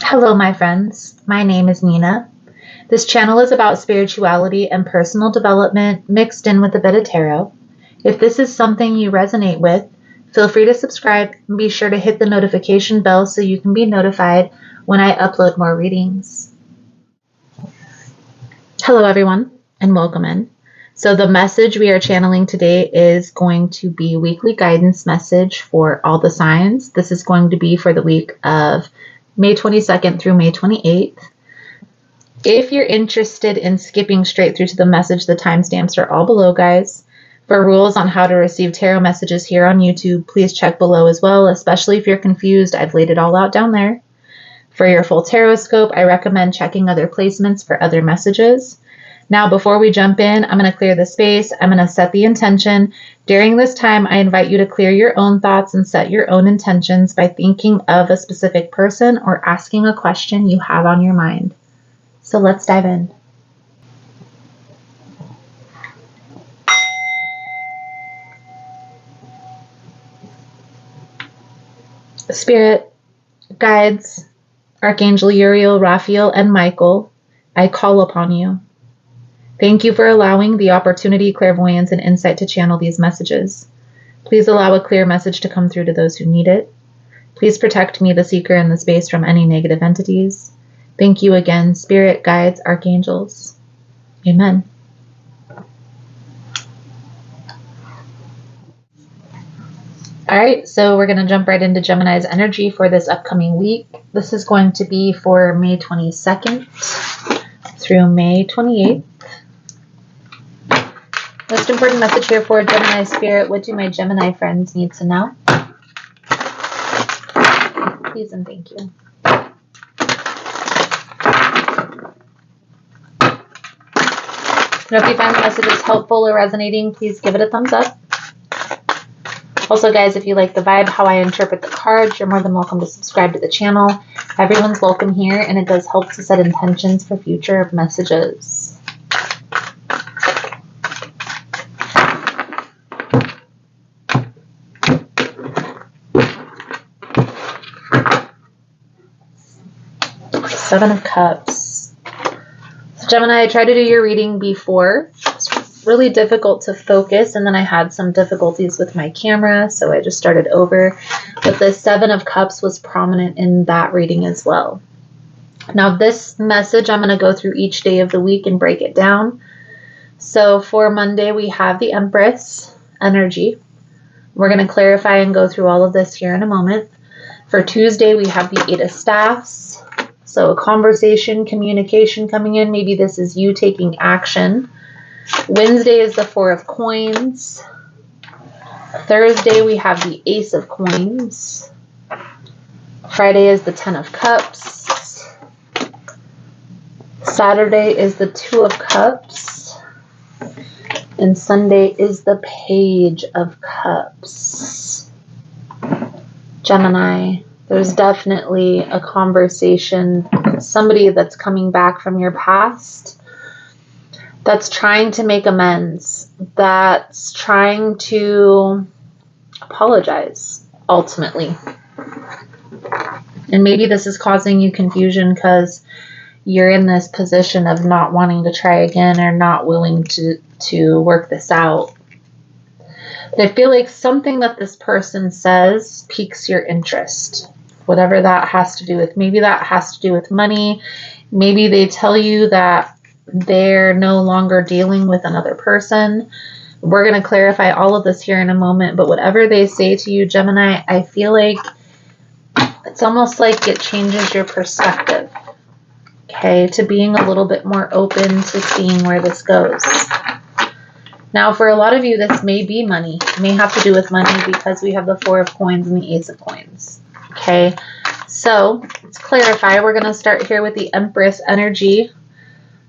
Hello, my friends. My name is Nina. This channel is about spirituality and personal development mixed in with a bit of tarot. If this is something you resonate with, feel free to subscribe and be sure to hit the notification bell so you can be notified when I upload more readings. Hello, everyone, and welcome in. So the message we are channeling today is going to be weekly guidance message for all the signs. This is going to be for the week of May 22nd through May 28th. If you're interested in skipping straight through to the message, the timestamps are all below, guys. For rules on how to receive tarot messages here on YouTube, please check below as well, especially if you're confused. I've laid it all out down there. For your full tarot scope, I recommend checking other placements for other messages. Now, before we jump in, I'm going to clear the space. I'm going to set the intention. During this time, I invite you to clear your own thoughts and set your own intentions by thinking of a specific person or asking a question you have on your mind. So let's dive in. Spirit, guides, Archangel Uriel, Raphael, and Michael, I call upon you. Thank you for allowing the opportunity, clairvoyance, and insight to channel these messages. Please allow a clear message to come through to those who need it. Please protect me, the seeker, in the space from any negative entities. Thank you again, Spirit, guides, archangels. Amen. All right, so we're going to jump right into Gemini's energy for this upcoming week. This is going to be for May 22nd through May 28th. Most important message here for Gemini Spirit. What do my Gemini friends need to know? Please and thank you. If you find the messages helpful or resonating, please give it a thumbs up. Also, guys, if you like the vibe, how I interpret the cards, you're more than welcome to subscribe to the channel. Everyone's welcome here, and it does help to set intentions for future messages. Seven of Cups. So Gemini, I tried to do your reading before. It's really difficult to focus, and then I had some difficulties with my camera, so I just started over. But the Seven of Cups was prominent in that reading as well. Now this message, I'm going to go through each day of the week and break it down. So for Monday, we have the Empress energy. We're going to clarify and go through all of this here in a moment. For Tuesday, we have the Eight of Staffs. So a conversation, communication coming in. Maybe this is you taking action. Wednesday is the Four of Coins. Thursday, we have the Ace of Coins. Friday is the Ten of Cups. Saturday is the Two of Cups. And Sunday is the Page of Cups. Gemini, there's definitely a conversation, somebody that's coming back from your past, that's trying to make amends, that's trying to apologize, ultimately. And maybe this is causing you confusion because you're in this position of not wanting to try again or not willing to work this out. But I feel like something that this person says piques your interest, whatever that has to do with. Maybe that has to do with money. Maybe they tell you that they're no longer dealing with another person. We're going to clarify all of this here in a moment, but whatever they say to you, Gemini, I feel like it's almost like it changes your perspective, okay, to being a little bit more open to seeing where this goes. Now, for a lot of you, this may be money. It may have to do with money because we have the Four of Coins and the Ace of Coins. Okay, so let's clarify. We're going to start here with the Empress energy.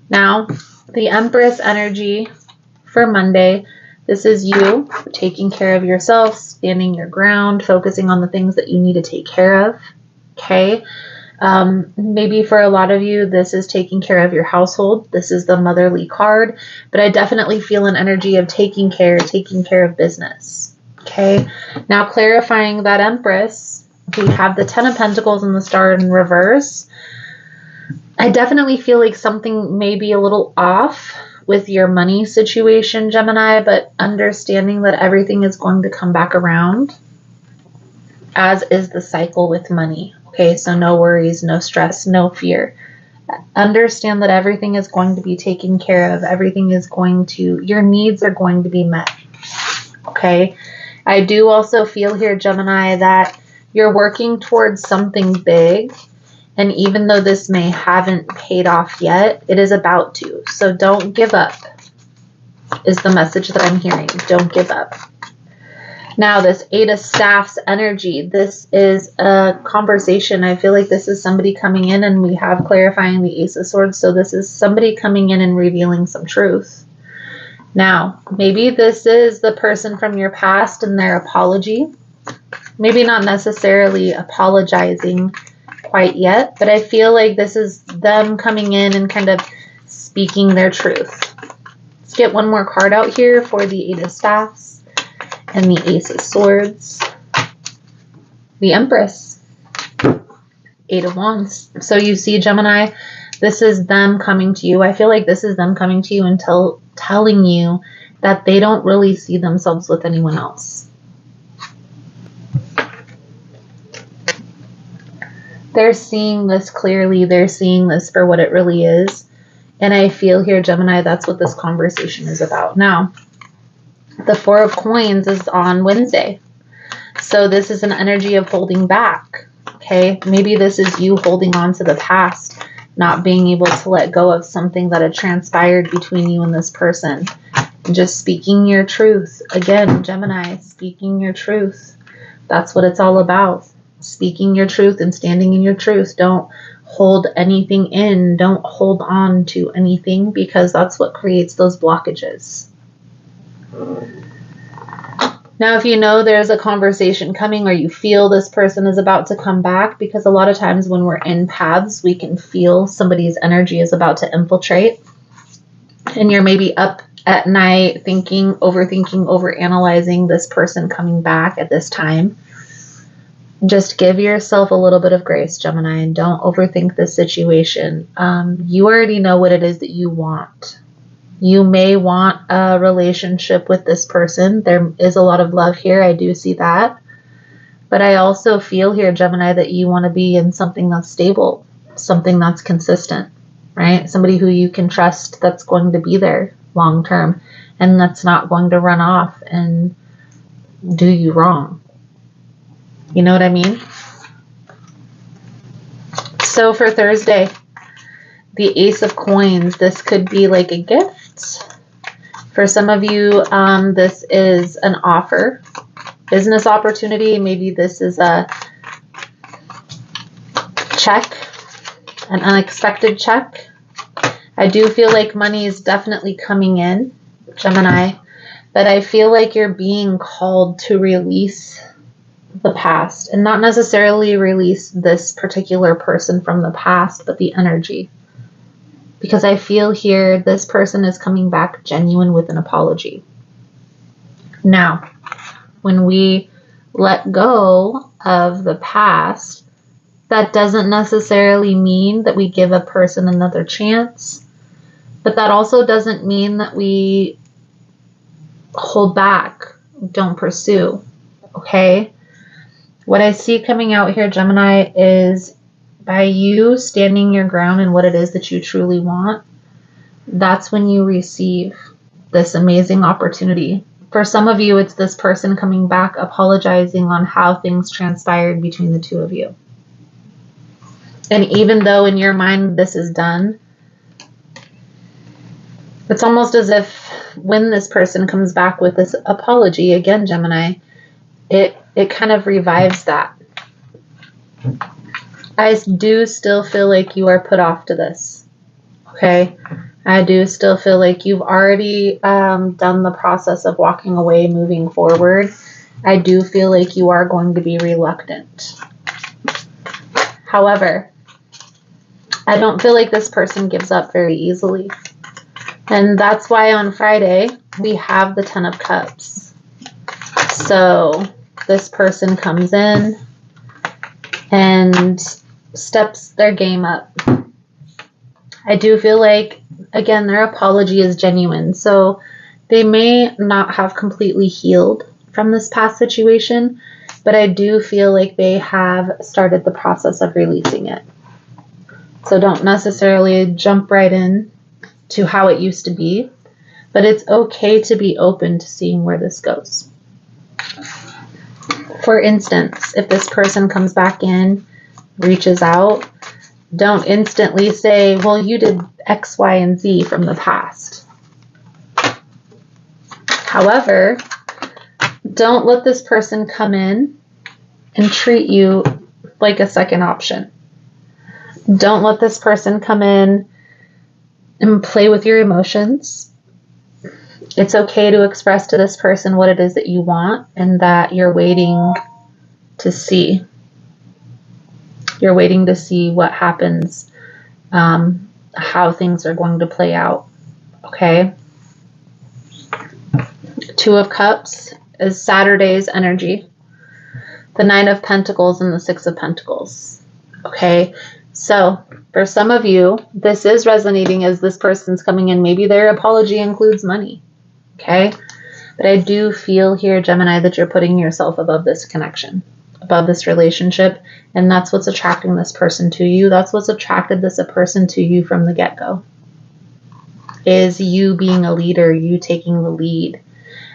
Now, the Empress energy for Monday, this is you taking care of yourself, standing your ground, focusing on the things that you need to take care of. Okay, Maybe for a lot of you, this is taking care of your household. This is the motherly card, but I definitely feel an energy of taking care of business. Okay. Now clarifying that Empress, we have the 10 of Pentacles and the Star in reverse. I definitely feel like something may be a little off with your money situation, Gemini, but understanding that everything is going to come back around, as is the cycle with money. Okay, so no worries, no stress, no fear. Understand that everything is going to be taken care of. Everything is going to, your needs are going to be met. Okay, I do also feel here, Gemini, that you're working towards something big. And even though this may haven't paid off yet, it is about to. So don't give up is the message that I'm hearing. Don't give up. Now, this 8 of Staffs energy, this is a conversation. I feel like this is somebody coming in, and we have clarifying the Ace of Swords. So this is somebody coming in and revealing some truth. Now, maybe this is the person from your past and their apology. Maybe not necessarily apologizing quite yet, but I feel like this is them coming in and kind of speaking their truth. Let's get one more card out here for the 8 of Staffs and the Ace of Swords. The Empress. 8 of Wands. So you see, Gemini, this is them coming to you. I feel like this is them coming to you and telling you that they don't really see themselves with anyone else. They're seeing this clearly. They're seeing this for what it really is. And I feel here, Gemini, that's what this conversation is about. Now, the 4 of Coins is on Wednesday. So this is an energy of holding back. Okay, maybe this is you holding on to the past, not being able to let go of something that had transpired between you and this person. Just speaking your truth. Again, Gemini, speaking your truth. That's what it's all about. Speaking your truth and standing in your truth. Don't hold anything in. Don't hold on to anything, because that's what creates those blockages. Now, if you know there's a conversation coming, or you feel this person is about to come back, because a lot of times when we're in paths, we can feel somebody's energy is about to infiltrate, and you're maybe up at night thinking, overthinking, overanalyzing this person coming back at this time. Just give yourself a little bit of grace, Gemini, and don't overthink this situation. You already know what it is that you want. You may want a relationship with this person. There is a lot of love here. I do see that. But I also feel here, Gemini, that you want to be in something that's stable, something that's consistent, right? Somebody who you can trust, that's going to be there long term, and that's not going to run off and do you wrong. You know what I mean? So for Thursday, the Ace of Coins, this could be like a gift. For some of you, this is an offer, business opportunity. Maybe this is a check, an unexpected check. I do feel like money is definitely coming in, Gemini, but I feel like you're being called to release the past, and not necessarily release this particular person from the past, but the energy. Because I feel here this person is coming back genuine with an apology. Now, when we let go of the past, that doesn't necessarily mean that we give a person another chance, but that also doesn't mean that we hold back, don't pursue, okay? What I see coming out here, Gemini, is by you standing your ground in what it is that you truly want, that's when you receive this amazing opportunity. For some of you, it's this person coming back, apologizing on how things transpired between the two of you. And even though in your mind this is done, it's almost as if when this person comes back with this apology, again, Gemini, it kind of revives that. I do still feel like you are put off to this. Okay? I do still feel like you've already done the process of walking away, moving forward. I do feel like you are going to be reluctant. However, I don't feel like this person gives up very easily. And that's why on Friday, we have the 10 of Cups. So this person comes in and steps their game up. I do feel like, again, their apology is genuine. So they may not have completely healed from this past situation, but I do feel like they have started the process of releasing it. So don't necessarily jump right in to how it used to be, but it's okay to be open to seeing where this goes. For instance, if this person comes back in, reaches out, don't instantly say, well, you did X, Y, and Z from the past. However, don't let this person come in and treat you like a second option. Don't let this person come in and play with your emotions. It's okay to express to this person what it is that you want and that you're waiting to see. You're waiting to see what happens, how things are going to play out. Okay? Two of Cups is Saturday's energy. The Nine of Pentacles and the Six of Pentacles. Okay? So, for some of you, this is resonating as this person's coming in. Maybe their apology includes money. Okay? But I do feel here, Gemini, that you're putting yourself above this connection, above this relationship, and that's what's attracting this person to you. That's what's attracted this person to you from the get-go, is you being a leader, you taking the lead.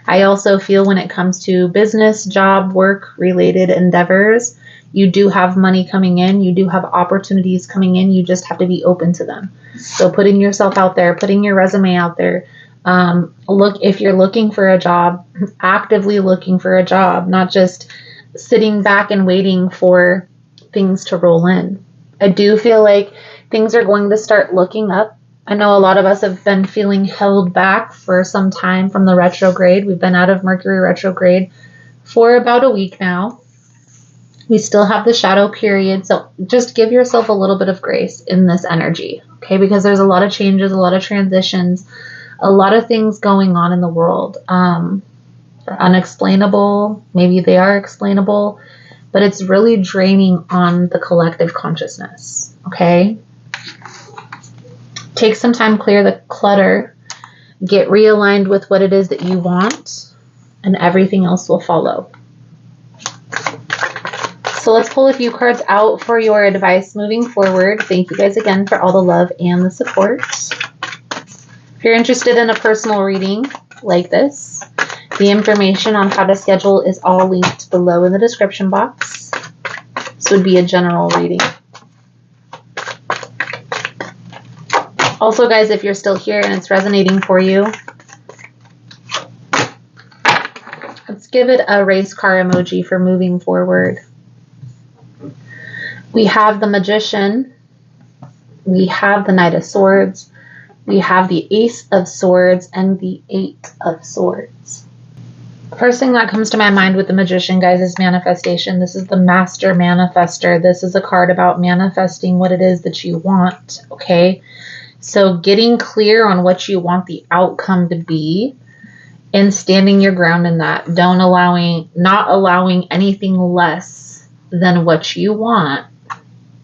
I also feel when it comes to business, job, work-related endeavors, you do have money coming in, you do have opportunities coming in, you just have to be open to them. So putting yourself out there, putting your resume out there, if you're looking for a job, actively looking for a job, not just sitting back and waiting for things to roll in. I do feel like things are going to start looking up. I know a lot of us have been feeling held back for some time from the retrograde. We've been out of Mercury retrograde for about a week now. We still have the shadow period, so just give yourself a little bit of grace in this energy, okay? Because there's a lot of changes, a lot of transitions, a lot of things going on in the world. They're unexplainable, maybe they are explainable, but it's really draining on the collective consciousness, okay? Take some time, clear the clutter, get realigned with what it is that you want, and everything else will follow. So let's pull a few cards out for your advice moving forward. Thank you guys again for all the love and the support. If you're interested in a personal reading like this, the information on how to schedule is all linked below in the description box. This would be a general reading. Also, guys, if you're still here and it's resonating for you, let's give it a race car emoji for moving forward. We have the Magician, we have the Knight of Swords, we have the Ace of Swords, and the Eight of Swords. First thing that comes to my mind with the Magician, guys, is manifestation. This is the Master Manifester. This is a card about manifesting what it is that you want, okay? So getting clear on what you want the outcome to be and standing your ground in that. Not allowing anything less than what you want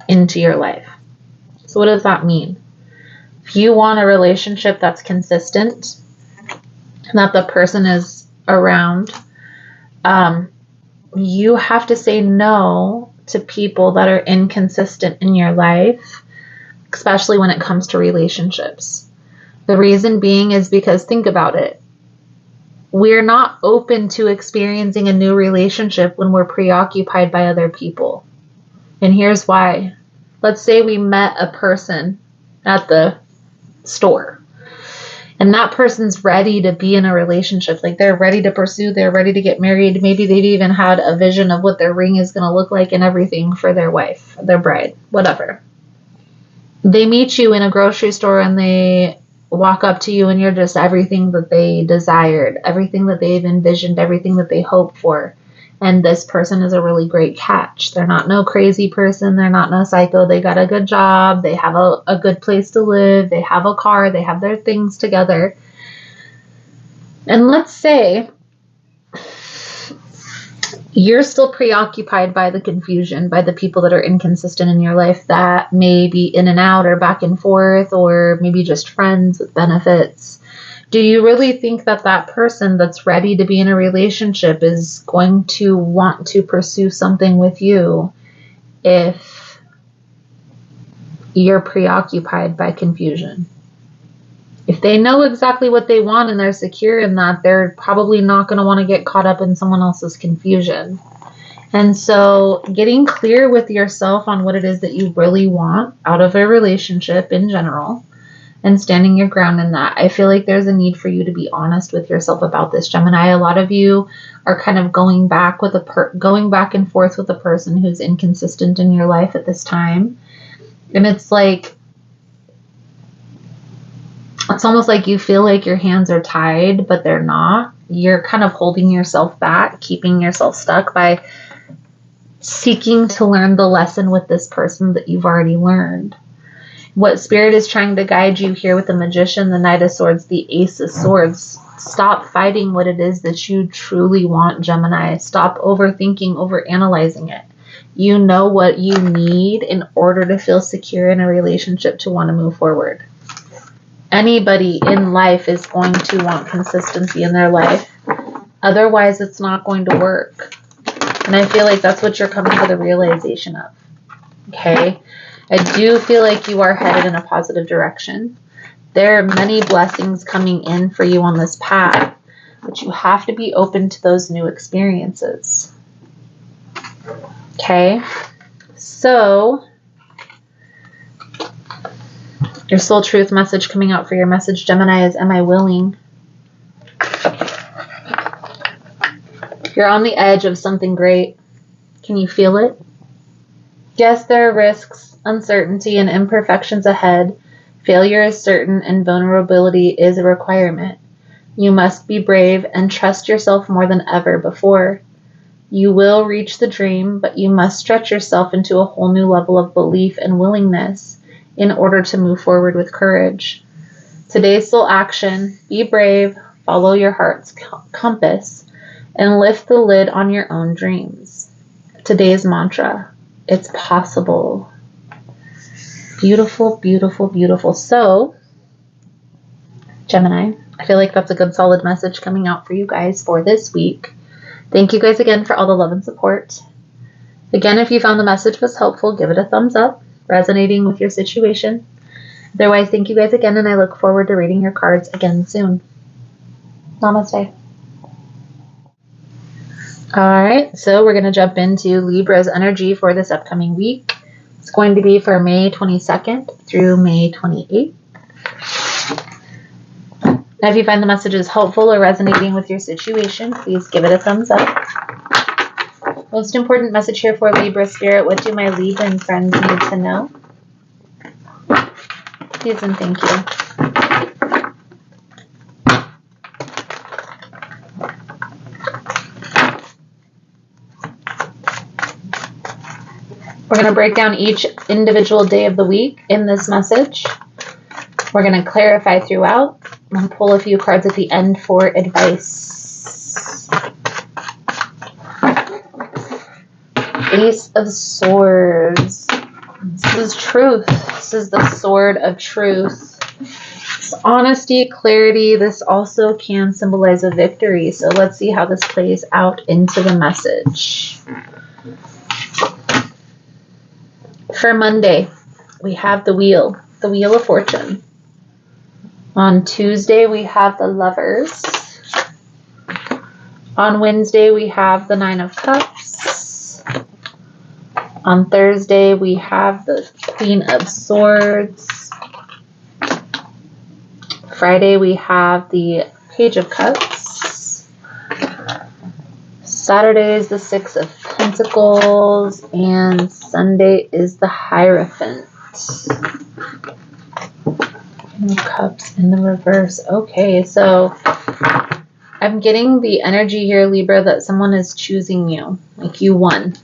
into your life. So what does that mean? If you want a relationship that's consistent, that the person is around, you have to say no to people that are inconsistent in your life, especially when it comes to relationships. The reason being is because, think about it, we're not open to experiencing a new relationship when we're preoccupied by other people. And here's why. Let's say we met a person at the store, and that person's ready to be in a relationship. Like, they're ready to pursue, they're ready to get married. Maybe they've even had a vision of what their ring is going to look like and everything for their wife, their bride, whatever. They meet you in a grocery store and they walk up to you and you're just everything that they desired, everything that they've envisioned, everything that they hoped for. And this person is a really great catch. They're not no crazy person. They're not no psycho. They got a good job. They have a good place to live. They have a car. They have their things together. And let's say you're still preoccupied by the confusion, by the people that are inconsistent in your life that may be in and out or back and forth, or maybe just friends with benefits. Do you really think that that person that's ready to be in a relationship is going to want to pursue something with you if you're preoccupied by confusion? If they know exactly what they want and they're secure in that, they're probably not going to want to get caught up in someone else's confusion. And so getting clear with yourself on what it is that you really want out of a relationship in general and standing your ground in that. I feel like there's a need for you to be honest with yourself about this, Gemini. A lot of you are kind of going back and forth with a person who's inconsistent in your life at this time. And it's like, it's almost like you feel like your hands are tied, but they're not. You're kind of holding yourself back, keeping yourself stuck by seeking to learn the lesson with this person that you've already learned. What Spirit is trying to guide you here with the Magician, the Knight of Swords, the Ace of Swords. Stop fighting what it is that you truly want, Gemini. Stop overthinking, overanalyzing it. You know what you need in order to feel secure in a relationship to want to move forward. Anybody in life is going to want consistency in their life. Otherwise, it's not going to work. And I feel like that's what you're coming to the realization of. Okay? I do feel like you are headed in a positive direction. There are many blessings coming in for you on this path, but you have to be open to those new experiences. Okay? So, your soul truth message coming out for your message, Gemini, is, am I willing? You're on the edge of something great. Can you feel it? Yes, there are risks, uncertainty, and imperfections ahead. Failure is certain, and vulnerability is a requirement. You must be brave and trust yourself more than ever before. You will reach the dream, but you must stretch yourself into a whole new level of belief and willingness in order to move forward with courage. Today's soul action: be brave, follow your heart's compass, and lift the lid on your own dreams. Today's mantra: it's possible. Beautiful, beautiful, beautiful. So, Gemini, I feel like that's a good solid message coming out for you guys for this week. Thank you guys again for all the love and support. Again, if you found the message was helpful, give it a thumbs up, resonating with your situation. Otherwise, thank you guys again, and I look forward to reading your cards again soon. Namaste. Alright, so we're going to jump into Libra's energy for this upcoming week. It's going to be for May 22nd through May 28th. Now, if you find the messages helpful or resonating with your situation, please give it a thumbs up. Most important message here for Libra Spirit: what do my Libran friends need to know? Please and thank you. We're going to break down each individual day of the week in this message. We're going to clarify throughout and pull a few cards at the end for advice. Ace of Swords. This is truth. This is the sword of truth. It's honesty, clarity. This also can symbolize a victory. So let's see how this plays out into the message. For Monday, we have the Wheel of Fortune. On Tuesday, we have the Lovers. On Wednesday, we have the Nine of Cups. On Thursday, we have the Queen of Swords. Friday, we have the Page of Cups. Saturday is the Six of Pentacles. And Sunday is the Hierophant. Queen of Cups in the reverse. Okay, so I'm getting the energy here, Libra, that someone is choosing you. Like you won.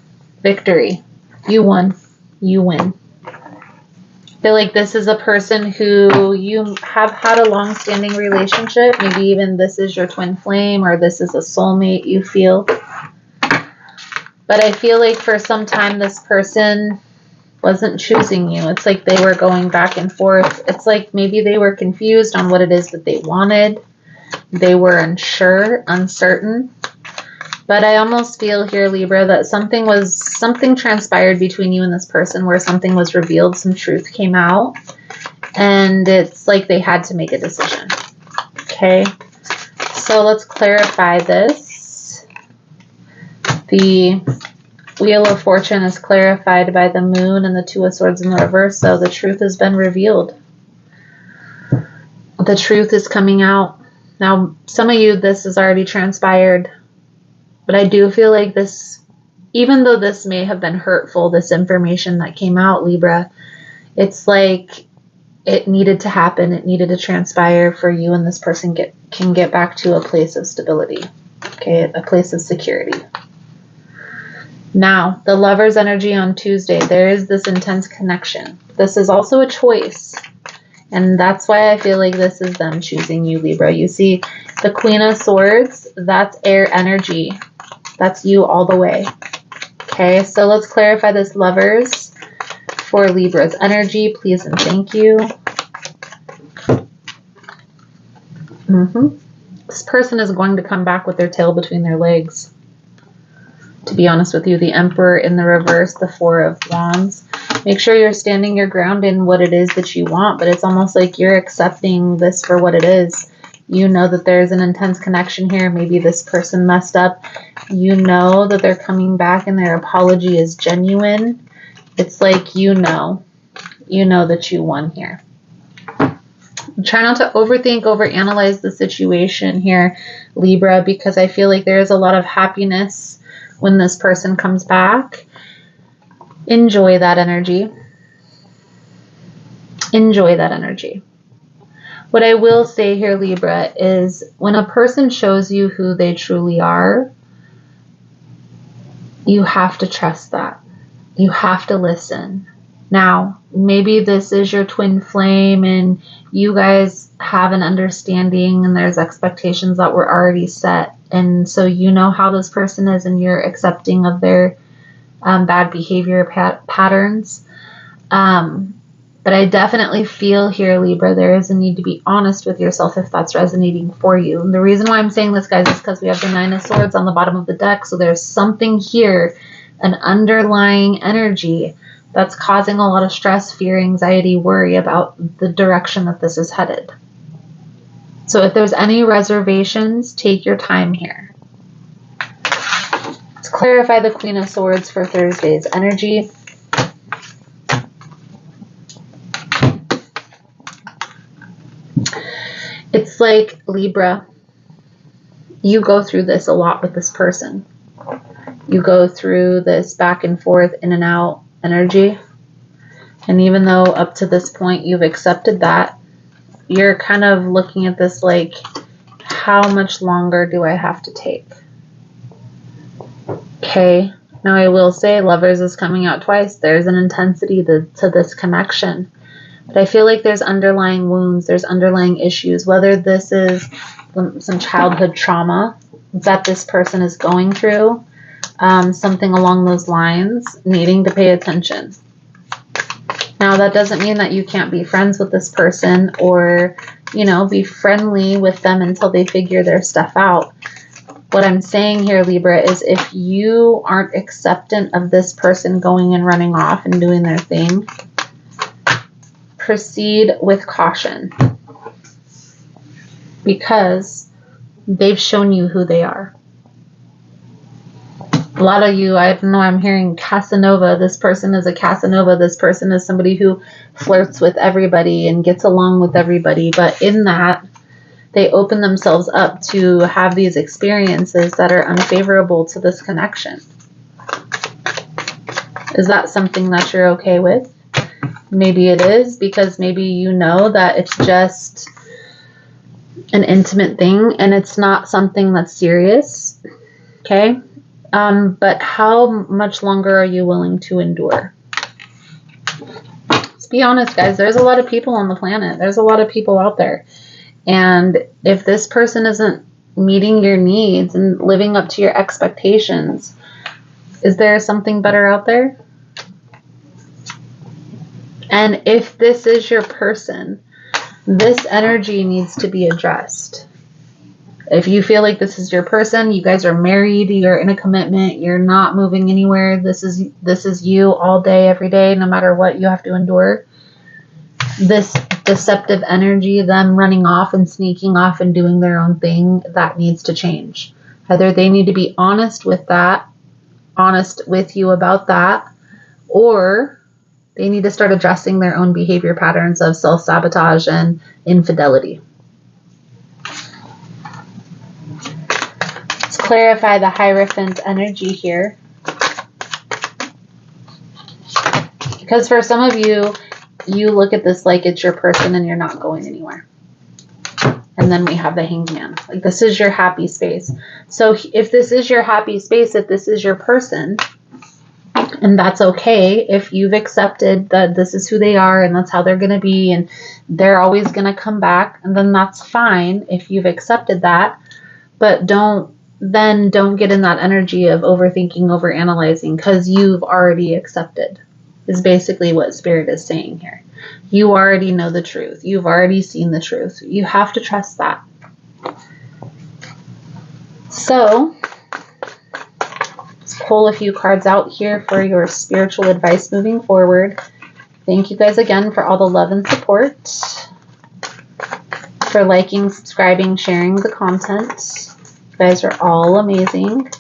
Victory. You won. You win. I feel like this is a person who you have had a long-standing relationship. Maybe even this is your twin flame, or this is a soulmate you feel. But I feel like for some time this person wasn't choosing you. It's like they were going back and forth. It's like maybe they were confused on what it is that they wanted. They were unsure, uncertain. But I almost feel here, Libra, that something transpired between you and this person where something was revealed, some truth came out, and it's like they had to make a decision. Okay, so let's clarify this. The Wheel of Fortune is clarified by the Moon and the Two of Swords in the reverse, so the truth has been revealed. The truth is coming out. Now, some of you, this has already transpired. But I do feel like this, even though this may have been hurtful, this information that came out, Libra, it's like it needed to happen. It needed to transpire for you and this person can get back to a place of stability, okay, a place of security. Now, the Lover's energy on Tuesday, there is this intense connection. This is also a choice. And that's why I feel like this is them choosing you, Libra. You see, the Queen of Swords, that's air energy. That's you all the way. Okay, so let's clarify this, Lovers, for Libra's energy, please and thank you. This person is going to come back with their tail between their legs. To be honest with you, the Emperor in the reverse, the Four of Wands. Make sure you're standing your ground in what it is that you want, but it's almost like you're accepting this for what it is. You know that there's an intense connection here. Maybe this person messed up. You know that they're coming back and their apology is genuine. It's like you know that you won here. Try not to overthink, overanalyze the situation here, Libra, because I feel like there is a lot of happiness when this person comes back. Enjoy that energy. Enjoy that energy. What I will say here, Libra, is when a person shows you who they truly are, you have to trust that. You have to listen. Now, maybe this is your twin flame and you guys have an understanding and there's expectations that were already set. And so you know how this person is and you're accepting of their bad behavior patterns. But I definitely feel here, Libra, there is a need to be honest with yourself if that's resonating for you. And the reason why I'm saying this, guys, is because we have the Nine of Swords on the bottom of the deck. So there's something here, an underlying energy that's causing a lot of stress, fear, anxiety, worry about the direction that this is headed. So if there's any reservations, take your time here. Let's clarify the Queen of Swords for Thursday's energy. It's like, Libra, you go through this a lot with this person. You go through this back and forth, in and out energy. And even though up to this point you've accepted that, you're kind of looking at this like, how much longer do I have to take? Okay. Now I will say Lovers is coming out twice. There's an intensity to this connection. But I feel like there's underlying wounds, there's underlying issues, whether this is some childhood trauma that this person is going through, something along those lines, needing to pay attention. Now, that doesn't mean that you can't be friends with this person or, be friendly with them until they figure their stuff out. What I'm saying here, Libra, is if you aren't acceptant of this person going and running off and doing their thing, proceed with caution because they've shown you who they are. A lot of you, I don't know, I'm hearing Casanova. This person is a Casanova. This person is somebody who flirts with everybody and gets along with everybody. But in that, they open themselves up to have these experiences that are unfavorable to this connection. Is that something that you're okay with? Maybe it is, because maybe you know that it's just an intimate thing, and it's not something that's serious. Okay? But how much longer are you willing to endure? Let's be honest, guys. There's a lot of people on the planet. There's a lot of people out there. And if this person isn't meeting your needs and living up to your expectations, is there something better out there? And if this is your person, this energy needs to be addressed. If you feel like this is your person, you guys are married, you're in a commitment, you're not moving anywhere, this is you all day, every day, no matter what you have to endure. This deceptive energy, them running off and sneaking off and doing their own thing, that needs to change. Either they need to be honest with that, honest with you about that, or they need to start addressing their own behavior patterns of self-sabotage and infidelity. Let's clarify the Hierophant energy here. Because for some of you, you look at this like it's your person and you're not going anywhere. And then we have the Hangman. Like, this is your happy space. So if this is your happy space, if this is your person, and that's okay, if you've accepted that this is who they are and that's how they're going to be and they're always going to come back, and then that's fine if you've accepted that. But don't get in that energy of overthinking, overanalyzing, because you've already accepted, is basically what Spirit is saying here. You already know the truth. You've already seen the truth. You have to trust that. So, let's pull a few cards out here for your spiritual advice moving forward. Thank you guys again for all the love and support, for liking, subscribing, sharing the content. You guys are all amazing.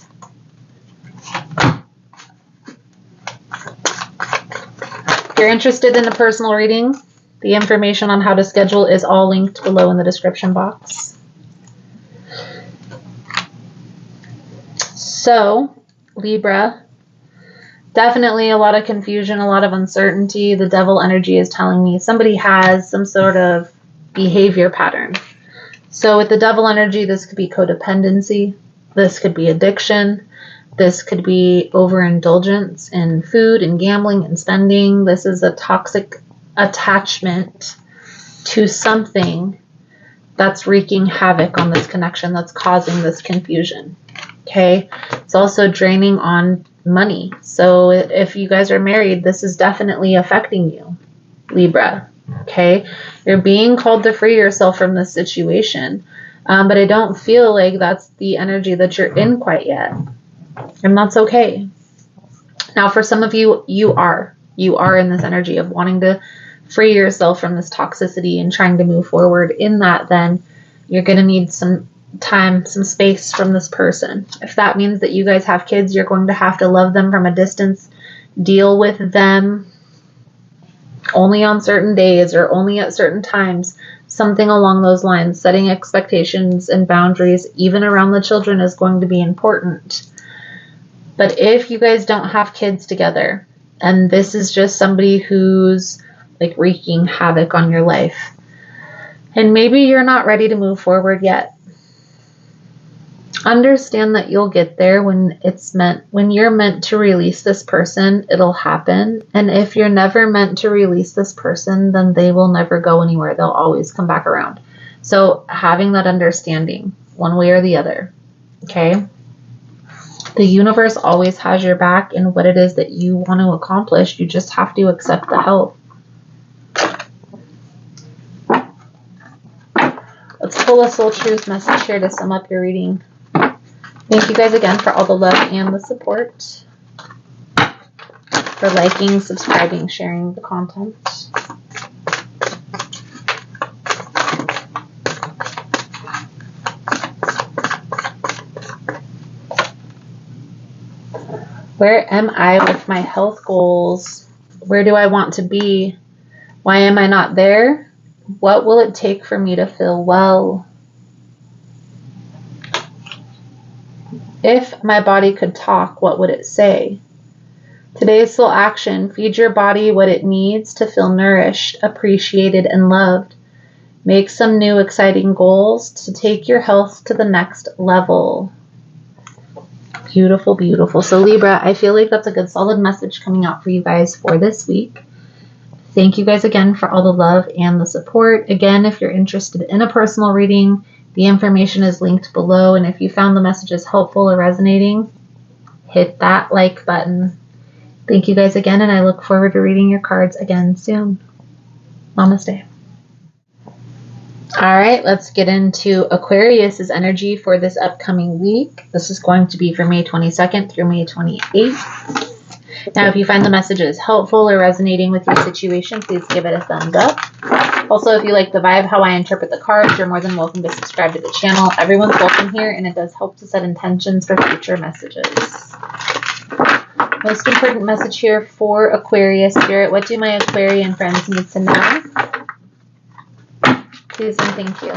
If you're interested in a personal reading, the information on how to schedule is all linked below in the description box. So, Libra, definitely a lot of confusion, a lot of uncertainty. The devil energy is telling me somebody has some sort of behavior pattern. So with the devil energy, this could be codependency. This could be addiction. This could be overindulgence in food and gambling and spending. This is a toxic attachment to something that's wreaking havoc on this connection, that's causing this confusion. Okay? It's also draining on money. So if you guys are married, this is definitely affecting you, Libra. Okay? You're being called to free yourself from this situation. But I don't feel like that's the energy that you're in quite yet. And that's okay. Now, for some of you, you are in this energy of wanting to free yourself from this toxicity and trying to move forward in that. Then you're going to need some time, some space from this person. If that means that you guys have kids, you're going to have to love them from a distance, deal with them only on certain days or only at certain times, something along those lines. Setting expectations and boundaries, even around the children, is going to be important. But if you guys don't have kids together, and this is just somebody who's like wreaking havoc on your life, and maybe you're not ready to move forward yet, understand that you'll get there when you're meant to release this person, it'll happen. And if you're never meant to release this person, then they will never go anywhere. They'll always come back around. So having that understanding one way or the other, okay? The universe always has your back in what it is that you want to accomplish. You just have to accept the help. Let's pull a soul truth message here to sum up your reading. Thank you guys again for all the love and the support, for liking, subscribing, sharing the content. Where am I with my health goals? Where do I want to be? Why am I not there? What will it take for me to feel well? If my body could talk, what would it say? Today's soul action: feed your body what it needs to feel nourished, appreciated, and loved. Make some new exciting goals to take your health to the next level. Beautiful, beautiful. So Libra, I feel like that's a good solid message coming out for you guys for this week. Thank you guys again for all the love and the support. Again, if you're interested in a personal reading, the information is linked below. And if you found the messages helpful or resonating, hit that like button. Thank you guys again, and I look forward to reading your cards again soon. Namaste. All right, let's get into Aquarius's energy for this upcoming week. This is going to be for May 22nd through May 28th. Now, if you find the messages helpful or resonating with your situation, please give it a thumbs up. Also, if you like the vibe, how I interpret the cards, you're more than welcome to subscribe to the channel. Everyone's welcome here, and it does help to set intentions for future messages. Most important message here for Aquarius Spirit. What do my Aquarian friends need to know? Please and thank you.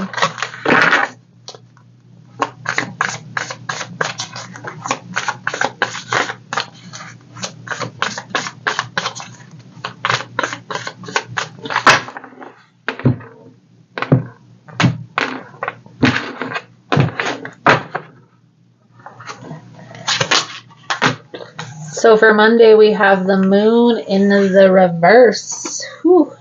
So for Monday, we have the moon in the reverse. Whew.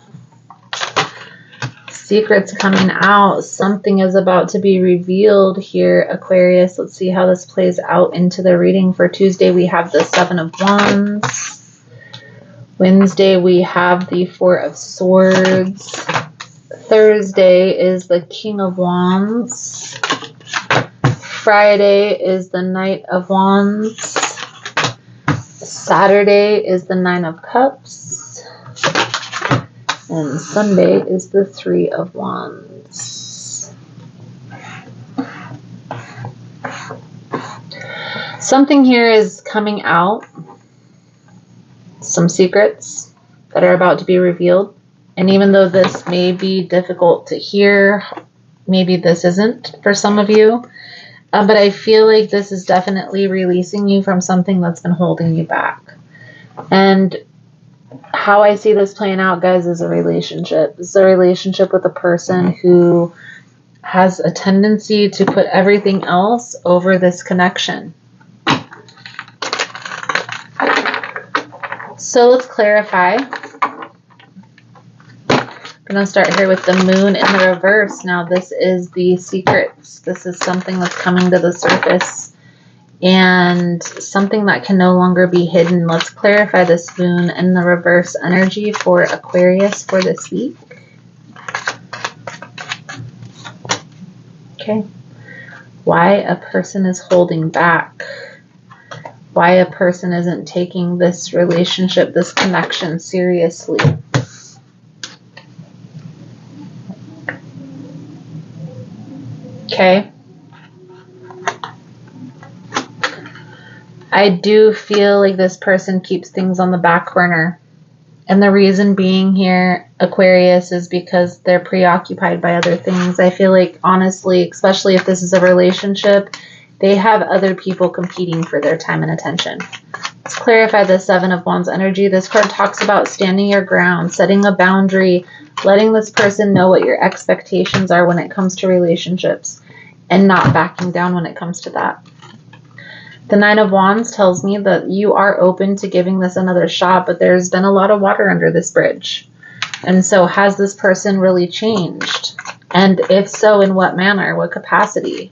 Secrets coming out. Something is about to be revealed here, Aquarius. Let's see how this plays out into the reading. For Tuesday, we have the Seven of Wands. Wednesday, we have the Four of Swords. Thursday is the King of Wands. Friday is the Knight of Wands. Saturday is the Nine of Cups. And Sunday is the Three of Wands. Something here is coming out. Some secrets that are about to be revealed. And even though this may be difficult to hear, maybe this isn't for some of you. But I feel like this is definitely releasing you from something that's been holding you back. And how I see this playing out, guys, is a relationship. It's a relationship with a person who has a tendency to put everything else over this connection. So let's clarify. I'm going to start here with the moon in the reverse. Now, this is the secrets. This is something that's coming to the surface and something that can no longer be hidden. Let's clarify this moon in the reverse energy for Aquarius for this week. Okay. Why a person is holding back. Why a person isn't taking this relationship, this connection seriously. Okay. I do feel like this person keeps things on the back burner. And the reason being here, Aquarius, is because they're preoccupied by other things. I feel like, honestly, especially if this is a relationship, they have other people competing for their time and attention. Let's clarify the Seven of Wands energy. This card talks about standing your ground, setting a boundary, letting this person know what your expectations are when it comes to relationships, and not backing down when it comes to that. The Nine of Wands tells me that you are open to giving this another shot, but there's been a lot of water under this bridge. And so has this person really changed? And if so, in what manner? What capacity?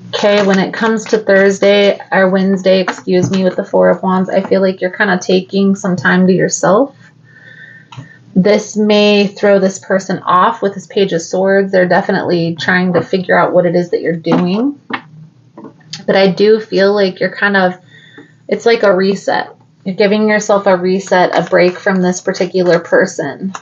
Okay, when it comes to Thursday or Wednesday, excuse me, with the Four of Wands, I feel like you're kind of taking some time to yourself. This may throw this person off with this Page of Swords. They're definitely trying to figure out what it is that you're doing. But I do feel like you're kind of, it's like a reset. You're giving yourself a reset, a break from this particular person.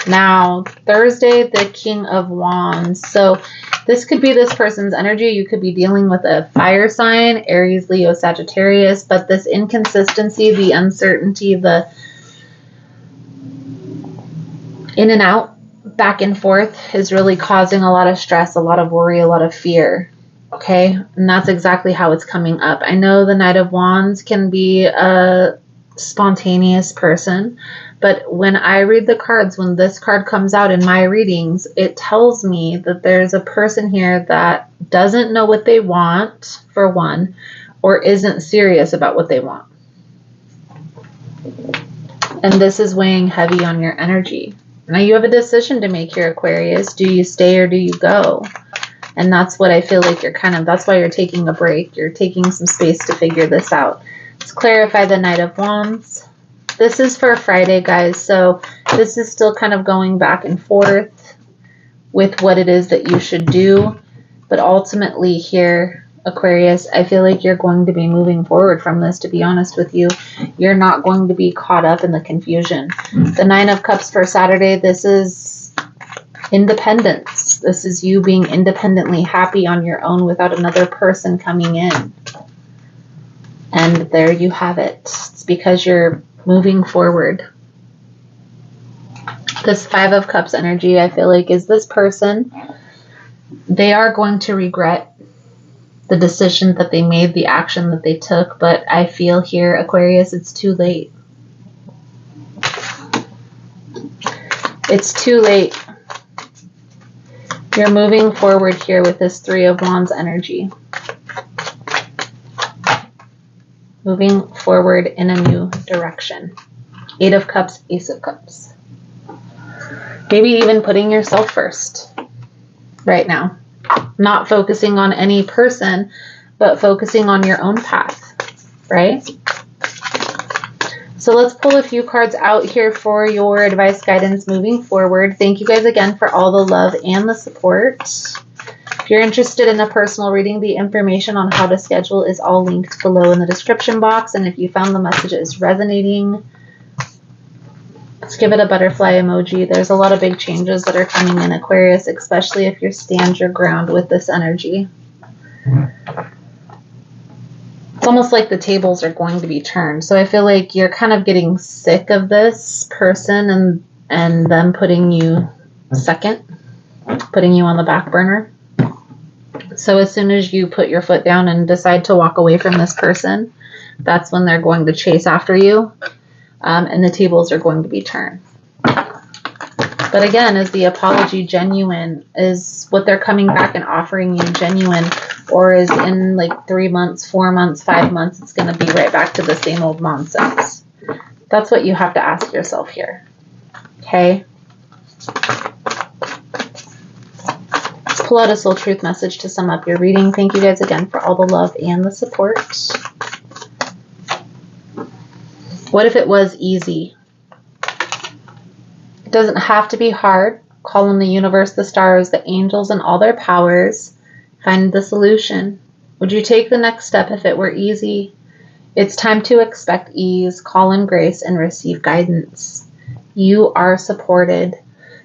Now, Thursday, the King of Wands. So this could be this person's energy. You could be dealing with a fire sign, Aries, Leo, Sagittarius. But this inconsistency, the uncertainty, the in and out, back and forth is really causing a lot of stress, a lot of worry, a lot of fear. Okay, and that's exactly how it's coming up. I know the Knight of Wands can be a spontaneous person, But when I read the cards, when this card comes out in my readings, it tells me that there's a person here that doesn't know what they want, for one, or isn't serious about what they want. And this is weighing heavy on your energy. Now you have a decision to make here, Aquarius. Do you stay or do you go? And that's what I feel like you're that's why you're taking a break. You're taking some space to figure this out. Let's clarify the Knight of Wands. This is for Friday, guys. So this is still kind of going back and forth with what it is that you should do. But ultimately here, Aquarius, I feel like you're going to be moving forward from this, to be honest with you. You're not going to be caught up in the confusion. The Nine of Cups for Saturday, this is independence. This is you being independently happy on your own without another person coming in. And there you have it. It's because you're moving forward. This Five of Cups energy, I feel like, is this person. They are going to regret the decision that they made, the action that they took, but I feel here, Aquarius, it's too late. It's too late. You're moving forward here with this Three of Wands energy. Moving forward in a new direction. Eight of Cups, Ace of Cups. Maybe even putting yourself first right now. Not focusing on any person, but focusing on your own path, right? So let's pull a few cards out here for your advice, guidance moving forward. Thank you guys again for all the love and the support. If you're interested in a personal reading, the information on how to schedule is all linked below in the description box. And if you found the messages resonating, let's give it a butterfly emoji. There's a lot of big changes that are coming in, Aquarius, especially if you stand your ground with this energy. It's almost like the tables are going to be turned. So I feel like you're kind of getting sick of this person and them putting you second, putting you on the back burner. So as soon as you put your foot down and decide to walk away from this person, that's when they're going to chase after you. And the tables are going to be turned. But again, is the apology genuine? Is what they're coming back and offering you genuine? Or is in like 3 months, 4 months, 5 months, it's going to be right back to the same old nonsense? That's what you have to ask yourself here. Okay? Let's pull out a soul truth message to sum up your reading. Thank you guys again for all the love and the support. What if it was easy? It doesn't have to be hard. Call on the universe, the stars, the angels, and all their powers. Find the solution. Would you take the next step if it were easy? It's time to expect ease, call in grace, and receive guidance. You are supported.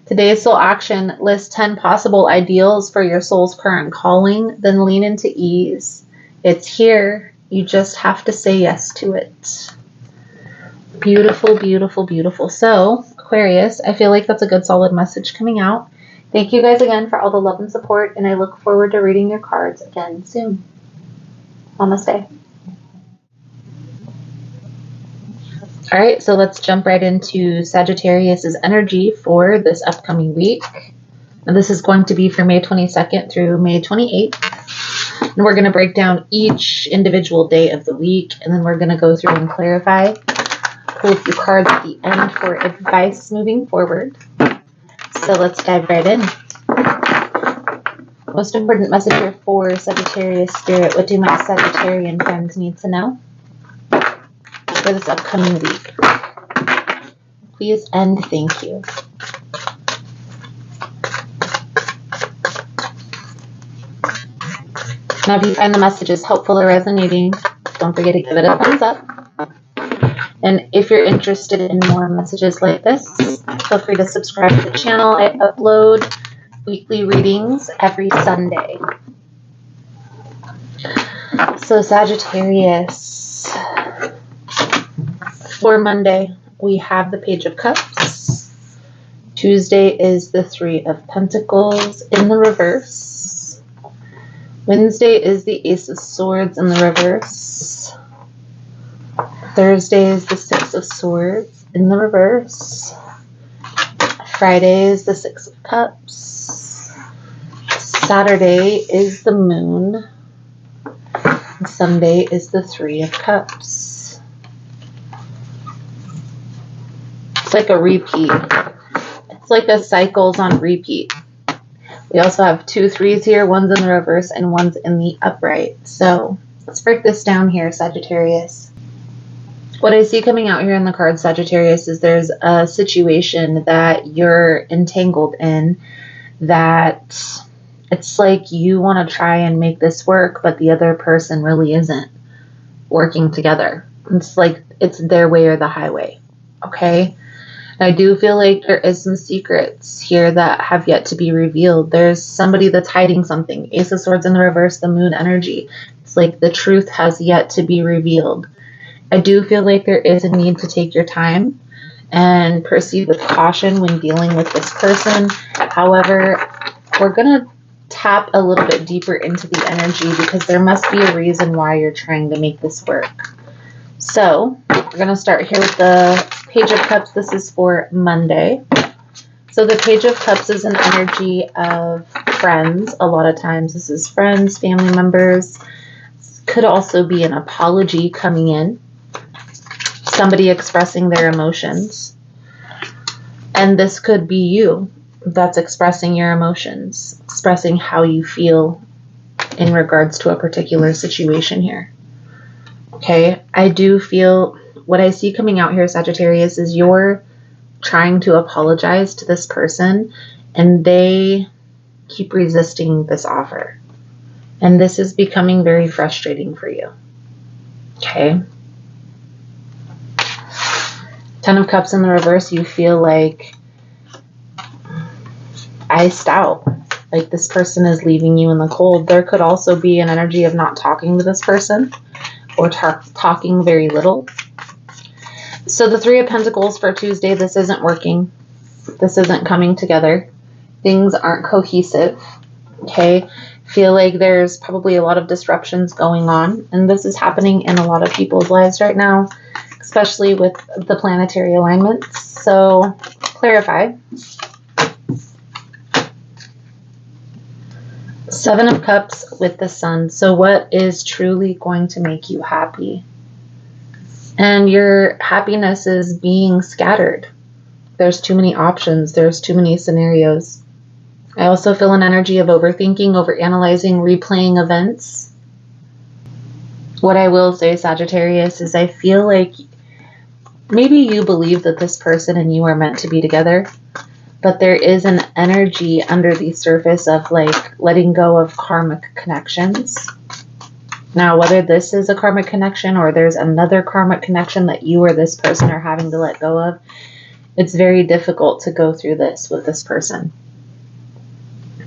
Today's soul action: list 10 possible ideals for your soul's current calling, then lean into ease. It's here. You just have to say yes to it. Beautiful, beautiful, beautiful. So, Aquarius, I feel like that's a good solid message coming out. Thank you guys again for all the love and support, and I look forward to reading your cards again soon. Namaste. All right, so let's jump right into Sagittarius's energy for this upcoming week. And this is going to be for May 22nd through May 28th. And we're going to break down each individual day of the week, and then we're going to go through and clarify. Pull a few cards at the end for advice moving forward. So let's dive right in. Most important message here for Sagittarius Spirit. What do my Sagittarian friends need to know for this upcoming week? Please and thank you. Now, if you find the messages helpful or resonating, don't forget to give it a thumbs up. And if you're interested in more messages like this, feel free to subscribe to the channel. I upload weekly readings every Sunday. So Sagittarius, for Monday, we have the Page of Cups. Tuesday is the Three of Pentacles in the reverse. Wednesday is the Ace of Swords in the reverse. Thursday is the Six of Swords in the reverse. Friday is the Six of Cups. Saturday is the Moon. And Sunday is the Three of Cups. It's like a repeat. It's like a cycles on repeat. We also have 2 3s here. One's in the reverse and one's in the upright. So let's break this down here, Sagittarius. What I see coming out here in the card, Sagittarius, is there's a situation that you're entangled in that it's like you want to try and make this work, but the other person really isn't working together. It's like it's their way or the highway. Okay? I do feel like there is some secrets here that have yet to be revealed. There's somebody that's hiding something. Ace of Swords in the reverse, the Moon energy. It's like the truth has yet to be revealed. I do feel like there is a need to take your time and proceed with caution when dealing with this person. However, we're going to tap a little bit deeper into the energy because there must be a reason why you're trying to make this work. So we're going to start here with the Page of Cups. This is for Monday. So the Page of Cups is an energy of friends. A lot of times this is friends, family members. Could also be an apology coming in. Somebody expressing their emotions. And this could be you that's expressing your emotions, expressing how you feel in regards to a particular situation here. Okay, I do feel what I see coming out here, Sagittarius, is you're trying to apologize to this person and they keep resisting this offer. And this is becoming very frustrating for you. Okay. 10 of Cups in the reverse, you feel like iced out. Like this person is leaving you in the cold. There could also be an energy of not talking to this person or talking very little. So the Three of Pentacles for Tuesday, this isn't working. This isn't coming together. Things aren't cohesive. Okay. Feel like there's probably a lot of disruptions going on. And this is happening in a lot of people's lives right now, especially with the planetary alignments. So clarify. 7 of Cups with the Sun. So what is truly going to make you happy? And your happiness is being scattered. There's too many options. There's too many scenarios. I also feel an energy of overthinking, overanalyzing, replaying events. What I will say, Sagittarius, is I feel like maybe you believe that this person and you are meant to be together, but there is an energy under the surface of like letting go of karmic connections. Now, whether this is a karmic connection or there's another karmic connection that you or this person are having to let go of, it's very difficult to go through this with this person.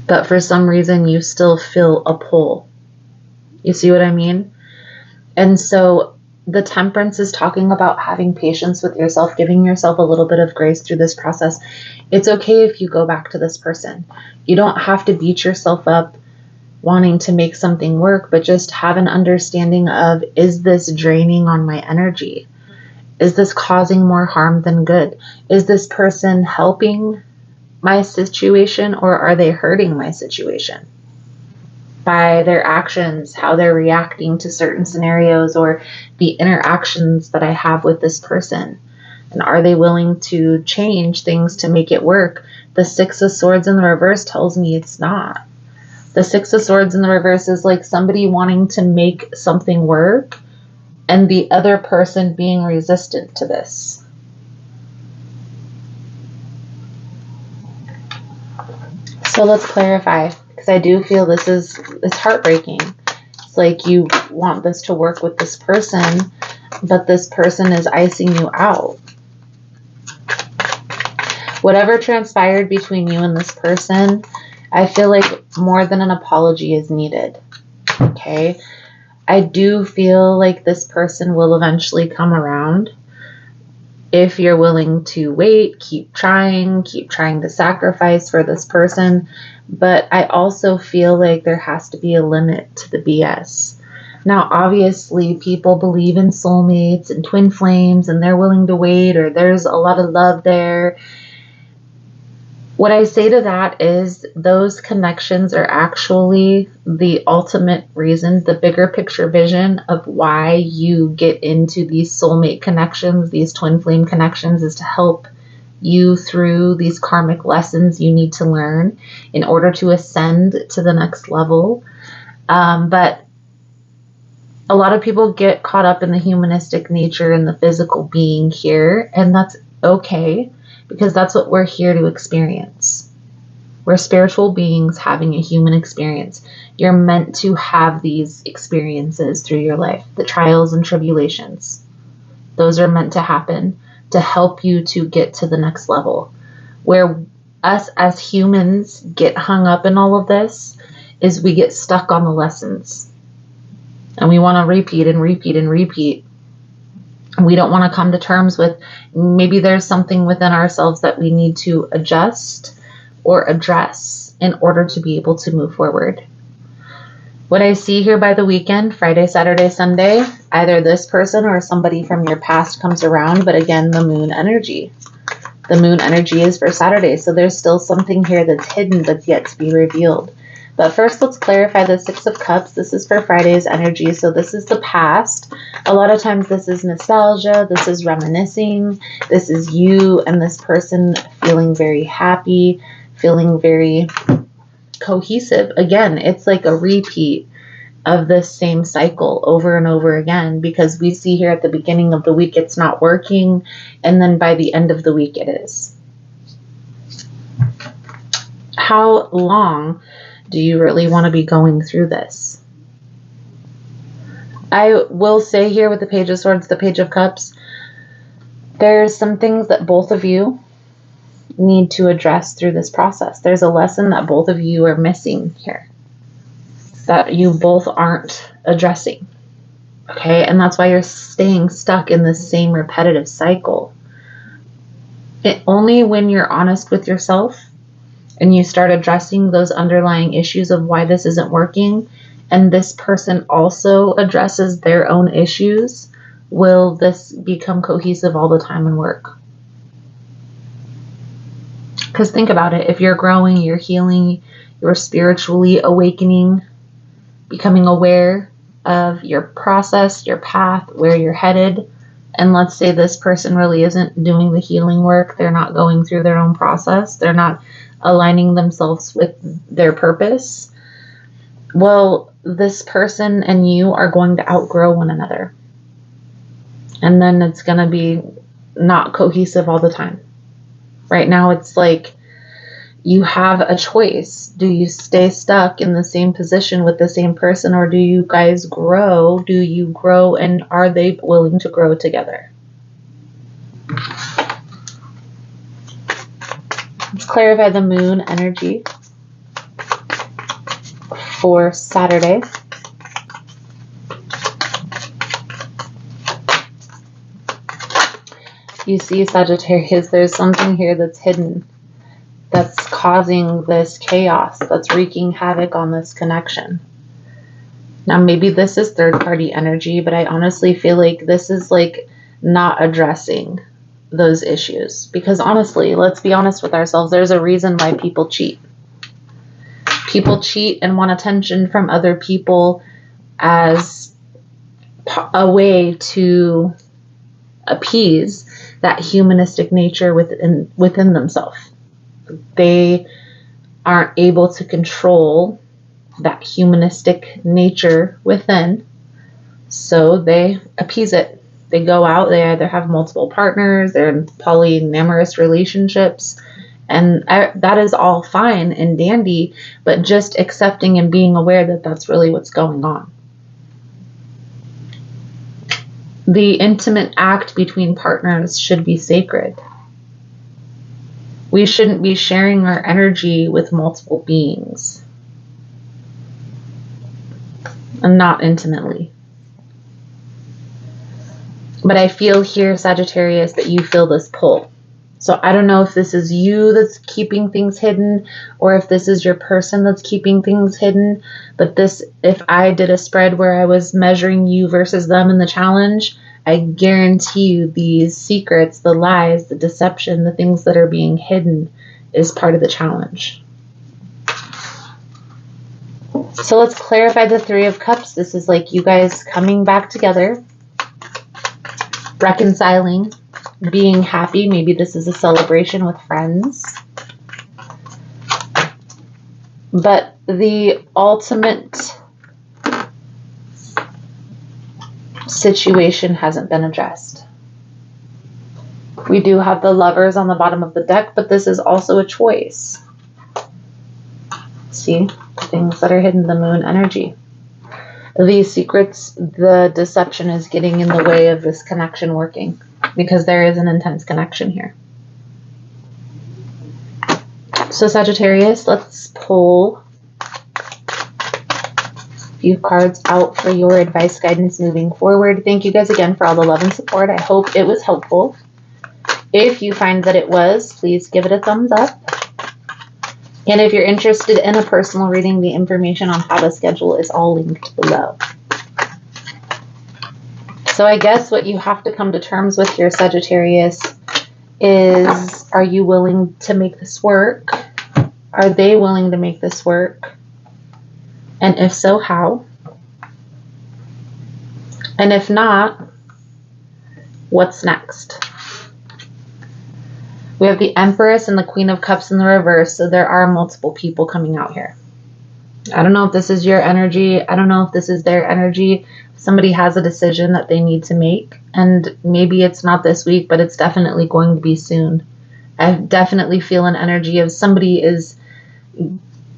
But for some reason, you still feel a pull. You see what I mean? And so the Temperance is talking about having patience with yourself, giving yourself a little bit of grace through this process. It's okay if you go back to this person. You don't have to beat yourself up wanting to make something work, but just have an understanding of, is this draining on my energy? Is this causing more harm than good? Is this person helping my situation or are they hurting my situation? By their actions, how they're reacting to certain scenarios or the interactions that I have with this person. And are they willing to change things to make it work? The Six of Swords in the reverse tells me it's not. The Six of Swords in the reverse is like somebody wanting to make something work and the other person being resistant to this. So let's clarify, because I do feel it's heartbreaking. It's like you want this to work with this person, but this person is icing you out. Whatever transpired between you and this person, I feel like more than an apology is needed. Okay? I do feel like this person will eventually come around. If you're willing to wait, keep trying to sacrifice for this person. But I also feel like there has to be a limit to the BS. Now, obviously, people believe in soulmates and twin flames and they're willing to wait, or there's a lot of love there. What I say to that is those connections are actually the ultimate reason, the bigger picture vision of why you get into these soulmate connections, these twin flame connections, is to help you through these karmic lessons you need to learn in order to ascend to the next level. But a lot of people get caught up in the humanistic nature and the physical being here, and that's okay, because that's what we're here to experience. We're spiritual beings having a human experience. You're meant to have these experiences through your life, the trials and tribulations. Those are meant to happen to help you to get to the next level. Where us as humans get hung up in all of this is we get stuck on the lessons. And we want to repeat and repeat and repeat. We don't want to come to terms with maybe there's something within ourselves that we need to adjust or address in order to be able to move forward. What I see here by the weekend, Friday, Saturday, Sunday, either this person or somebody from your past comes around, but again, the moon energy. The moon energy is for Saturday, so there's still something here that's hidden that's yet to be revealed. But first, let's clarify the Six of Cups. This is for Friday's energy, so this is the past. A lot of times this is nostalgia, this is reminiscing, this is you and this person feeling very happy, feeling very cohesive. Again, it's like a repeat of this same cycle over and over again, because we see here at the beginning of the week it's not working, and then by the end of the week it is. How long do you really want to be going through this? I will say here with the Page of Swords, the Page of Cups, there's some things that both of you need to address through this process. There's a lesson that both of you are missing here, that you both aren't addressing. Okay, and that's why you're staying stuck in this same repetitive cycle. Only when you're honest with yourself and you start addressing those underlying issues of why this isn't working, and this person also addresses their own issues, will this become cohesive all the time and work. Because think about it, if you're growing, you're healing, you're spiritually awakening, becoming aware of your process, your path, where you're headed, and let's say this person really isn't doing the healing work, they're not going through their own process, they're not aligning themselves with their purpose, well, this person and you are going to outgrow one another. And then it's going to be not cohesive all the time. Right now it's like you have a choice. Do you stay stuck in the same position with the same person, or do you guys grow? Do you grow, and are they willing to grow together? Let's clarify the moon energy for Saturday. You see, Sagittarius, there's something here that's hidden, that's causing this chaos, that's wreaking havoc on this connection. Now, maybe this is third-party energy, but I honestly feel like this is like not addressing those issues. Because honestly, let's be honest with ourselves, there's a reason why people cheat. People cheat and want attention from other people as a way to appease that humanistic nature within themselves. They aren't able to control that humanistic nature within, so they appease it. They go out, they either have multiple partners, they're in polyamorous relationships, and that is all fine and dandy, but just accepting and being aware that that's really what's going on. The intimate act between partners should be sacred. We shouldn't be sharing our energy with multiple beings, and not intimately. But I feel here, Sagittarius, that you feel this pull. So I don't know if this is you that's keeping things hidden or if this is your person that's keeping things hidden. But this, if I did a spread where I was measuring you versus them in the challenge, I guarantee you these secrets, the lies, the deception, the things that are being hidden is part of the challenge. So let's clarify the Three of Cups. This is like you guys coming back together, reconciling, being happy. Maybe this is a celebration with friends. But the ultimate situation hasn't been addressed. We do have the Lovers on the bottom of the deck, but this is also a choice. See? Things that are hidden, the Moon energy. These secrets, the deception is getting in the way of this connection working because there is an intense connection here. So Sagittarius, let's pull a few cards out for your advice, guidance moving forward. Thank you guys again for all the love and support. I hope it was helpful. If you find that it was, please give it a thumbs up. And if you're interested in a personal reading, the information on how to schedule is all linked below. So I guess what you have to come to terms with here, Sagittarius, is, are you willing to make this work? Are they willing to make this work? And if so, how? And if not, what's next? We have the Empress and the Queen of Cups in the reverse, so there are multiple people coming out here. I don't know if this is your energy. I don't know if this is their energy. Somebody has a decision that they need to make, and maybe it's not this week, but it's definitely going to be soon. I definitely feel an energy of somebody is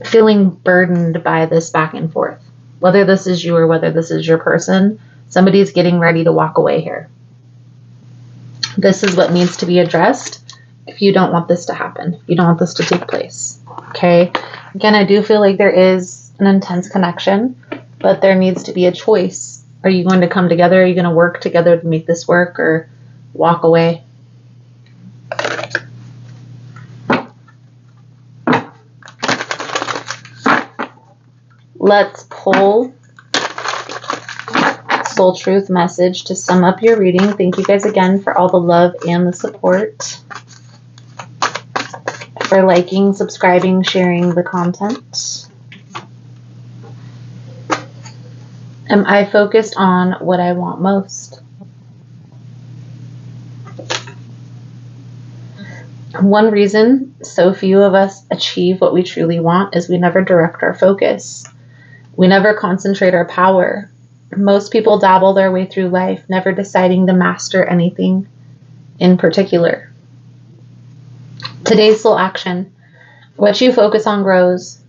feeling burdened by this back and forth. Whether this is you or whether this is your person, somebody's getting ready to walk away here. This is what needs to be addressed. If you don't want this to happen, you don't want this to take place, okay? Again, I do feel like there is an intense connection, but there needs to be a choice. Are you going to come together? Are you going to work together to make this work or walk away? Let's pull Soul Truth message to sum up your reading. Thank you guys again for all the love and the support. For liking, subscribing, sharing the content. Am I focused on what I want most? One reason so few of us achieve what we truly want is we never direct our focus. We never concentrate our power. Most people dabble their way through life, never deciding to master anything in particular. Today's soul action. What you focus on grows.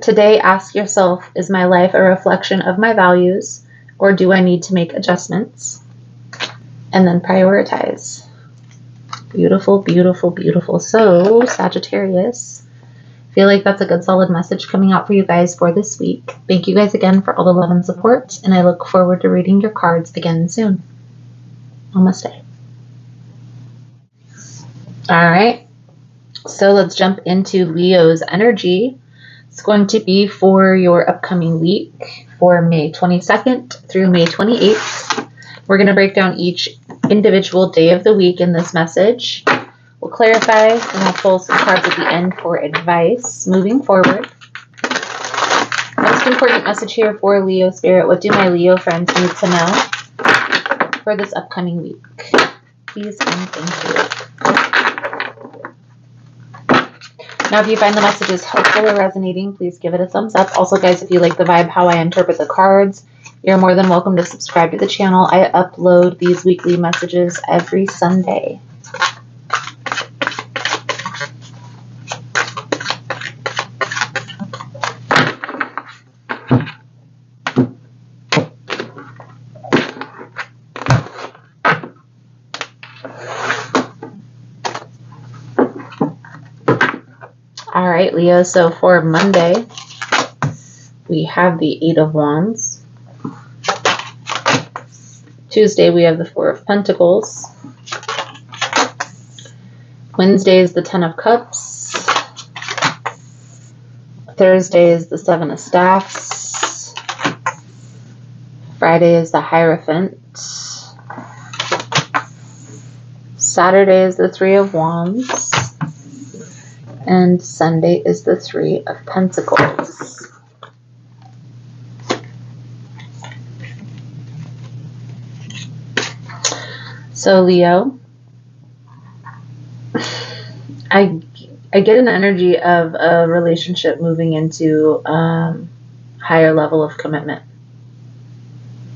Today, ask yourself, is my life a reflection of my values, or do I need to make adjustments? And then prioritize. Beautiful, beautiful, beautiful. So, Sagittarius, I feel like that's a good solid message coming out for you guys for this week. Thank you guys again for all the love and support, and I look forward to reading your cards again soon. Namaste. All right. So let's jump into Leo's energy. It's going to be for your upcoming week for May 22nd through May 28th. We're going to break down each individual day of the week in this message. We'll clarify and I'll pull some cards at the end for advice moving forward. Most important message here for Leo Spirit. What do my Leo friends need to know for this upcoming week? Please and thank you. Now, if you find the messages helpful or resonating, please give it a thumbs up. Also, guys, if you like the vibe, how I interpret the cards, you're more than welcome to subscribe to the channel. I upload these weekly messages every Sunday. All right, Leo, so for Monday, we have the Eight of Wands. Tuesday, we have the Four of Pentacles. Wednesday is the Ten of Cups. Thursday is the Seven of Staffs. Friday is the Hierophant. Saturday is the Three of Wands. And Sunday is the Three of Pentacles. So Leo, I get an energy of a relationship moving into higher level of commitment.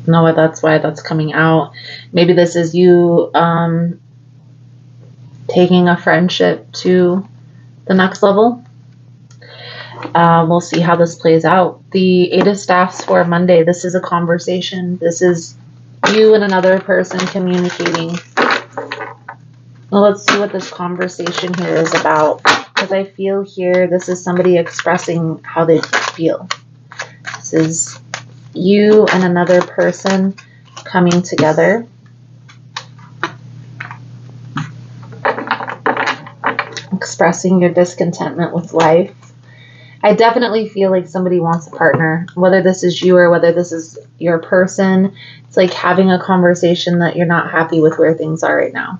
No, that's why that's coming out. Maybe this is you taking a friendship to the next level. We'll see how this plays out. The Eight of Staffs for Monday. This is a conversation. This is you and another person communicating. Well, let's see what this conversation here is about. Because I feel here this is somebody expressing how they feel. This is you and another person coming together. Expressing your discontentment with life. I definitely feel like somebody wants a partner, whether this is you or whether this is your person. It's like having a conversation that you're not happy with where things are right now.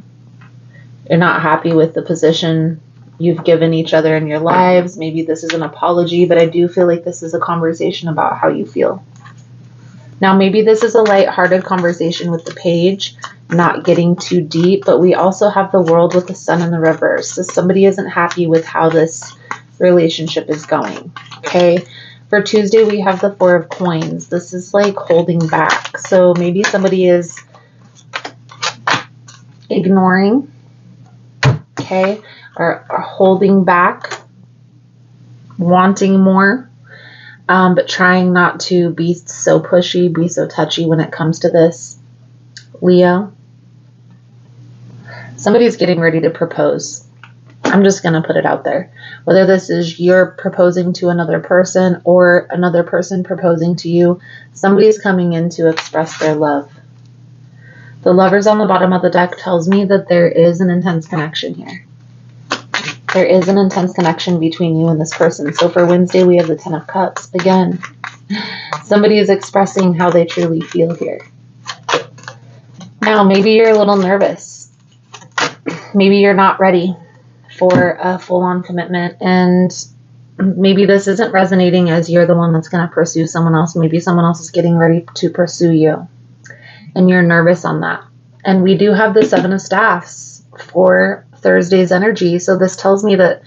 You're not happy with the position you've given each other in your lives. Maybe this is an apology, but I do feel like this is a conversation about how you feel. Now, maybe this is a light-hearted conversation with the Page, not getting too deep, but we also have the World with the Sun in the reverse. So somebody isn't happy with how this relationship is going. Okay. For Tuesday, we have the Four of Coins. This is like holding back. So maybe somebody is ignoring, okay, or holding back, wanting more, but trying not to be so pushy, be so touchy when it comes to this. Leo, somebody's getting ready to propose. I'm just going to put it out there. Whether this is you're proposing to another person or another person proposing to you, somebody's coming in to express their love. The Lovers on the bottom of the deck tells me that there is an intense connection here. There is an intense connection between you and this person. So for Wednesday, we have the Ten of Cups. Again, somebody is expressing how they truly feel here. Now, maybe you're a little nervous. Maybe you're not ready for a full-on commitment, and maybe this isn't resonating as you're the one that's going to pursue someone else. Maybe someone else is getting ready to pursue you, and you're nervous on that. And we do have the Seven of Staffs for Thursday's energy, so this tells me that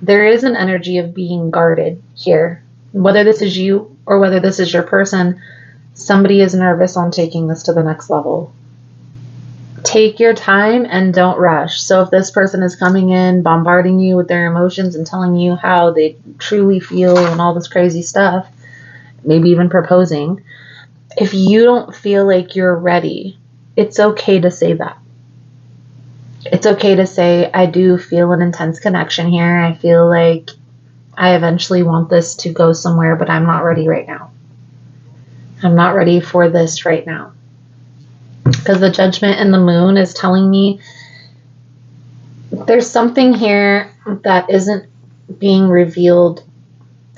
there is an energy of being guarded here. Whether this is you or whether this is your person, somebody is nervous on taking this to the next level. Take your time and don't rush. So if this person is coming in, bombarding you with their emotions and telling you how they truly feel and all this crazy stuff, maybe even proposing, if you don't feel like you're ready, it's okay to say that. It's okay to say, I do feel an intense connection here. I feel like I eventually want this to go somewhere, but I'm not ready right now. I'm not ready for this right now. Because the Judgment and the Moon is telling me there's something here that isn't being revealed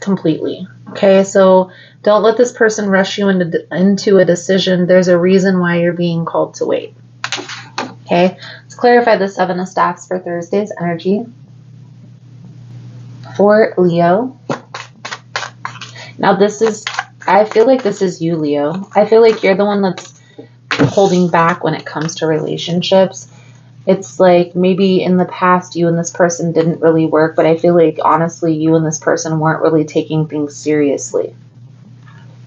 completely. Okay, so don't let this person rush you into a decision. There's a reason why you're being called to wait. Okay, let's clarify the Seven of Staffs for Thursday's energy. For Leo. Now I feel like this is you, Leo. I feel like you're the one that's holding back when it comes to relationships. It's like maybe in the past you and this person didn't really work, but I feel like honestly you and this person weren't really taking things seriously.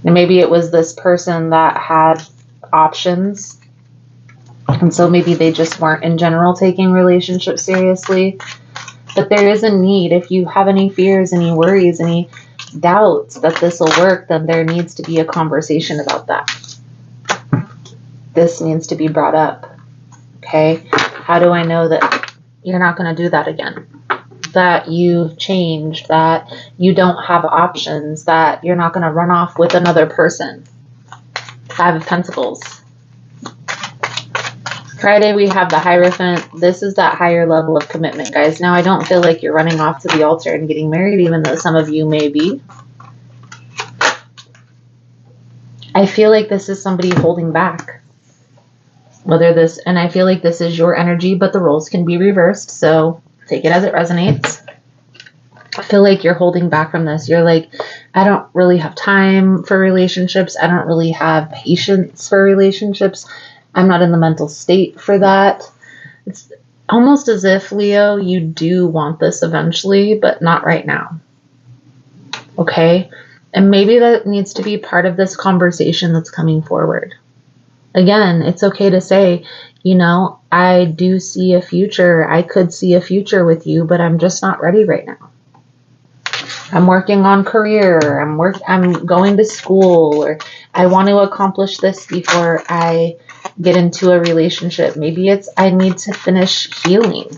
And maybe it was this person that had options, and so maybe they just weren't in general taking relationships seriously. But there is a need. If you have any fears, any worries, any doubts that this will work, then there needs to be a conversation about that. This needs to be brought up. Okay? How do I know that you're not going to do that again? That you've changed, that you don't have options, that you're not going to run off with another person. Five of Pentacles. Friday, we have the Hierophant. This is that higher level of commitment, guys. Now, I don't feel like you're running off to the altar and getting married, even though some of you may be. I feel like this is somebody holding back. And I feel like this is your energy, but the roles can be reversed, so take it as it resonates. I feel like you're holding back from this. You're like, I don't really have time for relationships. I don't really have patience for relationships. I'm not in the mental state for that. It's almost as if, Leo, you do want this eventually, but not right now. Okay? And maybe that needs to be part of this conversation that's coming forward. Again, it's okay to say, you know, I do see a future. I could see a future with you, but I'm just not ready right now. I'm working on career. I'm going to school, or I want to accomplish this before I get into a relationship. Maybe it's I need to finish healing.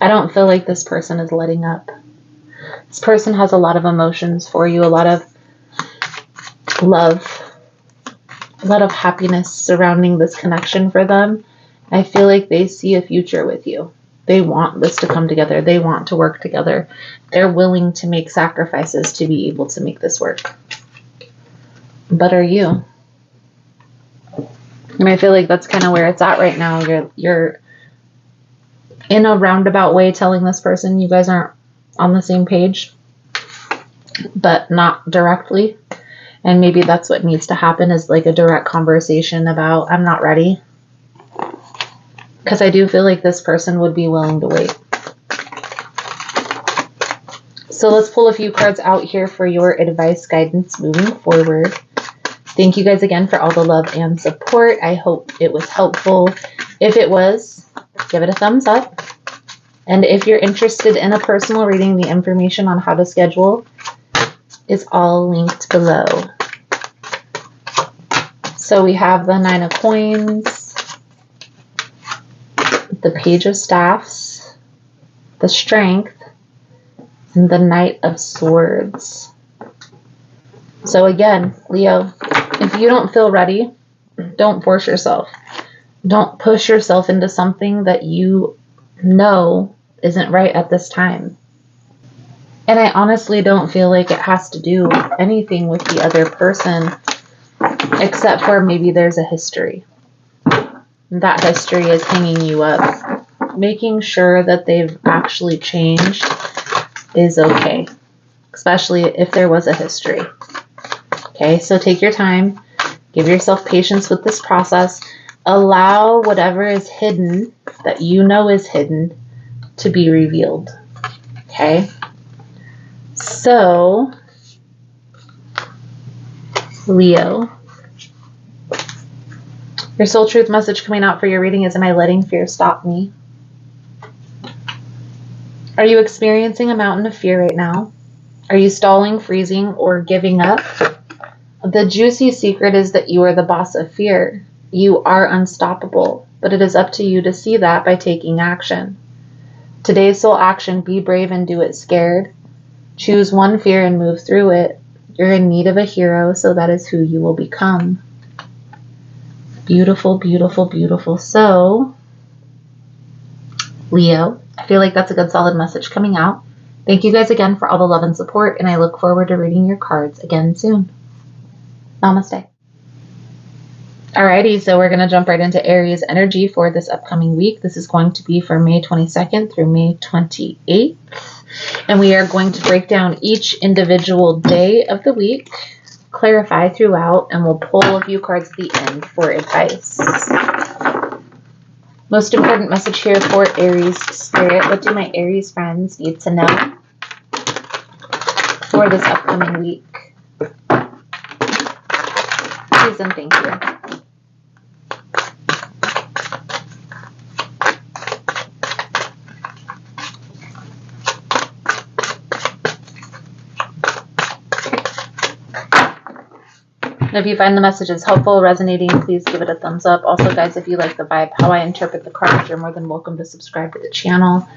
I don't feel like this person is letting up. This person has a lot of emotions for you, a lot of love, a lot of happiness surrounding this connection for them. I feel like they see a future with you. They want this to come together. They want to work together. They're willing to make sacrifices to be able to make this work. But are you? And I feel like that's kind of where it's at right now. You're in a roundabout way telling this person you guys aren't on the same page, but not directly. And maybe that's what needs to happen, is like a direct conversation about, I'm not ready. Because I do feel like this person would be willing to wait. So let's pull a few cards out here for your advice, guidance moving forward. Thank you guys again for all the love and support. I hope it was helpful. If it was, give it a thumbs up. And if you're interested in a personal reading, the information on how to schedule is all linked below. So we have the 9 of Coins, the Page of Staffs, the Strength, and the Knight of Swords. So again, Leo, if you don't feel ready, don't force yourself. Don't push yourself into something that you know isn't right at this time. And I honestly don't feel like it has to do anything with the other person, except for maybe there's a history. That history is hanging you up. Making sure that they've actually changed is okay, especially if there was a history. Okay, so take your time. Give yourself patience with this process. Allow whatever is hidden, that you know is hidden, to be revealed. Okay? So, Leo, your soul truth message coming out for your reading is, am I letting fear stop me? Are you experiencing a mountain of fear right now? Are you stalling, freezing, or giving up? The juicy secret is that you are the boss of fear. You are unstoppable, but it is up to you to see that by taking action. Today's soul action: be brave and do it scared. Choose one fear and move through it. You're in need of a hero, so that is who you will become. Beautiful, beautiful, beautiful. So, Leo, I feel like that's a good solid message coming out. Thank you guys again for all the love and support, and I look forward to reading your cards again soon. Namaste. Alrighty, so we're going to jump right into Aries energy for this upcoming week. This is going to be for May 22nd through May 28th. And we are going to break down each individual day of the week, clarify throughout, and we'll pull a few cards at the end for advice. Most important message here for Aries Spirit. What do my Aries friends need to know for this upcoming week? Please and thank you. If you find the messages helpful, resonating, please give it a thumbs up. Also, guys, if you like the vibe, how I interpret the cards, you're more than welcome to subscribe to the channel.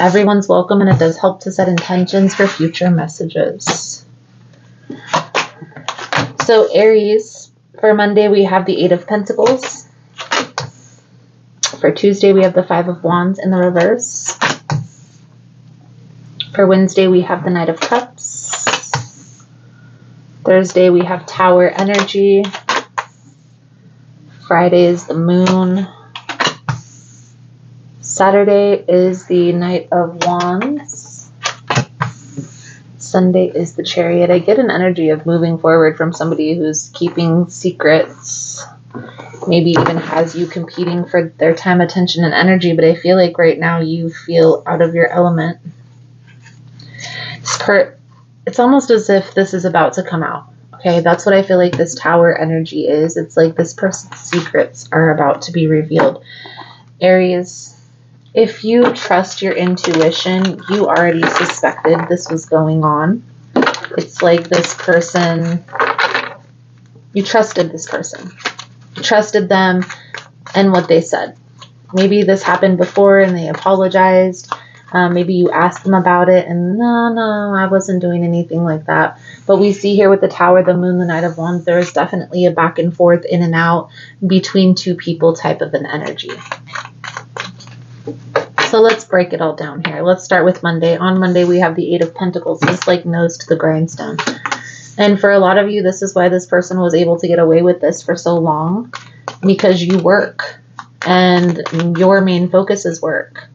Everyone's welcome, and it does help to set intentions for future messages. So, Aries, For Monday, we have the Eight of Pentacles. For Tuesday, we have the Five of Wands in the reverse. For Wednesday, we have the Knight of Cups. Thursday, we have Tower energy. Friday is the Moon. Saturday is the Knight of Wands. Sunday is the Chariot. I get an energy of moving forward from somebody who's keeping secrets. Maybe even has you competing for their time, attention, and energy. But I feel like right now you feel out of your element. It's almost as if this is about to come out. Okay, that's what I feel like this Tower energy is. It's like this person's secrets are about to be revealed. Aries, if you trust your intuition, you already suspected this was going on. It's like this person, you trusted this person. You trusted them and what they said. Maybe this happened before and they apologized. Maybe you asked them about it and no, I wasn't doing anything like that. But we see here with the Tower, the Moon, the Knight of Wands, there is definitely a back and forth, in and out between two people type of an energy. So let's break it all down here. Let's start with Monday. On Monday, we have the Eight of Pentacles. This like nose to the grindstone. And for a lot of you, this is why this person was able to get away with this for so long. Because you work. And your main focus is work.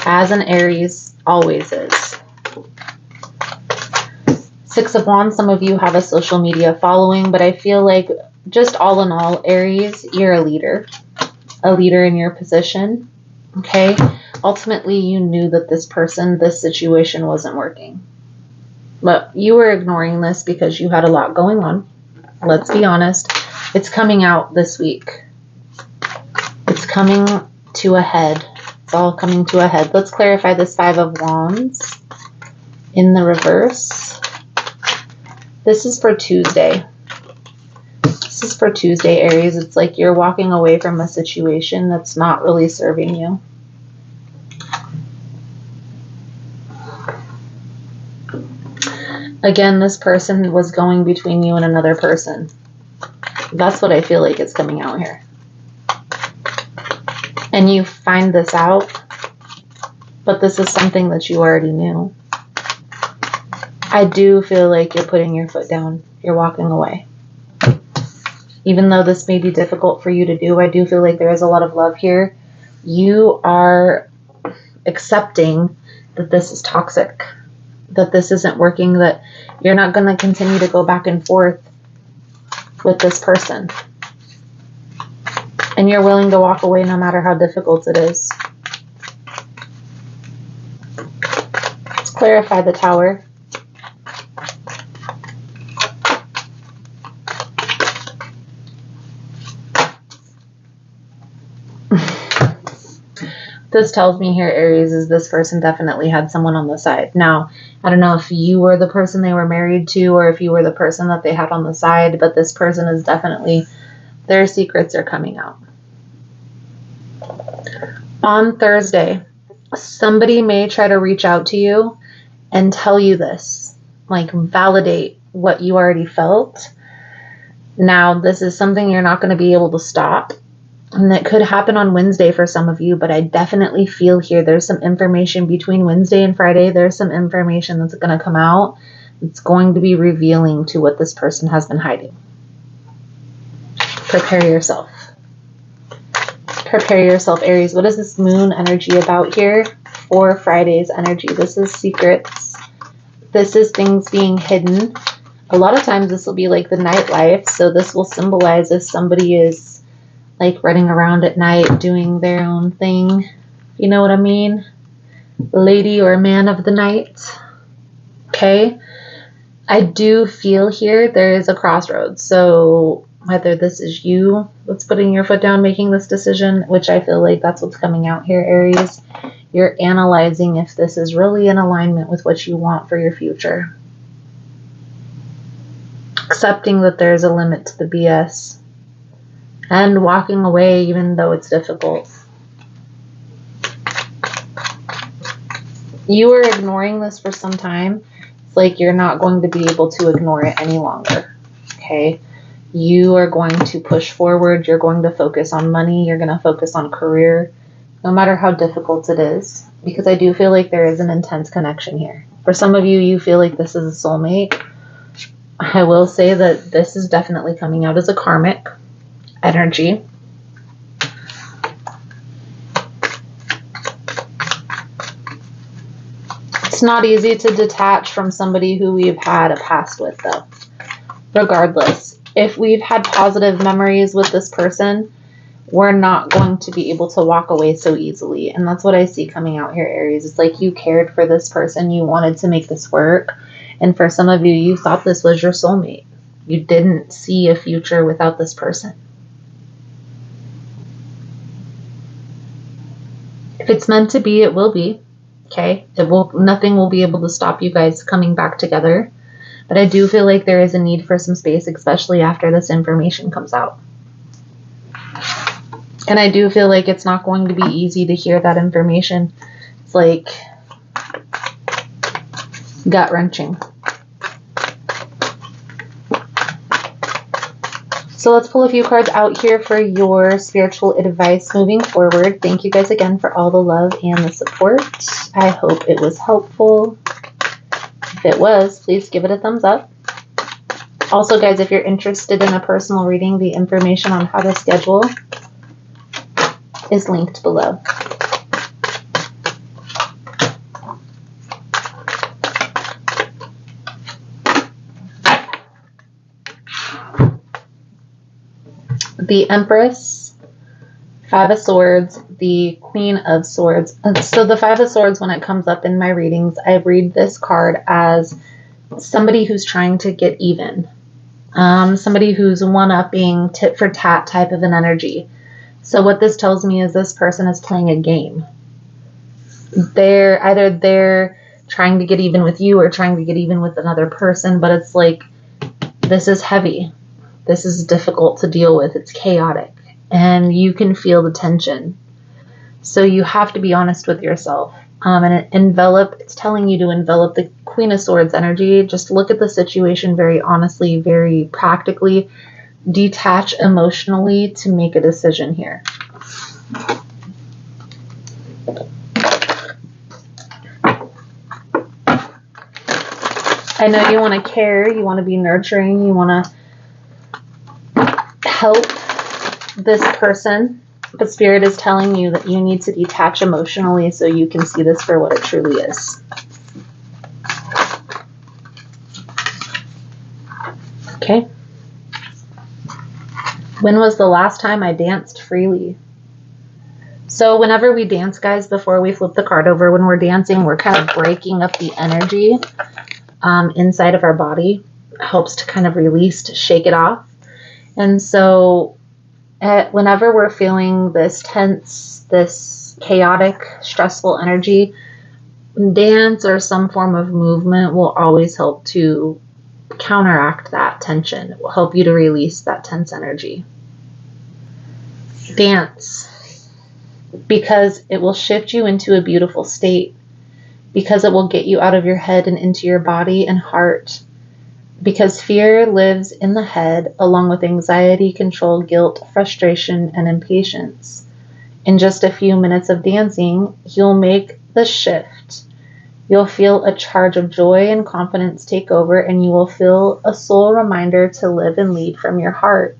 As an Aries always is. Six of Wands, some of you have a social media following, but I feel like just all in all, Aries, you're a leader in your position, okay? Ultimately, you knew that this situation wasn't working. But you were ignoring this because you had a lot going on. Let's be honest. It's coming out this week. It's coming to a head. It's all coming to a head. Let's clarify this Five of Wands in the reverse. This is for Tuesday. This is for Tuesday, Aries. It's like you're walking away from a situation that's not really serving you. Again, this person was going between you and another person. That's what I feel like is coming out here. And you find this out, but this is something that you already knew. I do feel like you're putting your foot down. You're walking away. Even though this may be difficult for you to do, I do feel like there is a lot of love here. You are accepting that this is toxic, that this isn't working, that you're not going to continue to go back and forth with this person. And you're willing to walk away no matter how difficult it is. Let's clarify the Tower. This tells me here, Aries, is this person definitely had someone on the side. Now, I don't know if you were the person they were married to or if you were the person that they had on the side, but this person is definitely, their secrets are coming out. On Thursday, somebody may try to reach out to you and tell you this, like validate what you already felt. Now, this is something you're not going to be able to stop. And that could happen on Wednesday for some of you, but I definitely feel here there's some information between Wednesday and Friday. There's some information that's going to come out. It's going to be revealing to what this person has been hiding. Prepare yourself. Prepare yourself, Aries. What is this Moon energy about here for Friday's energy? This is secrets. This is things being hidden. A lot of times this will be like the nightlife. So this will symbolize if somebody is like running around at night doing their own thing. You know what I mean? Lady or man of the night. Okay? I do feel here there is a crossroads. So whether this is you that's putting your foot down, making this decision, which I feel like that's what's coming out here, Aries. You're analyzing if this is really in alignment with what you want for your future. Accepting that there's a limit to the BS. And walking away even though it's difficult. You were ignoring this for some time. It's like you're not going to be able to ignore it any longer. Okay? You are going to push forward. You're going to focus on money. You're going to focus on career, no matter how difficult it is. Because I do feel like there is an intense connection here. For some of you, you feel like this is a soulmate. I will say that this is definitely coming out as a karmic energy. It's not easy to detach from somebody who we've had a past with, though. Regardless, if we've had positive memories with this person, we're not going to be able to walk away so easily. And that's what I see coming out here, Aries. It's like you cared for this person. You wanted to make this work. And for some of you, you thought this was your soulmate. You didn't see a future without this person. If it's meant to be, it will be. Okay? Nothing will be able to stop you guys coming back together. But I do feel like there is a need for some space, especially after this information comes out. And I do feel like it's not going to be easy to hear that information. It's like gut-wrenching. So let's pull a few cards out here for your spiritual advice moving forward. Thank you guys again for all the love and the support. I hope it was helpful. If it was, please give it a thumbs up. Also, guys, if you're interested in a personal reading, the information on how to schedule is linked below. The Empress, Five of Swords, the Queen of Swords. So the Five of Swords, when it comes up in my readings, I read this card as somebody who's trying to get even. Somebody who's one-upping, tit for tat type of an energy. So what this tells me is this person is playing a game. They're trying to get even with you or trying to get even with another person, but it's like, this is heavy. This is difficult to deal with. It's chaotic. And you can feel the tension. So you have to be honest with yourself. And it's telling you to envelop the Queen of Swords energy. Just look at the situation very honestly, very practically. Detach emotionally to make a decision here. I know you want to care, you want to be nurturing, you want to help this person, but Spirit is telling you that you need to detach emotionally so you can see this for what it truly is. Okay. When was the last time I danced freely? So whenever we dance, guys, before we flip the card over, when we're dancing, we're kind of breaking up the energy inside of our body. It helps to kind of release, to shake it off. And so whenever we're feeling this tense, this chaotic, stressful energy, dance or some form of movement will always help to counteract that tension. It will help you to release that tense energy. Dance, because it will shift you into a beautiful state, because it will get you out of your head and into your body and heart, because fear lives in the head along with anxiety, control, guilt, frustration, and impatience. In just a few minutes of dancing, you'll make the shift. You'll feel a charge of joy and confidence take over, and you will feel a soul reminder to live and lead from your heart.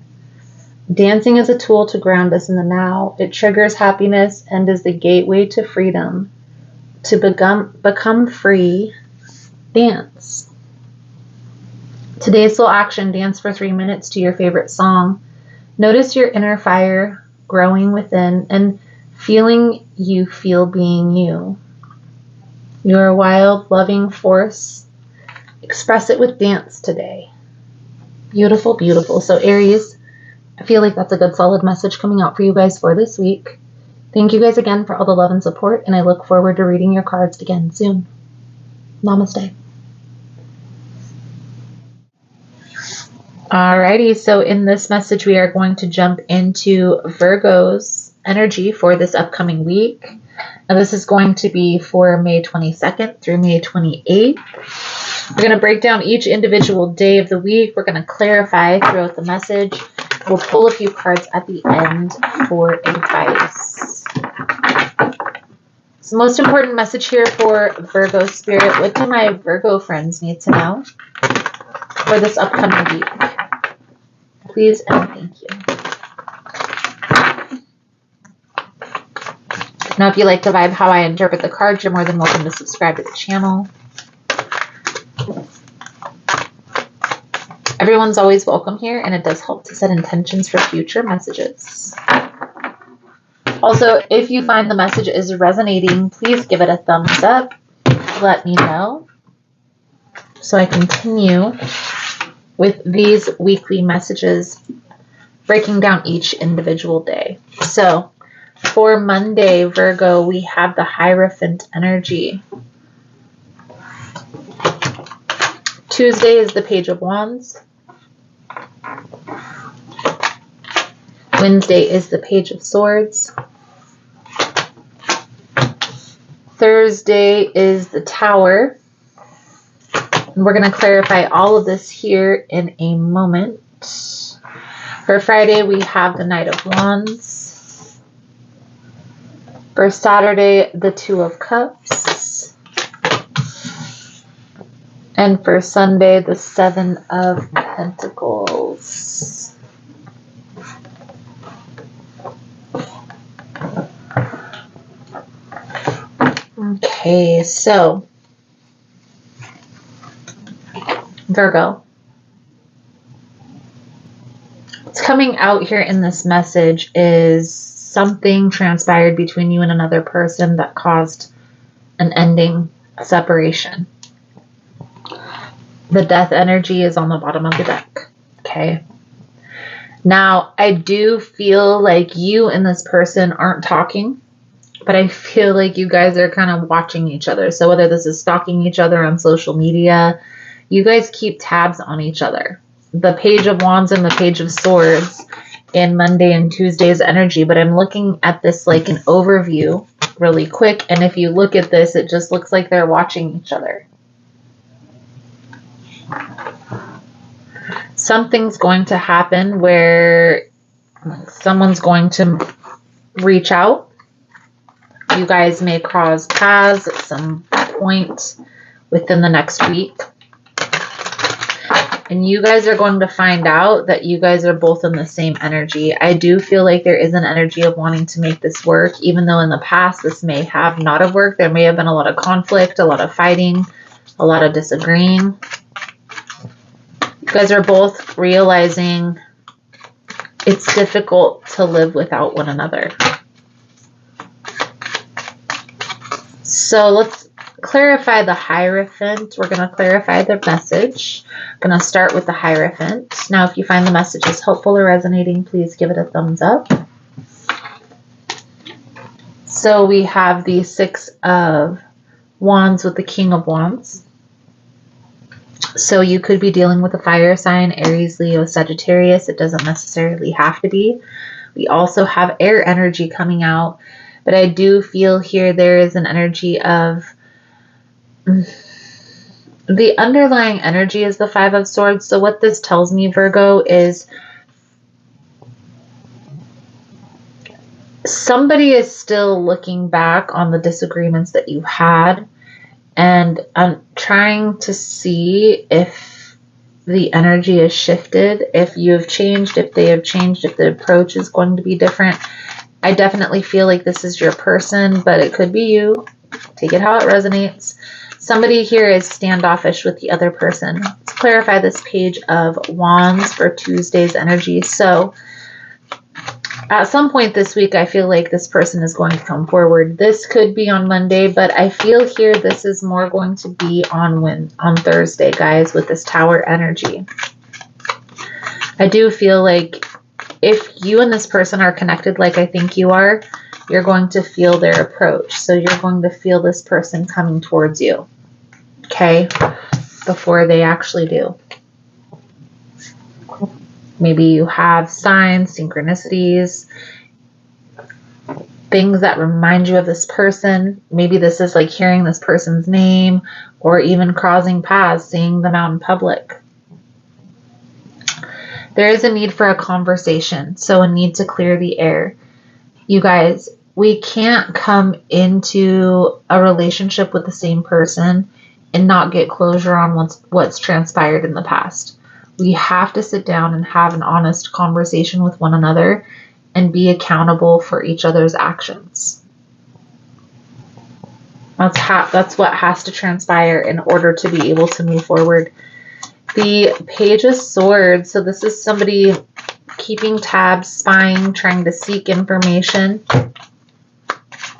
Dancing is a tool to ground us in the now. It triggers happiness and is the gateway to freedom. To become free, dance. Today's soul action, dance for 3 minutes to your favorite song. Notice your inner fire growing within and feeling you feel being you. You're a wild, loving force. Express it with dance today. Beautiful, beautiful. So Aries, I feel like that's a good solid message coming out for you guys for this week. Thank you guys again for all the love and support, and I look forward to reading your cards again soon. Namaste. Alrighty, so in this message, we are going to jump into Virgo's energy for this upcoming week. Now, this is going to be for May 22nd through May 28th. We're going to break down each individual day of the week. We're going to clarify throughout the message. We'll pull a few cards at the end for advice. So, most important message here for Virgo Spirit. What do my Virgo friends need to know for this upcoming week? Please and thank you. Now, if you like the vibe, how I interpret the cards, you're more than welcome to subscribe to the channel. Everyone's always welcome here, and it does help to set intentions for future messages. Also, if you find the message is resonating, please give it a thumbs up. Let me know so I continue with these weekly messages, breaking down each individual day. So, for Monday, Virgo, we have the Hierophant energy. Tuesday is the Page of Wands. Wednesday is the Page of Swords. Thursday is the Tower. And we're going to clarify all of this here in a moment. For Friday, we have the Knight of Wands. For Saturday, the Two of Cups. And for Sunday, the Seven of Pentacles. Okay, so Virgo, what's coming out here in this message is something transpired between you and another person that caused an ending, a separation. The Death energy is on the bottom of the deck. Okay. Now, I do feel like you and this person aren't talking, but I feel like you guys are kind of watching each other. So whether this is stalking each other on social media, you guys keep tabs on each other. The Page of Wands and the Page of Swords in Monday and Tuesday's energy, but I'm looking at this like an overview really quick. And if you look at this, it just looks like they're watching each other. Something's going to happen where someone's going to reach out. You guys may cross paths at some point within the next week. And you guys are going to find out that you guys are both in the same energy. I do feel like there is an energy of wanting to make this work, even though in the past this may have not have worked. There may have been a lot of conflict, a lot of fighting, a lot of disagreeing. You guys are both realizing it's difficult to live without one another. So let's clarify the Hierophant. We're going to clarify the message. I'm going to start with the Hierophant. Now, if you find the message is helpful or resonating, please give it a thumbs up. So we have the Six of Wands with the King of Wands. So you could be dealing with a fire sign, Aries, Leo, Sagittarius. It doesn't necessarily have to be. We also have air energy coming out. But I do feel here there is an energy of the underlying energy is the Five of Swords. So what this tells me, Virgo, is somebody is still looking back on the disagreements that you had. And I'm trying to see if the energy is shifted, if you have changed, if they have changed, if the approach is going to be different. I definitely feel like this is your person, but it could be you. Take it how it resonates. Somebody here is standoffish with the other person. Let's clarify this Page of Wands for Tuesday's energy. So at some point this week, I feel like this person is going to come forward. This could be on Monday, but I feel here this is more going to be on Thursday, guys, with this Tower energy. I do feel like if you and this person are connected like I think you are, you're going to feel their approach. So you're going to feel this person coming towards you, okay, before they actually do. Maybe you have signs, synchronicities. things that remind you of this person. Maybe this is like hearing this person's name or even crossing paths, seeing them out in public. There is a need for a conversation, so a need to clear the air. You guys, we can't come into a relationship with the same person and not get closure on what's transpired in the past. We have to sit down and have an honest conversation with one another and be accountable for each other's actions. That's what has to transpire in order to be able to move forward. The Page of Swords. So this is somebody keeping tabs, spying, trying to seek information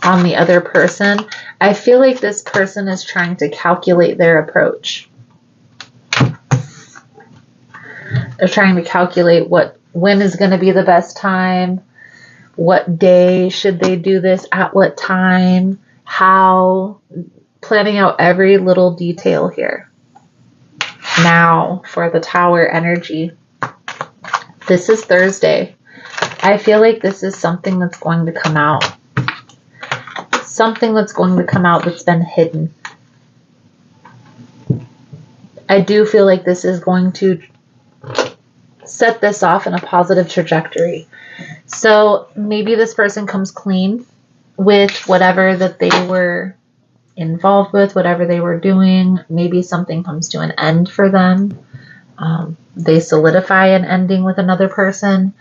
on the other person. I feel like this person is trying to calculate their approach. They're trying to calculate when is going to be the best time, what day should they do this, at what time, how, planning out every little detail here. Now for the Tower energy. This is Thursday. I feel like this is something that's going to come out. Something that's going to come out that's been hidden. I do feel like this is going to set this off in a positive trajectory. So maybe this person comes clean with whatever that they were involved with, whatever they were doing. Maybe something comes to an end for them. They solidify an ending with another person.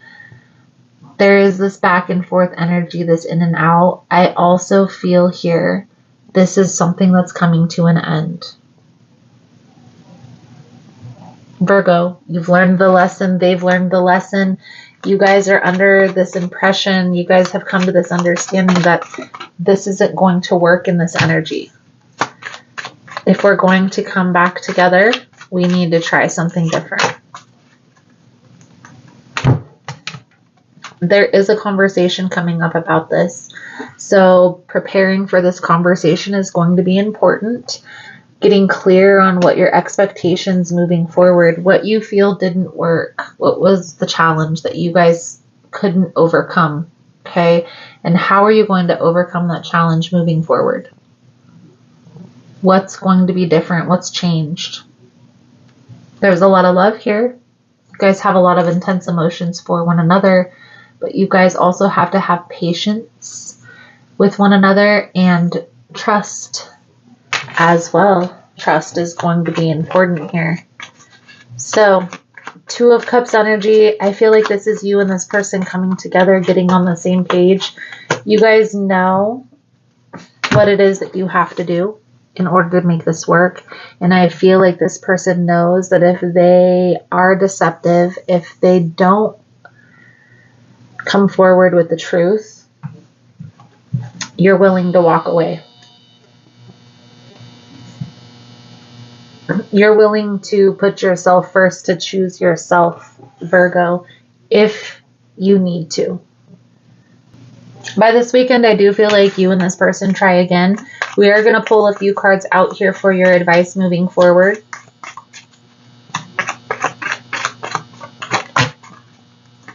There is this back and forth energy, this in and out. I also feel here, this is something that's coming to an end. Virgo, you've learned the lesson. They've learned the lesson. You guys are under this impression. You guys have come to this understanding that this isn't going to work in this energy. If we're going to come back together, we need to try something different. There is a conversation coming up about this. So preparing for this conversation is going to be important. Getting clear on what your expectations moving forward, what you feel didn't work, what was the challenge that you guys couldn't overcome, okay? And how are you going to overcome that challenge moving forward? What's going to be different? What's changed? There's a lot of love here. You guys have a lot of intense emotions for one another, but you guys also have to have patience with one another and trust as well. Trust is going to be important here. So, Two of Cups energy. I feel like this is you and this person coming together, getting on the same page. You guys know what it is that you have to do in order to make this work. And I feel like this person knows that if they are deceptive, if they don't come forward with the truth, you're willing to walk away. You're willing to put yourself first, to choose yourself, Virgo, if you need to. By this weekend, I do feel like you and this person try again. We are going to pull a few cards out here for your advice moving forward.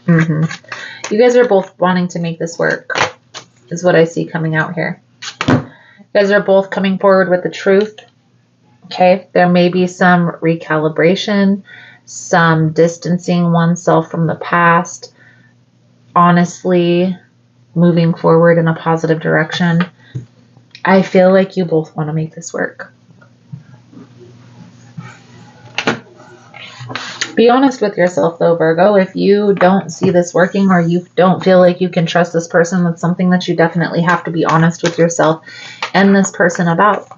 You guys are both wanting to make this work, is what I see coming out here. You guys are both coming forward with the truth. Okay, there may be some recalibration, some distancing oneself from the past, honestly moving forward in a positive direction. I feel like you both want to make this work. Be honest with yourself though, Virgo. If you don't see this working or you don't feel like you can trust this person, that's something that you definitely have to be honest with yourself and this person about.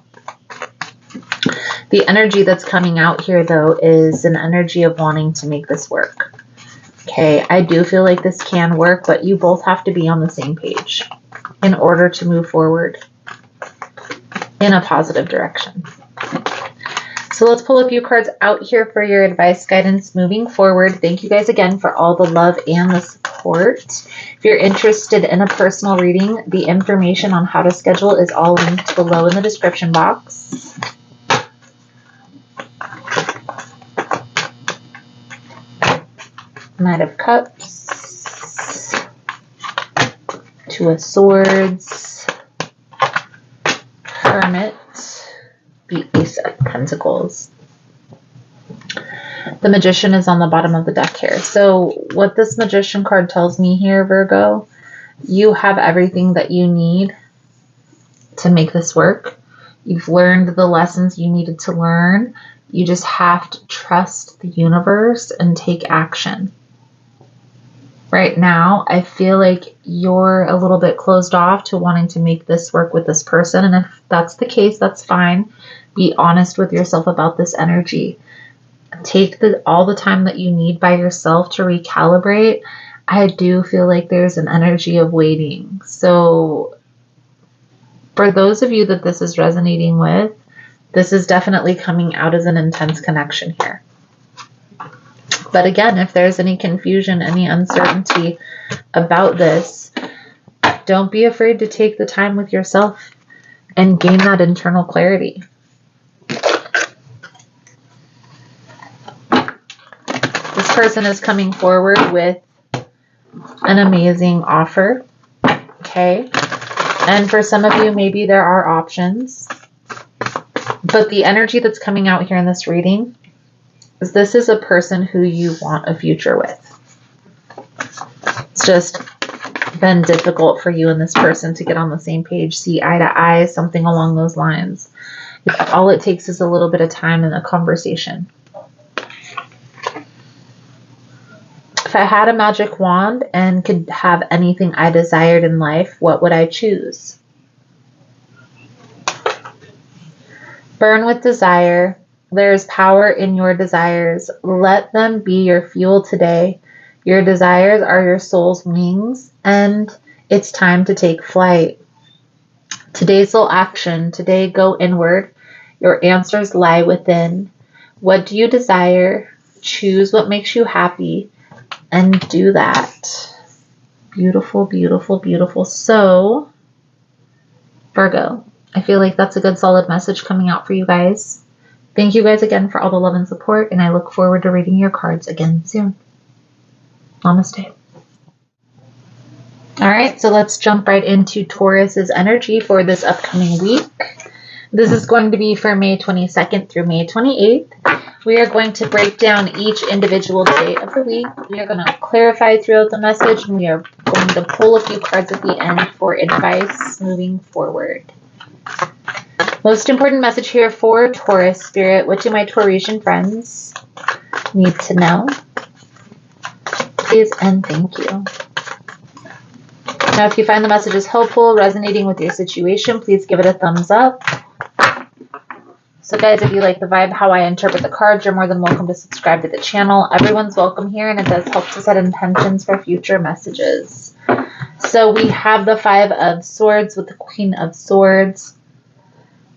The energy that's coming out here, though, is an energy of wanting to make this work. Okay, I do feel like this can work, but you both have to be on the same page in order to move forward in a positive direction. So let's pull a few cards out here for your advice, guidance moving forward. Thank you guys again for all the love and the support. If you're interested in a personal reading, the information on how to schedule is all linked below in the description box. Knight of Cups, Two of Swords, Hermit, the Ace of Pentacles. The Magician is on the bottom of the deck here. So what this Magician card tells me here, Virgo, you have everything that you need to make this work. You've learned the lessons you needed to learn. You just have to trust the universe and take action. Right now, I feel like you're a little bit closed off to wanting to make this work with this person. And if that's the case, that's fine. Be honest with yourself about this energy. Take all the time that you need by yourself to recalibrate. I do feel like there's an energy of waiting. So for those of you that this is resonating with, this is definitely coming out as an intense connection here. But again, if there's any confusion, any uncertainty about this, don't be afraid to take the time with yourself and gain that internal clarity. This person is coming forward with an amazing offer. Okay. And for some of you, maybe there are options. But the energy that's coming out here in this reading is this is a person who you want a future with. It's just been difficult for you and this person to get on the same page, see eye to eye, something along those lines. All it takes is a little bit of time and a conversation. If I had a magic wand and could have anything I desired in life, what would I choose? Burn with desire. There is power in your desires. Let them be your fuel today. Your desires are your soul's wings, and it's time to take flight. Today's soul action. Today, go inward. Your answers lie within. What do you desire? Choose what makes you happy and do that. Beautiful, beautiful, beautiful. So, Virgo, I feel like that's a good solid message coming out for you guys. Thank you guys again for all the love and support, and I look forward to reading your cards again soon. Namaste. All right, so let's jump right into Taurus's energy for this upcoming week. This is going to be for May 22nd through May 28th. We are going to break down each individual day of the week. We are going to clarify throughout the message, and we are going to pull a few cards at the end for advice moving forward. Most important message here for Taurus Spirit. What do my Taurasian friends need to know? Please and thank you. Now, if you find the messages helpful, resonating with your situation, please give it a thumbs up. So guys, if you like the vibe, how I interpret the cards, you're more than welcome to subscribe to the channel. Everyone's welcome here, and it does help to set intentions for future messages. So we have the Five of Swords with the Queen of Swords.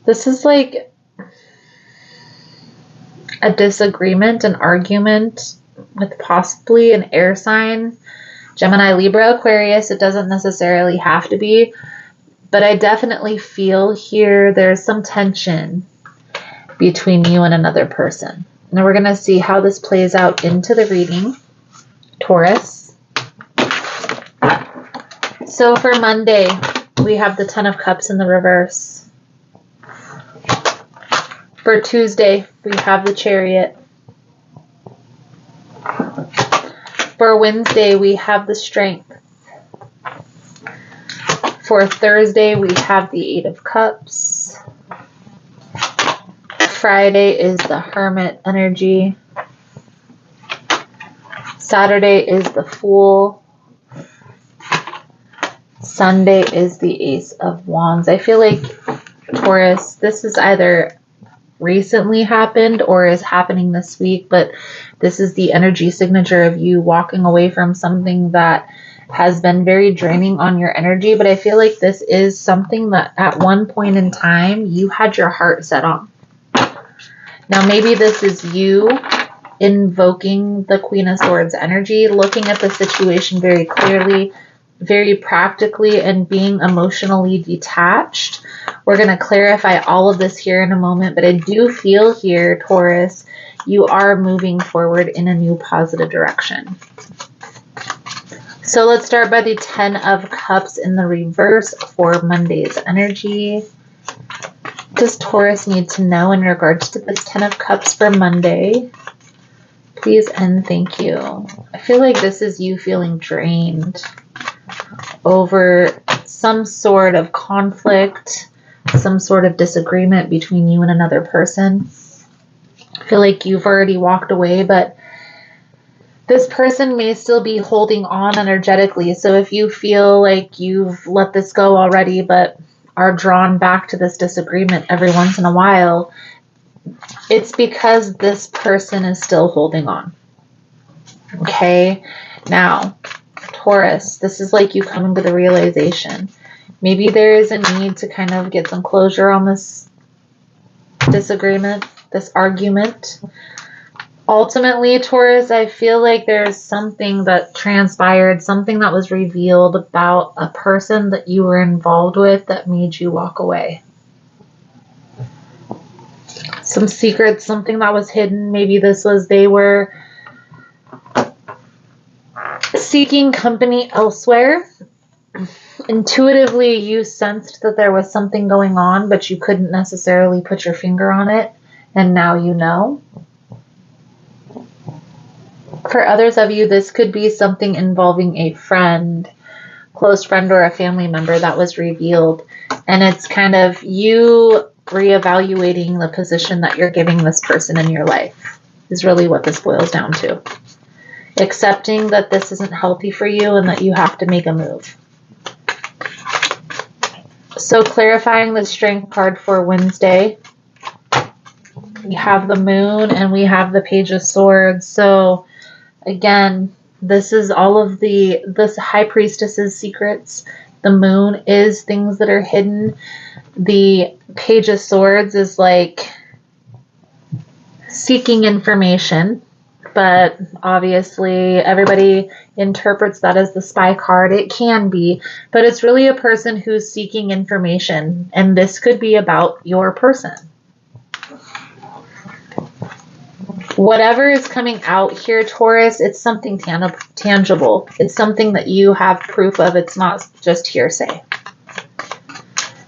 This is like a disagreement, an argument with possibly an air sign. Gemini, Libra, Aquarius, it doesn't necessarily have to be. But I definitely feel here there's some tension between you and another person. Now we're going to see how this plays out into the reading, Taurus. So for Monday, we have the Ten of Cups in the reverse. For Tuesday, we have the Chariot. For Wednesday, we have the Strength. For Thursday, we have the Eight of Cups. Friday is the Hermit energy. Saturday is the Fool. Sunday is the Ace of Wands. I feel like, Taurus, this is either recently happened or is happening this week, but this is the energy signature of you walking away from something that has been very draining on your energy. But I feel like this is something that at one point in time you had your heart set on. Now maybe this is you invoking the Queen of Swords energy, looking at the situation very clearly, very practically, and being emotionally detached. We're going to clarify all of this here in a moment, but I do feel here, Taurus, you are moving forward in a new positive direction. So let's start by the 10 of Cups in the reverse for Monday's energy. Does Taurus need to know in regards to this 10 of Cups for Monday? Please and thank you. I feel like this is you feeling drained over some sort of conflict, some sort of disagreement between you and another person. I feel like you've already walked away, but this person may still be holding on energetically. So if you feel like you've let this go already, but are drawn back to this disagreement every once in a while, it's because this person is still holding on. Okay? Now, Taurus, this is like you coming to the realization. Maybe there is a need to kind of get some closure on this disagreement, this argument. Ultimately, Taurus, I feel like there's something that transpired, something that was revealed about a person that you were involved with that made you walk away. Some secrets, something that was hidden. Maybe this was they were seeking company elsewhere. Intuitively, you sensed that there was something going on, but you couldn't necessarily put your finger on it, and now you know. For others of you, this could be something involving a friend, close friend, or a family member that was revealed. And it's kind of you reevaluating the position that you're giving this person in your life is really what this boils down to. Accepting that this isn't healthy for you and that you have to make a move. So clarifying the strength card for Wednesday. We have the moon and we have the page of swords. So again, this is all of this high priestess's secrets. The moon is things that are hidden. The page of swords is like seeking information, but obviously everybody interprets that as the spy card. It can be, but it's really a person who's seeking information, and this could be about your person. Whatever is coming out here, Taurus, it's something tangible. It's something that you have proof of. It's not just hearsay.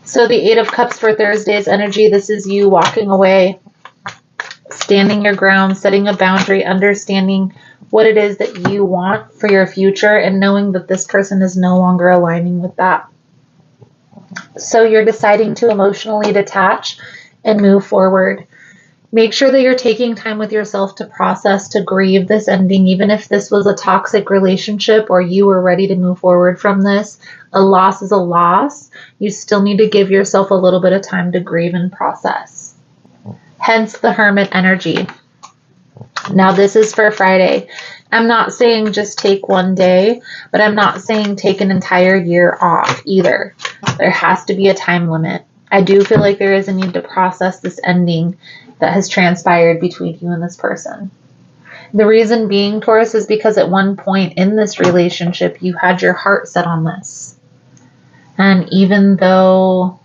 So the 8 of Cups for Thursday's energy, this is you walking away, standing your ground, setting a boundary, understanding what it is that you want for your future, and knowing that this person is no longer aligning with that. So you're deciding to emotionally detach and move forward. Make sure that you're taking time with yourself to process, to grieve this ending, even if this was a toxic relationship or you were ready to move forward from this. A loss is a loss. You still need to give yourself a little bit of time to grieve and process. Hence the Hermit energy. Now this is for Friday. I'm not saying just take one day, but I'm not saying take an entire year off either. There has to be a time limit. I do feel like there is a need to process this ending that has transpired between you and this person. The reason being, Taurus, is because at one point in this relationship, you had your heart set on this. And even though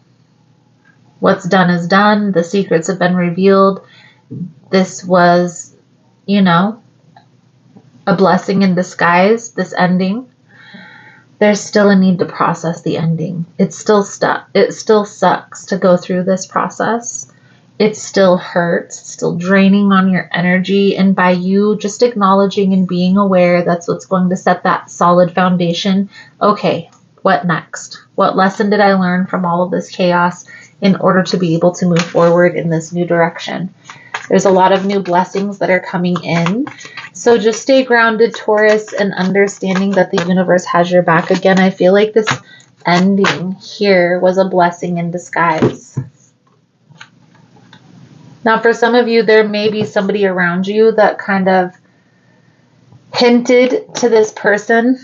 what's done is done, the secrets have been revealed, this was, a blessing in disguise, this ending. There's still a need to process the ending. It's still stuck. It still sucks to go through this process. It still hurts. It's still draining on your energy. And by you just acknowledging and being aware, that's what's going to set that solid foundation. Okay, what next? What lesson did I learn from all of this chaos in order to be able to move forward in this new direction? There's a lot of new blessings that are coming in. So just stay grounded, Taurus, and understanding that the universe has your back. Again, I feel like this ending here was a blessing in disguise. Now, for some of you, there may be somebody around you that kind of hinted to this person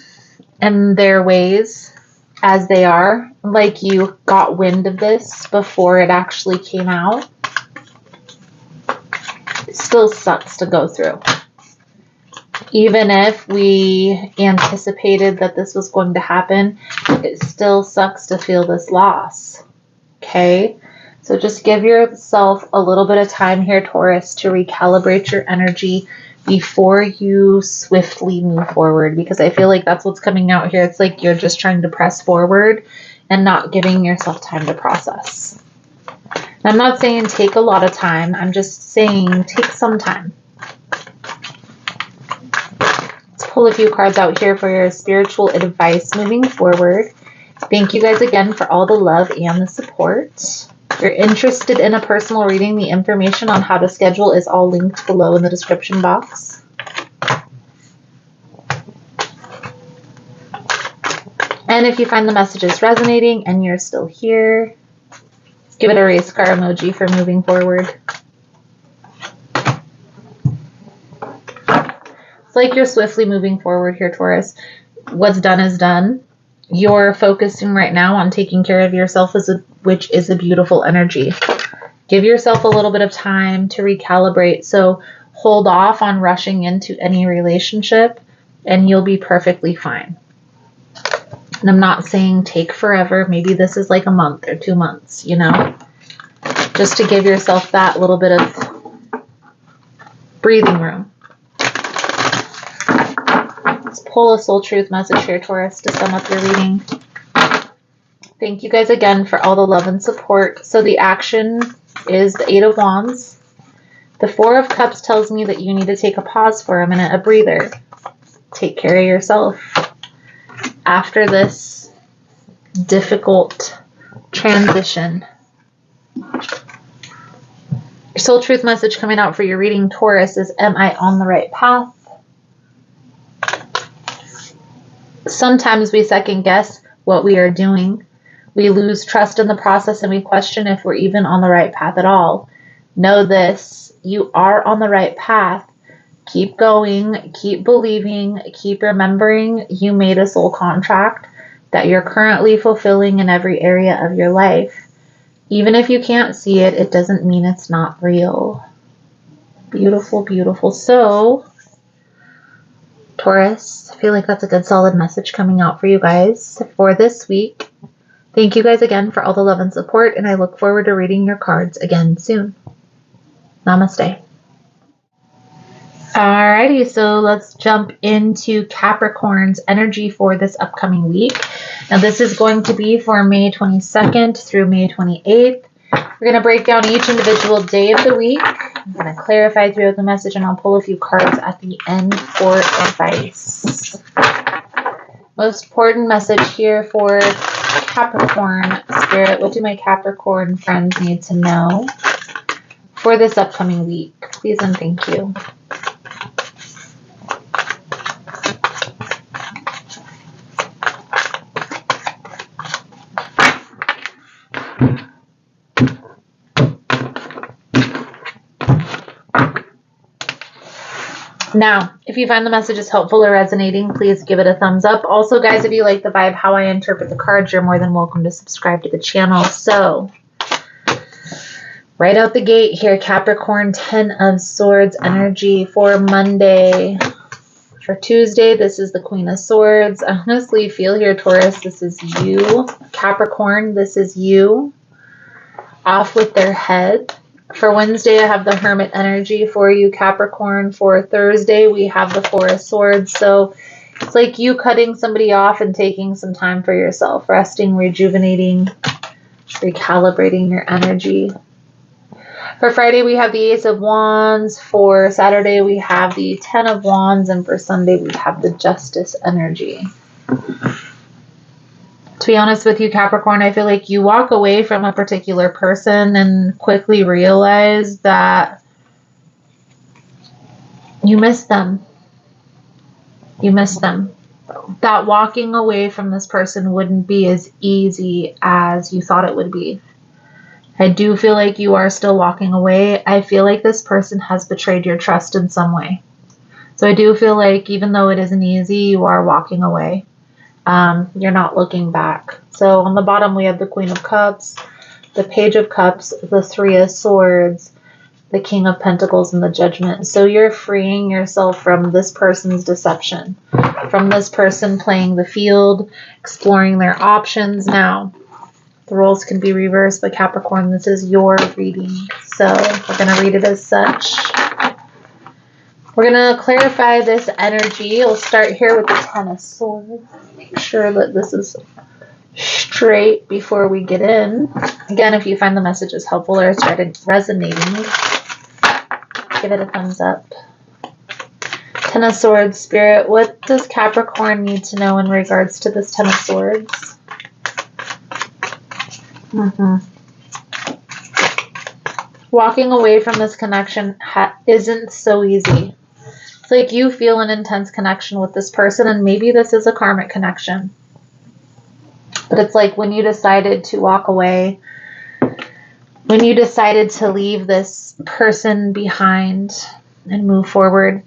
and their ways as they are, like you got wind of this before it actually came out. It still sucks to go through. Even if we anticipated that this was going to happen, it still sucks to feel this loss. Okay? So just give yourself a little bit of time here, Taurus, to recalibrate your energy, before you swiftly move forward, because I feel like that's what's coming out here. It's like you're just trying to press forward and not giving yourself time to process. I'm not saying take a lot of time. I'm just saying take some time. Let's pull a few cards out here for your spiritual advice moving forward. Thank you guys again for all the love and the support. If you're interested in a personal reading, the information on how to schedule is all linked below in the description box. And if you find the messages resonating and you're still here, give it a race car emoji for moving forward. It's like you're swiftly moving forward here, Taurus. What's done is done. You're focusing right now on taking care of yourself, which is a beautiful energy. Give yourself a little bit of time to recalibrate. So hold off on rushing into any relationship and you'll be perfectly fine. And I'm not saying take forever. Maybe this is like a month or 2 months, you know, just to give yourself that little bit of breathing room. Let's pull a soul truth message here, Taurus, to sum up your reading. Thank you guys again for all the love and support. So the action is the 8 of Wands. The 4 of Cups tells me that you need to take a pause for a minute, a breather. Take care of yourself after this difficult transition. Your soul truth message coming out for your reading, Taurus, is am I on the right path? Sometimes we second guess what we are doing. We lose trust in the process and we question if we're even on the right path at all. Know this, you are on the right path. Keep going, keep believing, keep remembering you made a soul contract that you're currently fulfilling in every area of your life. Even if you can't see it, it doesn't mean it's not real. Beautiful, beautiful. So, Taurus, I feel like that's a good solid message coming out for you guys for this week. Thank you guys again for all the love and support, and I look forward to reading your cards again soon. Namaste. Alrighty, so let's jump into Capricorn's energy for this upcoming week. Now this is going to be for May 22nd through May 28th. We're going to break down each individual day of the week. I'm going to clarify throughout the message and I'll pull a few cards at the end for advice. Most important message here for Capricorn Spirit. What do my Capricorn friends need to know for this upcoming week? Please and thank you. Now, if you find the messages helpful or resonating, please give it a thumbs up. Also, guys, if you like the vibe, how I interpret the cards, you're more than welcome to subscribe to the channel. So, right out the gate here, Capricorn, 10 of Swords energy for Monday. For Tuesday, this is the Queen of Swords. I honestly feel here, Taurus, this is you. Capricorn, this is you. Off with their head. For Wednesday, I have the Hermit energy for you, Capricorn. For Thursday, we have the Four of Swords. So it's like you cutting somebody off and taking some time for yourself, resting, rejuvenating, recalibrating your energy. For Friday, we have the Ace of Wands. For Saturday, we have the 10 of Wands. And for Sunday, we have the Justice energy. To be honest with you, Capricorn, I feel like you walk away from a particular person and quickly realize that you miss them. You miss them. That walking away from this person wouldn't be as easy as you thought it would be. I do feel like you are still walking away. I feel like this person has betrayed your trust in some way. So I do feel like even though it isn't easy, you are walking away. You're not looking back. So on the bottom, we have the Queen of Cups, the Page of Cups, the Three of Swords, the King of Pentacles, and the Judgment. So you're freeing yourself from this person's deception, from this person playing the field, exploring their options. Now, the roles can be reversed, but Capricorn, this is your reading. So we're going to read it as such. We're going to clarify this energy. We'll start here with the Ten of Swords. Make sure that this is straight before we get in. Again, if you find the messages helpful or it's resonating, give it a thumbs up. Ten of Swords, Spirit, what does Capricorn need to know in regards to this Ten of Swords? Walking away from this connection isn't so easy. It's like you feel an intense connection with this person, and maybe this is a karmic connection. But it's like when you decided to walk away, when you decided to leave this person behind and move forward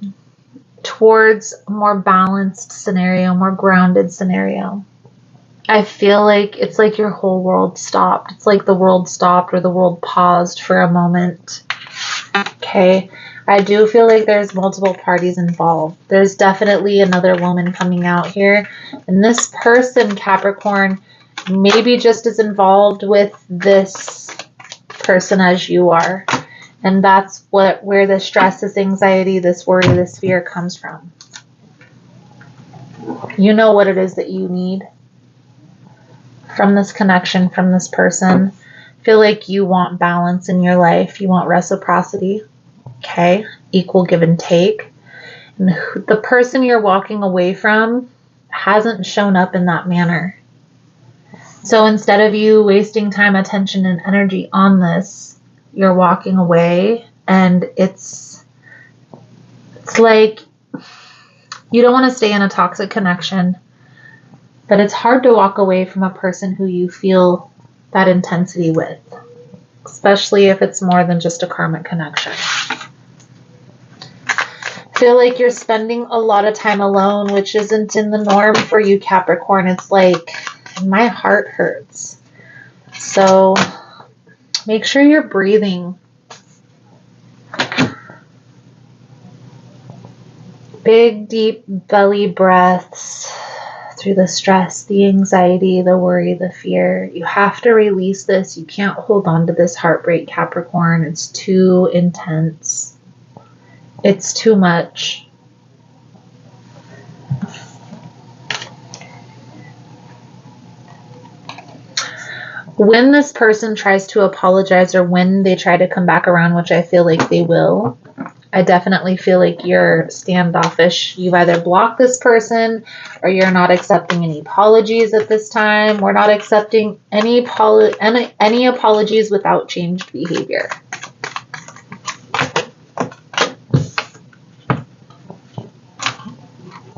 towards a more balanced scenario, more grounded scenario. I feel like it's like your whole world stopped. It's like the world stopped or the world paused for a moment. Okay. I do feel like there's multiple parties involved. There's definitely another woman coming out here. And this person, Capricorn, may be just as involved with this person as you are. And that's where the stress, this anxiety, this worry, this fear comes from. You know what it is that you need from this connection, from this person. Feel like you want balance in your life. You want reciprocity. Okay. Equal give and take. And the person you're walking away from hasn't shown up in that manner. So instead of you wasting time, attention, and energy on this, you're walking away, and it's like you don't want to stay in a toxic connection, but it's hard to walk away from a person who you feel that intensity with, especially if it's more than just a karmic connection. I feel like you're spending a lot of time alone, which isn't in the norm for you, Capricorn. It's like, my heart hurts. So make sure you're breathing. Big, deep belly breaths through the stress, the anxiety, the worry, the fear. You have to release this. You can't hold on to this heartbreak, Capricorn. It's too intense. It's too much. When this person tries to apologize or when they try to come back around, which I feel like they will, I definitely feel like you're standoffish. You've either blocked this person or you're not accepting any apologies at this time. We're not accepting any apologies without changed behavior.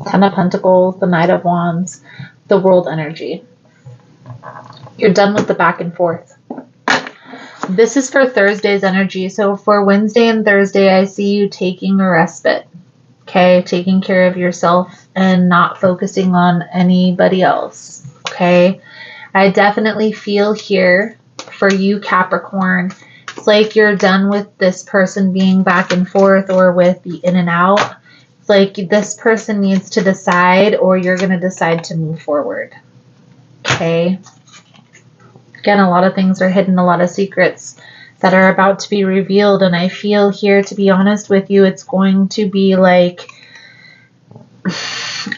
Ten of Pentacles, the Knight of Wands, the World energy. You're done with the back and forth. This is for Thursday's energy. So for Wednesday and Thursday, I see you taking a respite. Okay, taking care of yourself and not focusing on anybody else. Okay, I definitely feel here for you, Capricorn. It's like you're done with this person being back and forth or with the in and out. It's like this person needs to decide or you're going to decide to move forward. Okay. Again, a lot of things are hidden, a lot of secrets that are about to be revealed. And I feel here, to be honest with you, it's going to be like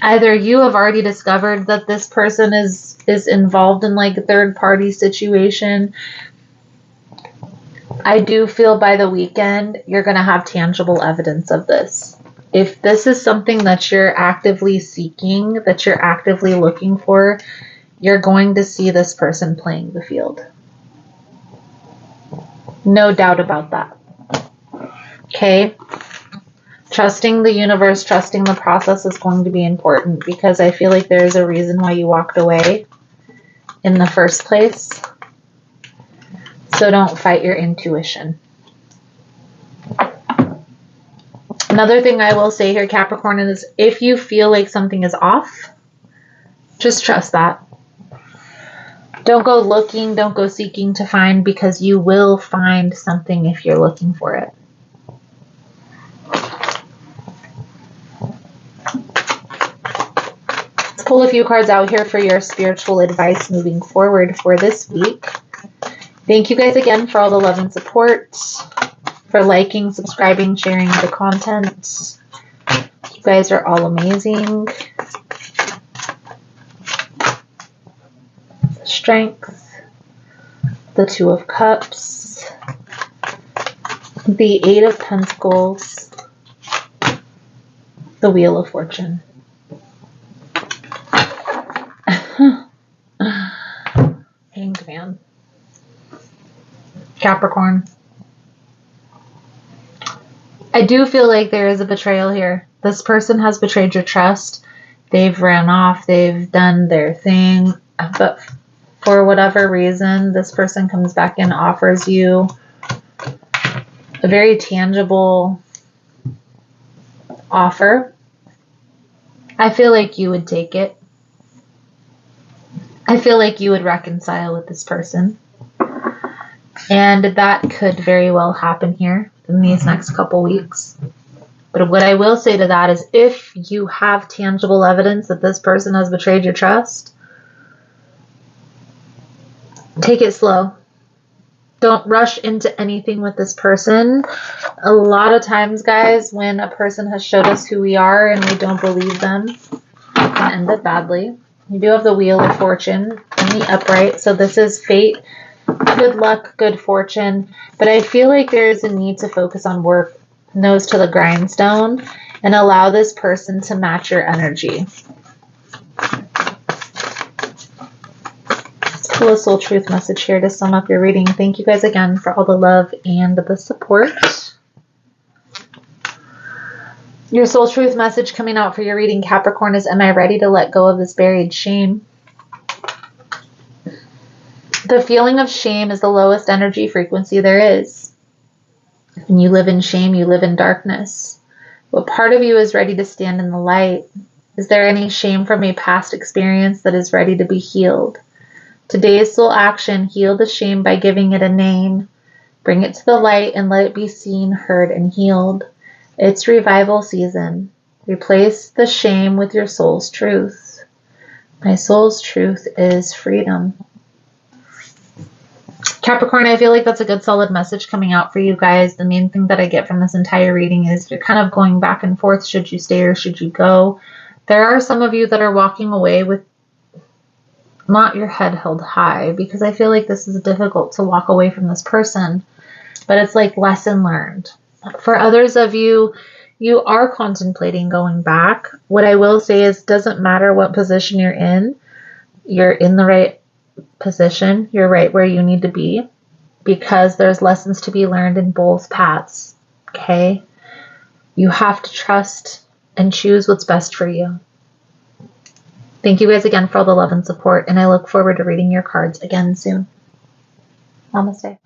either you have already discovered that this person is involved in like a third party situation. I do feel by the weekend, you're going to have tangible evidence of this. If this is something that you're actively seeking, that you're actively looking for, you're going to see this person playing the field. No doubt about that. Okay? Trusting the universe, trusting the process is going to be important because I feel like there's a reason why you walked away in the first place. So don't fight your intuition. Another thing I will say here, Capricorn, is if you feel like something is off, just trust that. Don't go looking, don't go seeking to find, because you will find something if you're looking for it. Let's pull a few cards out here for your spiritual advice moving forward for this week. Thank you guys again for all the love and support, for liking, subscribing, sharing the content. You guys are all amazing. Strength. The Two of Cups. The Eight of Pentacles. The Wheel of Fortune. Hanged Man. Capricorn. I do feel like there is a betrayal here. This person has betrayed your trust. They've ran off. They've done their thing. But for whatever reason, this person comes back and offers you a very tangible offer. I feel like you would take it. I feel like you would reconcile with this person. And that could very well happen here in these next couple weeks. But what I will say to that is, if you have tangible evidence that this person has betrayed your trust, take it slow. Don't rush into anything with this person. A lot of times, guys, when a person has showed us who we are and we don't believe them, it can end up badly. You do have the Wheel of Fortune in the upright, so this is fate, good luck, good fortune. But I feel like there is a need to focus on work, nose to the grindstone, and allow this person to match your energy. Let's pull a soul truth message here to sum up your reading. Thank you guys again for all the love and the support. Your soul truth message coming out for your reading, Capricorn, is, am I ready to let go of this buried shame? The feeling of shame is the lowest energy frequency there is. When you live in shame, you live in darkness. What part of you is ready to stand in the light? Is there any shame from a past experience that is ready to be healed? Today's soul action, heal the shame by giving it a name. Bring it to the light and let it be seen, heard, and healed. It's revival season. Replace the shame with your soul's truth. My soul's truth is freedom. Capricorn, I feel like that's a good solid message coming out for you guys. The main thing that I get from this entire reading is you're kind of going back and forth. Should you stay or should you go? There are some of you that are walking away with not your head held high, because I feel like this is difficult to walk away from this person. But it's like lesson learned. For others of you, you are contemplating going back. What I will say is, doesn't matter what position you're in the right position. You're right where you need to be, because there's lessons to be learned in both paths. Okay? You have to trust and choose what's best for you. Thank you guys again for all the love and support, and I look forward to reading your cards again soon. Namaste.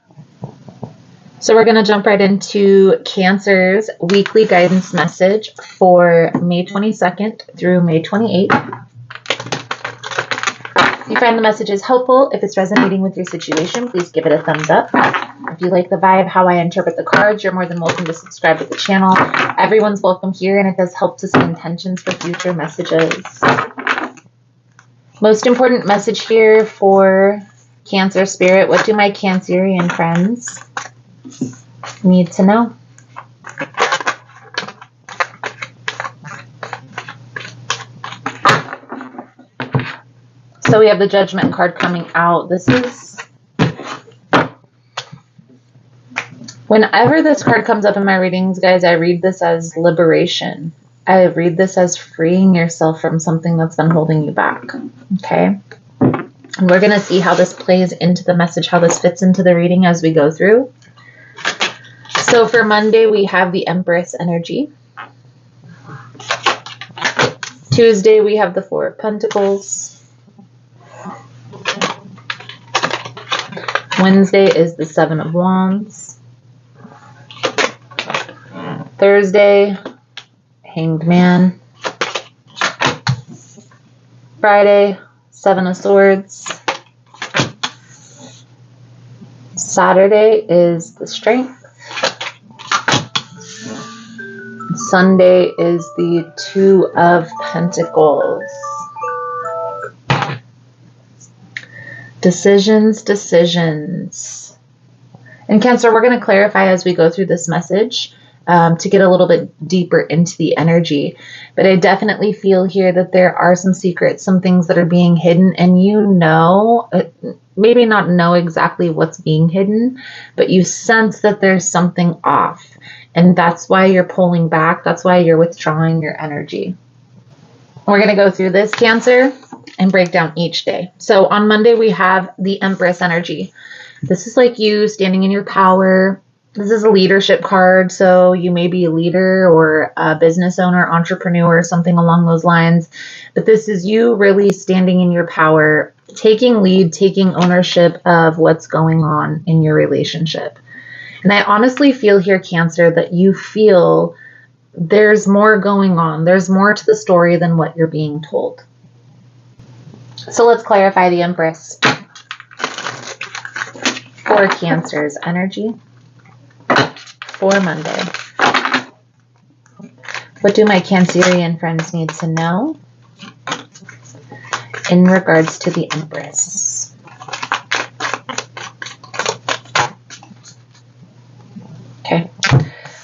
So we're going to jump right into Cancer's weekly guidance message for May 22nd through May 28th. If you find the messages helpful, if it's resonating with your situation, please give it a thumbs up. If you like the vibe, how I interpret the cards, you're more than welcome to subscribe to the channel. Everyone's welcome here, and it does help to set intentions for future messages. Most important message here for Cancer Spirit. What do my Cancerian friends need to know? So we have the Judgment card coming out. This is, whenever this card comes up in my readings, guys, I read this as liberation. I read this as freeing yourself from something that's been holding you back. Okay? And we're going to see how this plays into the message, how this fits into the reading as we go through. So for Monday, we have the Empress energy. Tuesday, we have the Four of Pentacles. Wednesday is the Seven of Wands. Thursday, Hanged Man. Friday, Seven of Swords. Saturday is the Strength. Sunday is the Two of Pentacles. Decisions, decisions. In Cancer, we're going to clarify as we go through this message. to get a little bit deeper into the energy. But I definitely feel here that there are some secrets, some things that are being hidden, and maybe not know exactly what's being hidden, but you sense that there's something off. And that's why you're pulling back. That's why you're withdrawing your energy. We're going to go through this, Cancer, and break down each day. So on Monday, we have the Empress energy. This is like you standing in your power. This is a leadership card. So you may be a leader or a business owner, entrepreneur, something along those lines. But this is you really standing in your power, taking lead, taking ownership of what's going on in your relationship. And I honestly feel here, Cancer, that you feel there's more going on. There's more to the story than what you're being told. So let's clarify the Empress for Cancer's energy for Monday. What do my Cancerian friends need to know in regards to the Empress? Okay.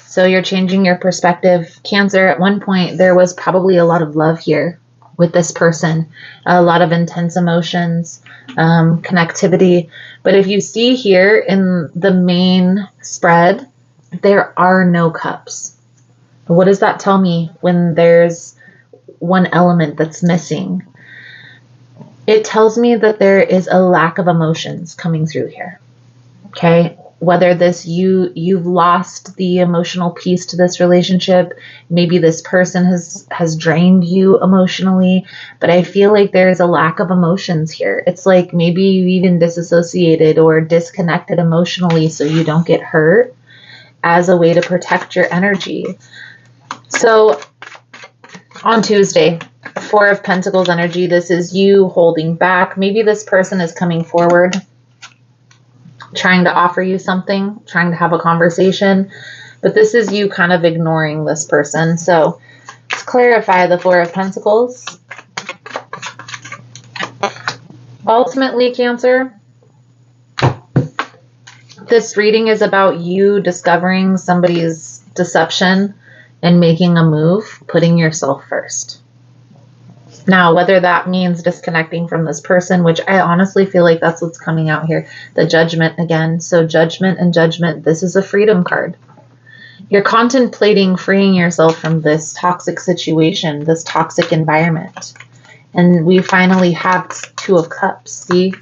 So you're changing your perspective. Cancer, at one point, there was probably a lot of love here with this person, a lot of intense emotions, connectivity. But if you see here in the main spread, there are no cups. What does that tell me when there's one element that's missing? It tells me that there is a lack of emotions coming through here. Okay? Whether you've lost the emotional piece to this relationship, maybe this person has drained you emotionally, but I feel like there's a lack of emotions here. It's like maybe you even disassociated or disconnected emotionally so you don't get hurt, as a way to protect your energy. So on Tuesday, Four of Pentacles energy, this is you holding back. Maybe this person is coming forward, trying to offer you something, trying to have a conversation, but this is you kind of ignoring this person. So let's clarify the Four of Pentacles. Ultimately, Cancer, this reading is about you discovering somebody's deception and making a move, putting yourself first. Now, whether that means disconnecting from this person, which I honestly feel like that's what's coming out here, the Judgment again. So Judgment and Judgment, this is a freedom card. You're contemplating freeing yourself from this toxic situation, this toxic environment. And we finally have Two of Cups, see?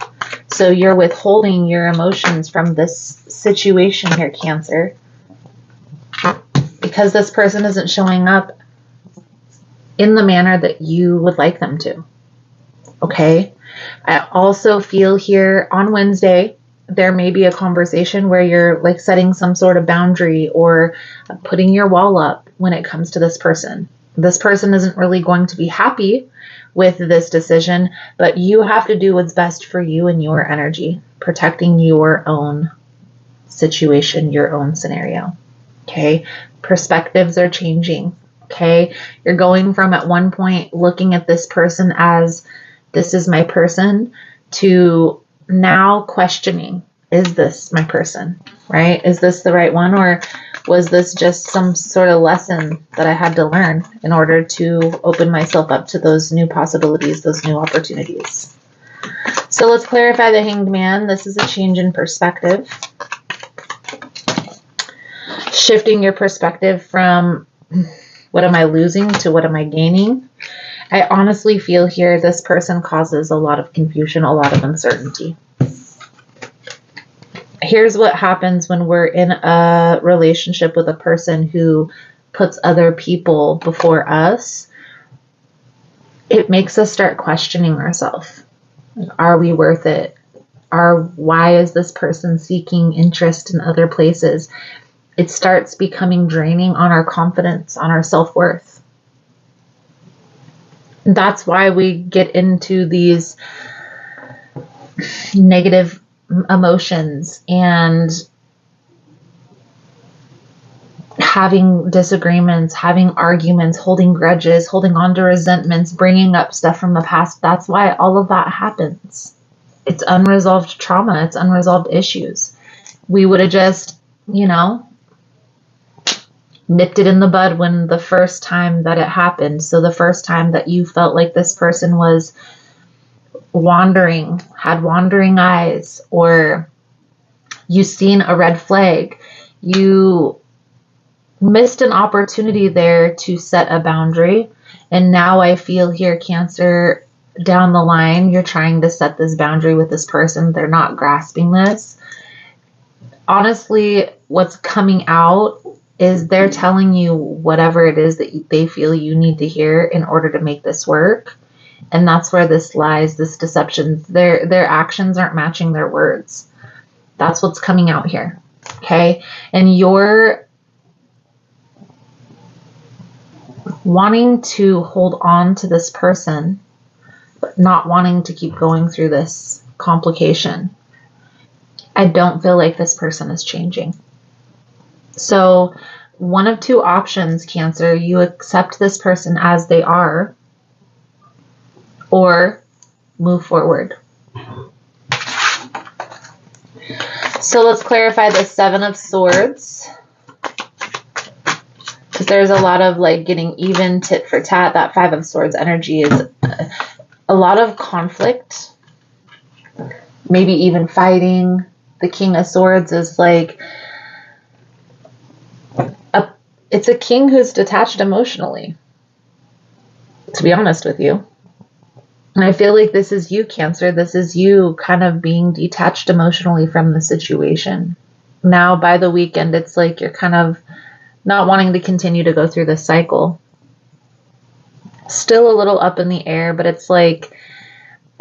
So you're withholding your emotions from this situation here, Cancer, because this person isn't showing up in the manner that you would like them to. Okay? I also feel here on Wednesday, there may be a conversation where you're like setting some sort of boundary or putting your wall up when it comes to this person. This person isn't really going to be happy with this decision, but you have to do what's best for you and your energy, protecting your own situation, your own scenario. Okay? Perspectives are changing. Okay? You're going from at one point looking at this person as this is my person to now questioning, is this my person, right? Is this the right one, or was this just some sort of lesson that I had to learn in order to open myself up to those new possibilities, those new opportunities? So let's clarify the Hanged Man. This is a change in perspective. Shifting your perspective from what am I losing to what am I gaining? I honestly feel here this person causes a lot of confusion, a lot of uncertainty. Here's what happens when we're in a relationship with a person who puts other people before us. It makes us start questioning ourselves. Are we worth it? Why is this person seeking interest in other places? It starts becoming draining on our confidence, on our self-worth. That's why we get into these negative emotions and having disagreements, having arguments, holding grudges, holding on to resentments, bringing up stuff from the past. That's why all of that happens. It's unresolved trauma. It's unresolved issues. We would have just, nipped it in the bud when the first time that it happened. So the first time that you felt like this person was wandering, had wandering eyes, or you seen a red flag, you missed an opportunity there to set a boundary. And now I feel here, Cancer, down the line, you're trying to set this boundary with this person. They're not grasping this. Honestly, what's coming out is they're telling you whatever it is that they feel you need to hear in order to make this work. And that's where this lies, this deception. Their actions aren't matching their words. That's what's coming out here. Okay? And you're wanting to hold on to this person, but not wanting to keep going through this complication. I don't feel like this person is changing. So one of two options, Cancer: you accept this person as they are, or move forward. So let's clarify the Seven of Swords, because there's a lot of like getting even, tit for tat. That Five of Swords energy is a lot of conflict, maybe even fighting. The King of Swords is like, it's a king who's detached emotionally, to be honest with you. And I feel like this is you, Cancer. This is you kind of being detached emotionally from the situation. Now, by the weekend, it's like you're kind of not wanting to continue to go through this cycle. Still a little up in the air, but it's like,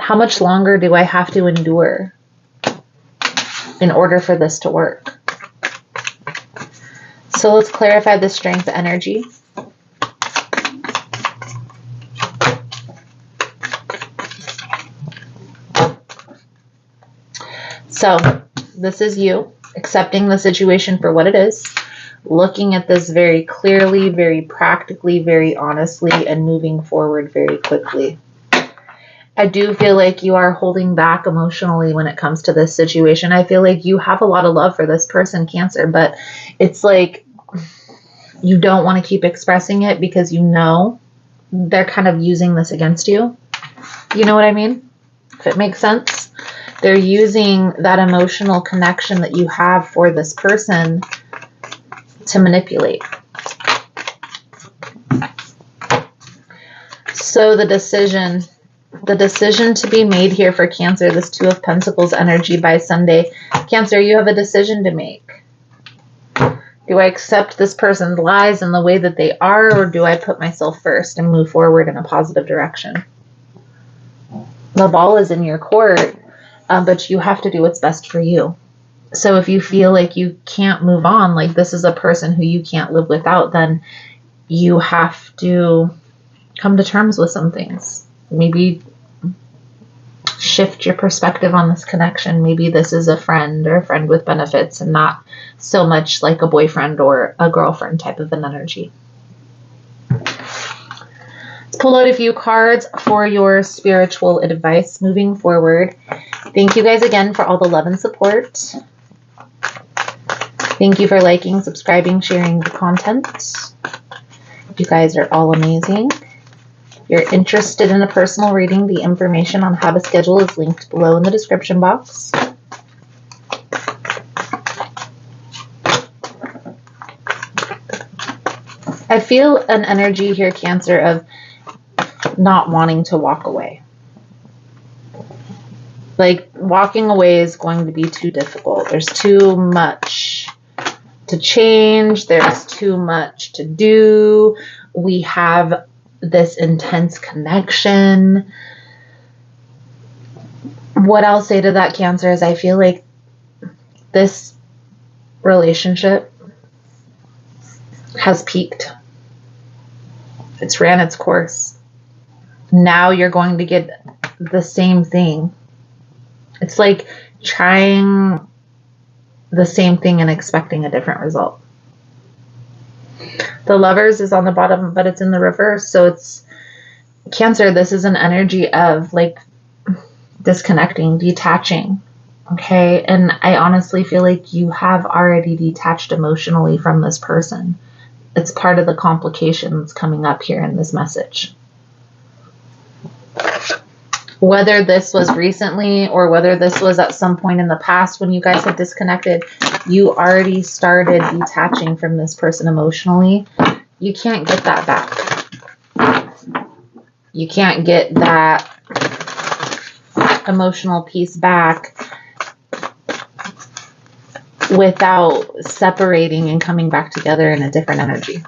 how much longer do I have to endure in order for this to work? So let's clarify the Strength energy. So this is you accepting the situation for what it is, looking at this very clearly, very practically, very honestly, and moving forward very quickly. I do feel like you are holding back emotionally when it comes to this situation. I feel like you have a lot of love for this person, Cancer, but it's like you don't want to keep expressing it because you know they're kind of using this against you. You know what I mean? If it makes sense. They're using that emotional connection that you have for this person to manipulate. So the decision to be made here for Cancer, this Two of Pentacles energy by Sunday. Cancer, you have a decision to make. Do I accept this person's lies in the way that they are, or do I put myself first and move forward in a positive direction? The ball is in your court, but you have to do what's best for you. So if you feel like you can't move on, like this is a person who you can't live without, then you have to come to terms with some things. Maybe shift your perspective on this connection. Maybe this is a friend or a friend with benefits and not so much like a boyfriend or a girlfriend type of an energy. Let's pull out a few cards for your spiritual advice moving forward. Thank you guys again for all the love and support. Thank you for liking, subscribing, sharing the content. You guys are all amazing. If you're interested in a personal reading, the information on how to schedule is linked below in the description box. I feel an energy here, Cancer, of not wanting to walk away. Like, walking away is going to be too difficult. There's too much to change. There's too much to do. We have this intense connection. What I'll say to that, Cancer, is I feel like this relationship has peaked. It's ran its course. Now you're going to get the same thing. It's like trying the same thing and expecting a different result. The Lovers is on the bottom, but it's in the reverse. So it's Cancer. This is an energy of like disconnecting, detaching. Okay. And I honestly feel like you have already detached emotionally from this person. It's part of the complications coming up here in this message. Whether this was recently or whether this was at some point in the past when you guys had disconnected, you already started detaching from this person emotionally. You can't get that back. You can't get that emotional piece back without separating and coming back together in a different energy.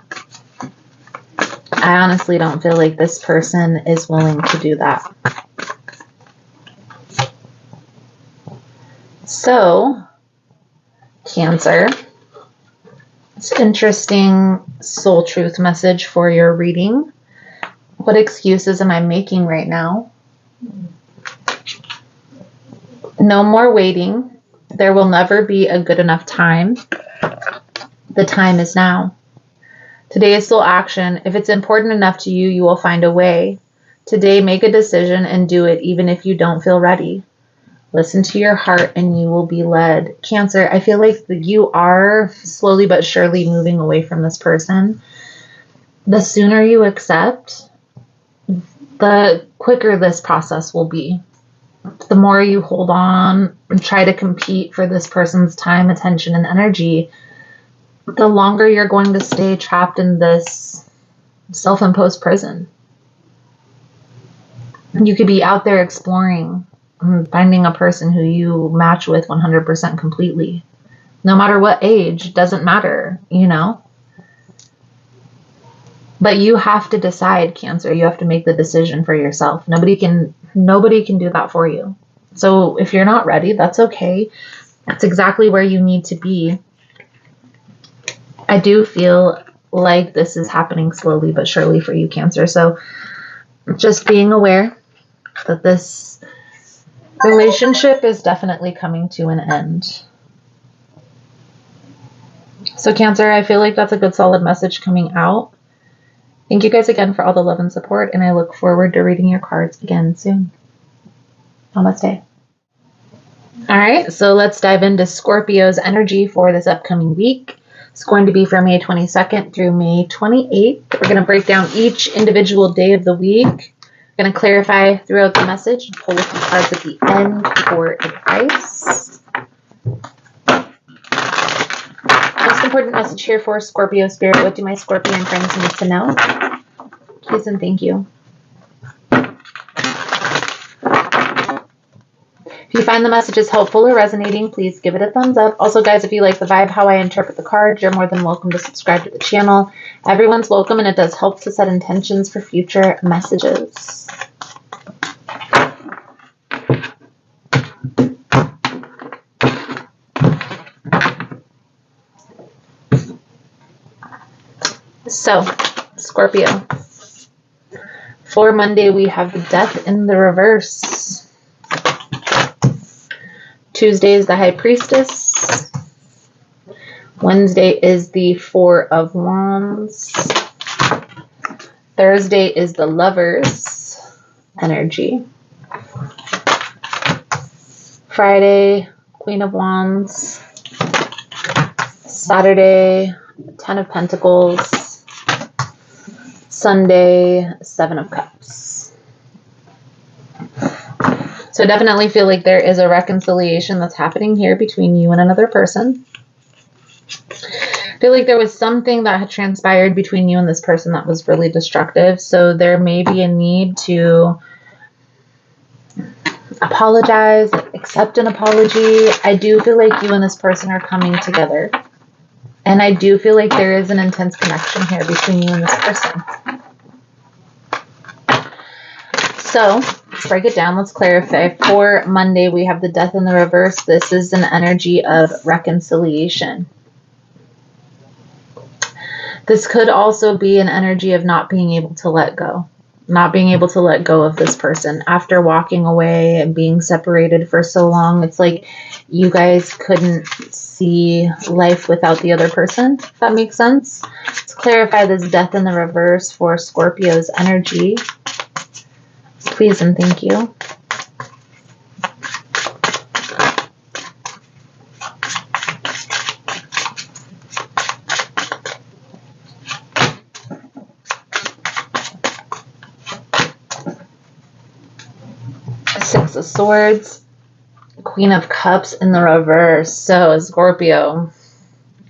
I honestly don't feel like this person is willing to do that. So, Cancer, it's an interesting soul truth message for your reading. What excuses am I making right now? No more waiting. There will never be a good enough time. The time is now. Today is still action. If it's important enough to you, you will find a way. Today, make a decision and do it even if you don't feel ready. Listen to your heart and you will be led. Cancer, I feel like you are slowly but surely moving away from this person. The sooner you accept, the quicker this process will be. The more you hold on and try to compete for this person's time, attention, and energy, the longer you're going to stay trapped in this self-imposed prison. You could be out there exploring, finding a person who you match with 100% completely. No matter what age, doesn't matter, you know? But you have to decide, Cancer. You have to make the decision for yourself. Nobody can do that for you. So if you're not ready, that's okay. That's exactly where you need to be. I do feel like this is happening slowly but surely for you, Cancer. So just being aware that this relationship is definitely coming to an end. So Cancer, I feel like that's a good solid message coming out. Thank you guys again for all the love and support, and I look forward to reading your cards again soon. Namaste. All right, so let's dive into Scorpio's energy for this upcoming week. It's going to be from May 22nd through May 28th. We're going to break down each individual day of the week. We're going to clarify throughout the message and pull a few cards at the end for advice. Most important message here for Scorpio Spirit. What do my Scorpion friends need to know? Please and thank you. If you find the messages helpful or resonating, please give it a thumbs up. Also, guys, if you like the vibe, how I interpret the cards, you're more than welcome to subscribe to the channel. Everyone's welcome, and it does help to set intentions for future messages. So, Scorpio. For Monday, we have the Death in the reverse. Tuesday is the High Priestess. Wednesday is the Four of Wands. Thursday is the Lovers energy. Friday, Queen of Wands. Saturday, Ten of Pentacles. Sunday, Seven of Cups. So definitely feel like there is a reconciliation that's happening here between you and another person. I feel like there was something that had transpired between you and this person that was really destructive. So there may be a need to apologize, accept an apology. I do feel like you and this person are coming together. And I do feel like there is an intense connection here between you and this person. So, let's break it down. Let's clarify. For Monday, we have the Death in the reverse. This is an energy of reconciliation. This could also be an energy of not being able to let go. Not being able to let go of this person. After walking away and being separated for so long, it's like you guys couldn't see life without the other person, if that makes sense. Let's clarify this Death in the reverse for Scorpio's energy. Please and thank you. Six of Swords, Queen of Cups in the reverse. So Scorpio,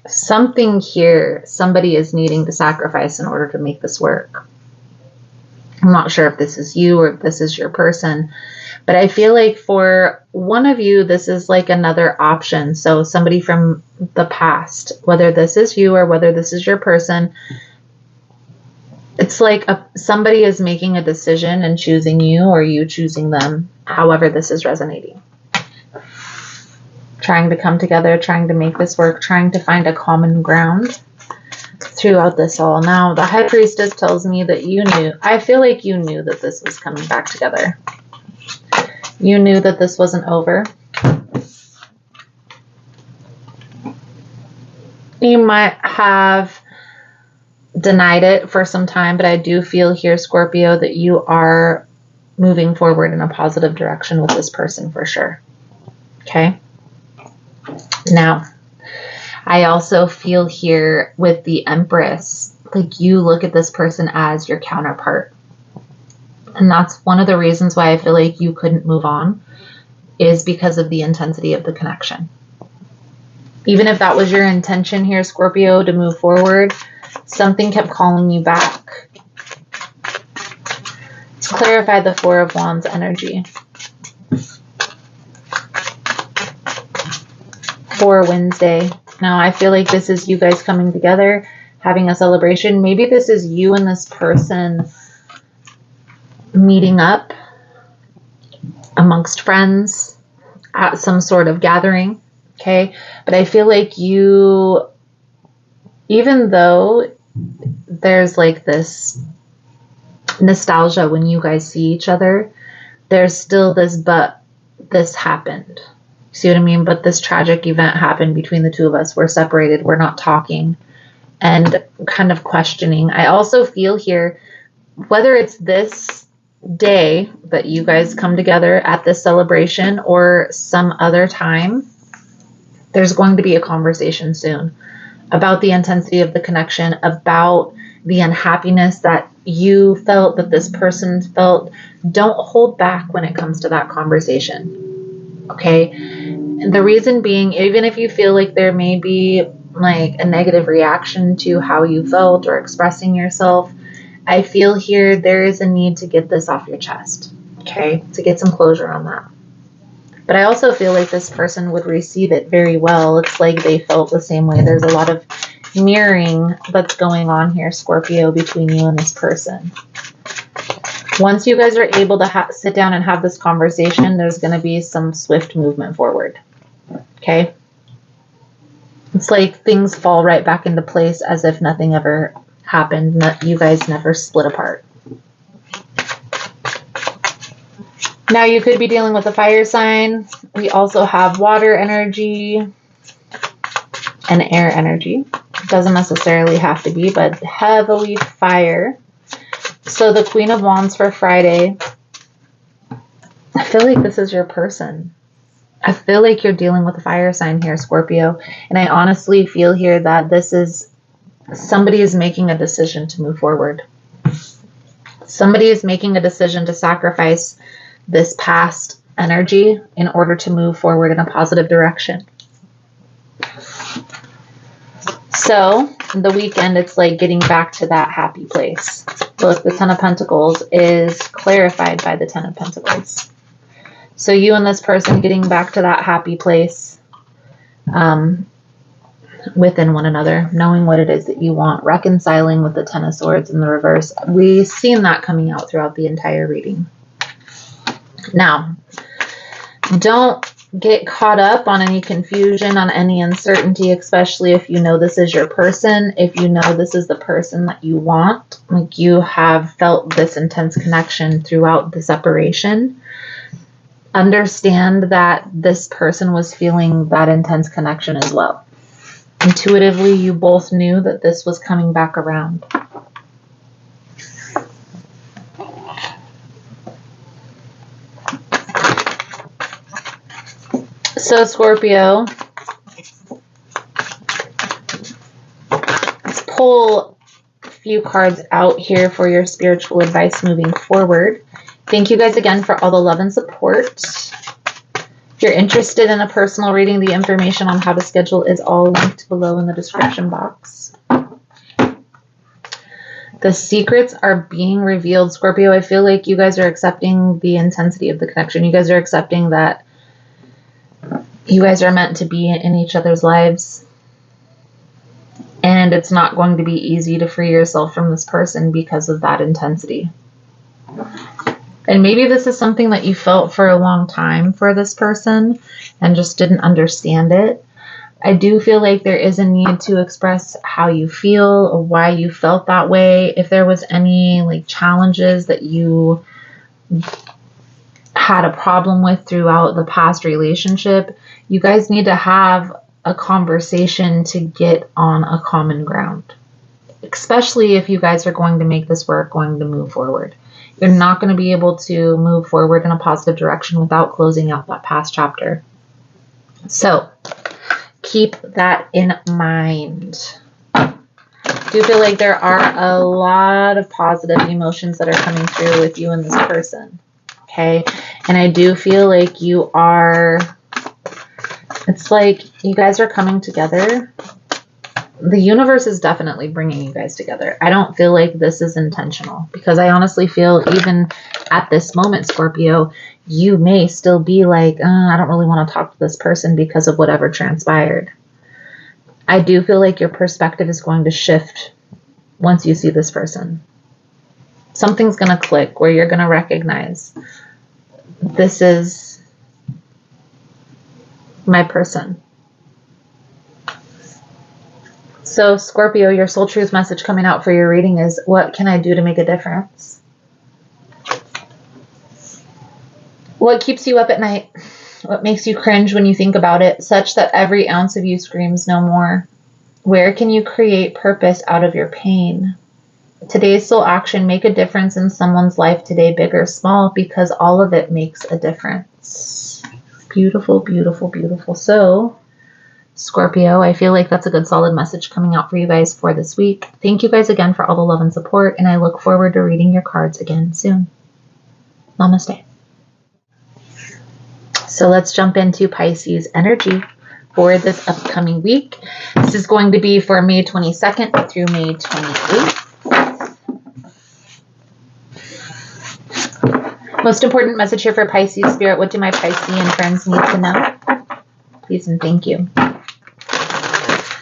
something here, somebody is needing to sacrifice in order to make this work. I'm not sure if this is you or if this is your person, but I feel like for one of you, this is like another option. So somebody from the past, whether this is you or whether this is your person, it's like somebody is making a decision and choosing you or you choosing them, however this is resonating. Trying to come together, trying to make this work, trying to find a common ground throughout this all. Now, the High Priestess tells me that you knew. I feel like you knew that this was coming back together. You knew that this wasn't over. You might have denied it for some time, but I do feel here, Scorpio, that you are moving forward in a positive direction with this person for sure. Okay? Now, I also feel here with the Empress, like you look at this person as your counterpart. And that's one of the reasons why I feel like you couldn't move on, is because of the intensity of the connection. Even if that was your intention here, Scorpio, to move forward, something kept calling you back. Let's clarify the Four of Wands energy. For Wednesday. Now, I feel like this is you guys coming together, having a celebration. Maybe this is you and this person meeting up amongst friends at some sort of gathering. Okay. But I feel like you, even though there's like this nostalgia when you guys see each other, there's still this, but this happened. See what I mean? But this tragic event happened between the two of us. We're separated. We're not talking and kind of questioning. I also feel here, whether it's this day that you guys come together at this celebration or some other time, there's going to be a conversation soon about the intensity of the connection, about the unhappiness that you felt, that this person felt. Don't hold back when it comes to that conversation. Okay? And the reason being, even if you feel like there may be like a negative reaction to how you felt or expressing yourself, I feel here there is a need to get this off your chest, okay? To get some closure on that. But I also feel like this person would receive it very well. It's like they felt the same way. There's a lot of mirroring that's going on here, Scorpio, between you and this person. Once you guys are able to sit down and have this conversation, there's going to be some swift movement forward. Okay? It's like things fall right back into place as if nothing ever happened. You guys never split apart. Now you could be dealing with a fire sign. We also have water energy and air energy. It doesn't necessarily have to be, but heavily fire. So the Queen of Wands for Friday. I feel like this is your person. I feel like you're dealing with a fire sign here, Scorpio. And I honestly feel here that this is, somebody is making a decision to move forward. Somebody is making a decision to sacrifice this past energy in order to move forward in a positive direction. So the weekend, it's like getting back to that happy place. Look, the Ten of Pentacles is clarified by the Ten of Pentacles. So you and this person getting back to that happy place within one another, knowing what it is that you want, reconciling with the Ten of Swords in the reverse. We've seen that coming out throughout the entire reading. Now, don't get caught up on any confusion, on any uncertainty, especially if you know this is your person, if you know this is the person that you want, like you have felt this intense connection throughout the separation. Understand that this person was feeling that intense connection as well. Intuitively, you both knew that this was coming back around. So Scorpio, let's pull a few cards out here for your spiritual advice moving forward. Thank you guys again for all the love and support. If you're interested in a personal reading, the information on how to schedule is all linked below in the description box. The secrets are being revealed, Scorpio. I feel like you guys are accepting the intensity of the connection. You guys are accepting that you guys are meant to be in each other's lives. And it's not going to be easy to free yourself from this person because of that intensity. And maybe this is something that you felt for a long time for this person and just didn't understand it. I do feel like there is a need to express how you feel or why you felt that way. If there was any like challenges that you had a problem with throughout the past relationship, you guys need to have a conversation to get on a common ground. Especially if you guys are going to make this work, going to move forward. You're not going to be able to move forward in a positive direction without closing out that past chapter. So keep that in mind. I do feel like there are a lot of positive emotions that are coming through with you and this person. Okay. And I do feel like it's like you guys are coming together. The universe is definitely bringing you guys together. I don't feel like this is intentional because I honestly feel even at this moment, Scorpio, you may still be like, I don't really want to talk to this person because of whatever transpired. I do feel like your perspective is going to shift once you see this person. Something's going to click where you're going to recognize this is my person. So Scorpio, your soul truth message coming out for your reading is, what can I do to make a difference? What keeps you up at night? What makes you cringe when you think about it, such that every ounce of you screams no more? Where can you create purpose out of your pain? Today's soul action, make a difference in someone's life today, big or small, because all of it makes a difference. Beautiful, beautiful, beautiful. So Scorpio, I feel like that's a good solid message coming out for you guys for this week. Thank you guys again for all the love and support, and I look forward to reading your cards again soon. Namaste. So let's jump into Pisces energy for this upcoming week. This is going to be for May 22nd through May 28th. Most important message here for Pisces Spirit. What do my Piscean friends need to know? Please and thank you.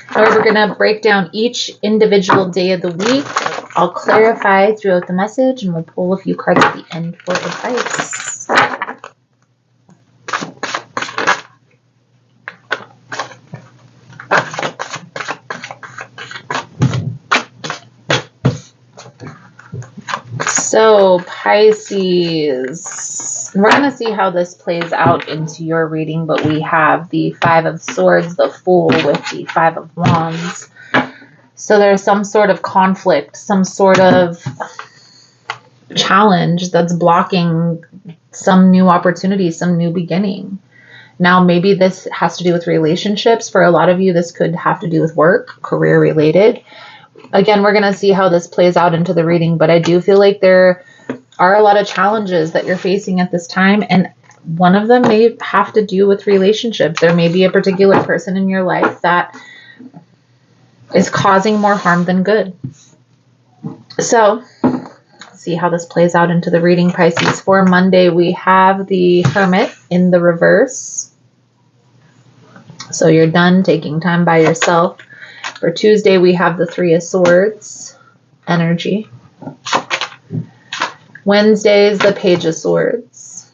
However, we're going to break down each individual day of the week. I'll clarify throughout the message, and we'll pull a few cards at the end for advice. So, Pisces, we're going to see how this plays out into your reading, but we have the Five of Swords, the Fool, with the Five of Wands. So there's some sort of conflict, some sort of challenge that's blocking some new opportunity, some new beginning. Now, maybe this has to do with relationships. For a lot of you, this could have to do with work, career related. Again, we're going to see how this plays out into the reading, but I do feel like there are a lot of challenges that you're facing at this time, and one of them may have to do with relationships. There may be a particular person in your life that is causing more harm than good. So, let's see how this plays out into the reading, Pisces. For Monday, we have the Hermit in the reverse. So you're done taking time by yourself. For Tuesday, we have the Three of Swords energy. Wednesday is the Page of Swords.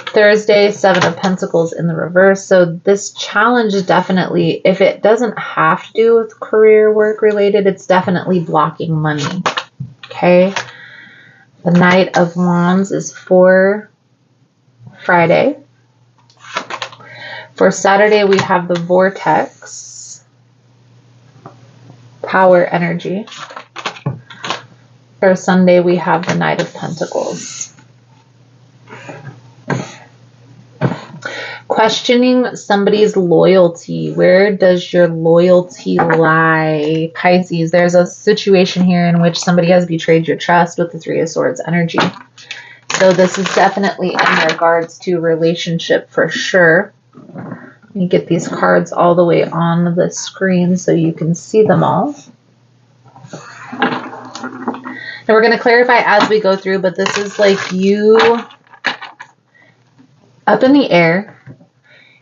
Thursday, Seven of Pentacles in the reverse. So this challenge is definitely, if it doesn't have to do with career work related, it's definitely blocking money. Okay. The Knight of Wands is for Friday. For Saturday, we have the Vortex, power energy. For Sunday, we have the Knight of Pentacles. questioning somebody's loyalty. Where does your loyalty lie, Pisces? There's a situation here in which somebody has betrayed your trust with the Three of Swords energy. So this is definitely in regards to relationship for sure. Let me get these cards all the way on the screen so you can see them all. And we're going to clarify as we go through, but this is like you up in the air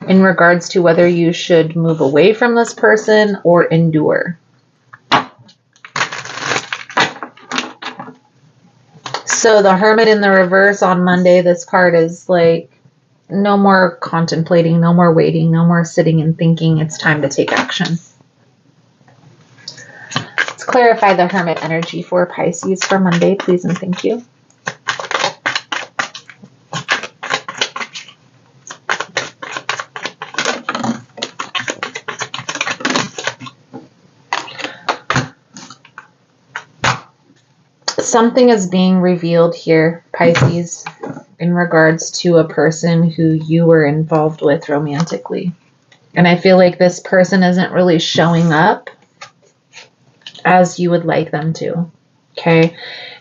in regards to whether you should move away from this person or endure. So the Hermit in the reverse on Monday, this card is like, no more contemplating, no more waiting, no more sitting and thinking. It's time to take action. Let's clarify the Hermit energy for Pisces for Monday, please and thank you. Something is being revealed here, Pisces, in regards to a person who you were involved with romantically. And I feel like this person isn't really showing up as you would like them to. Okay?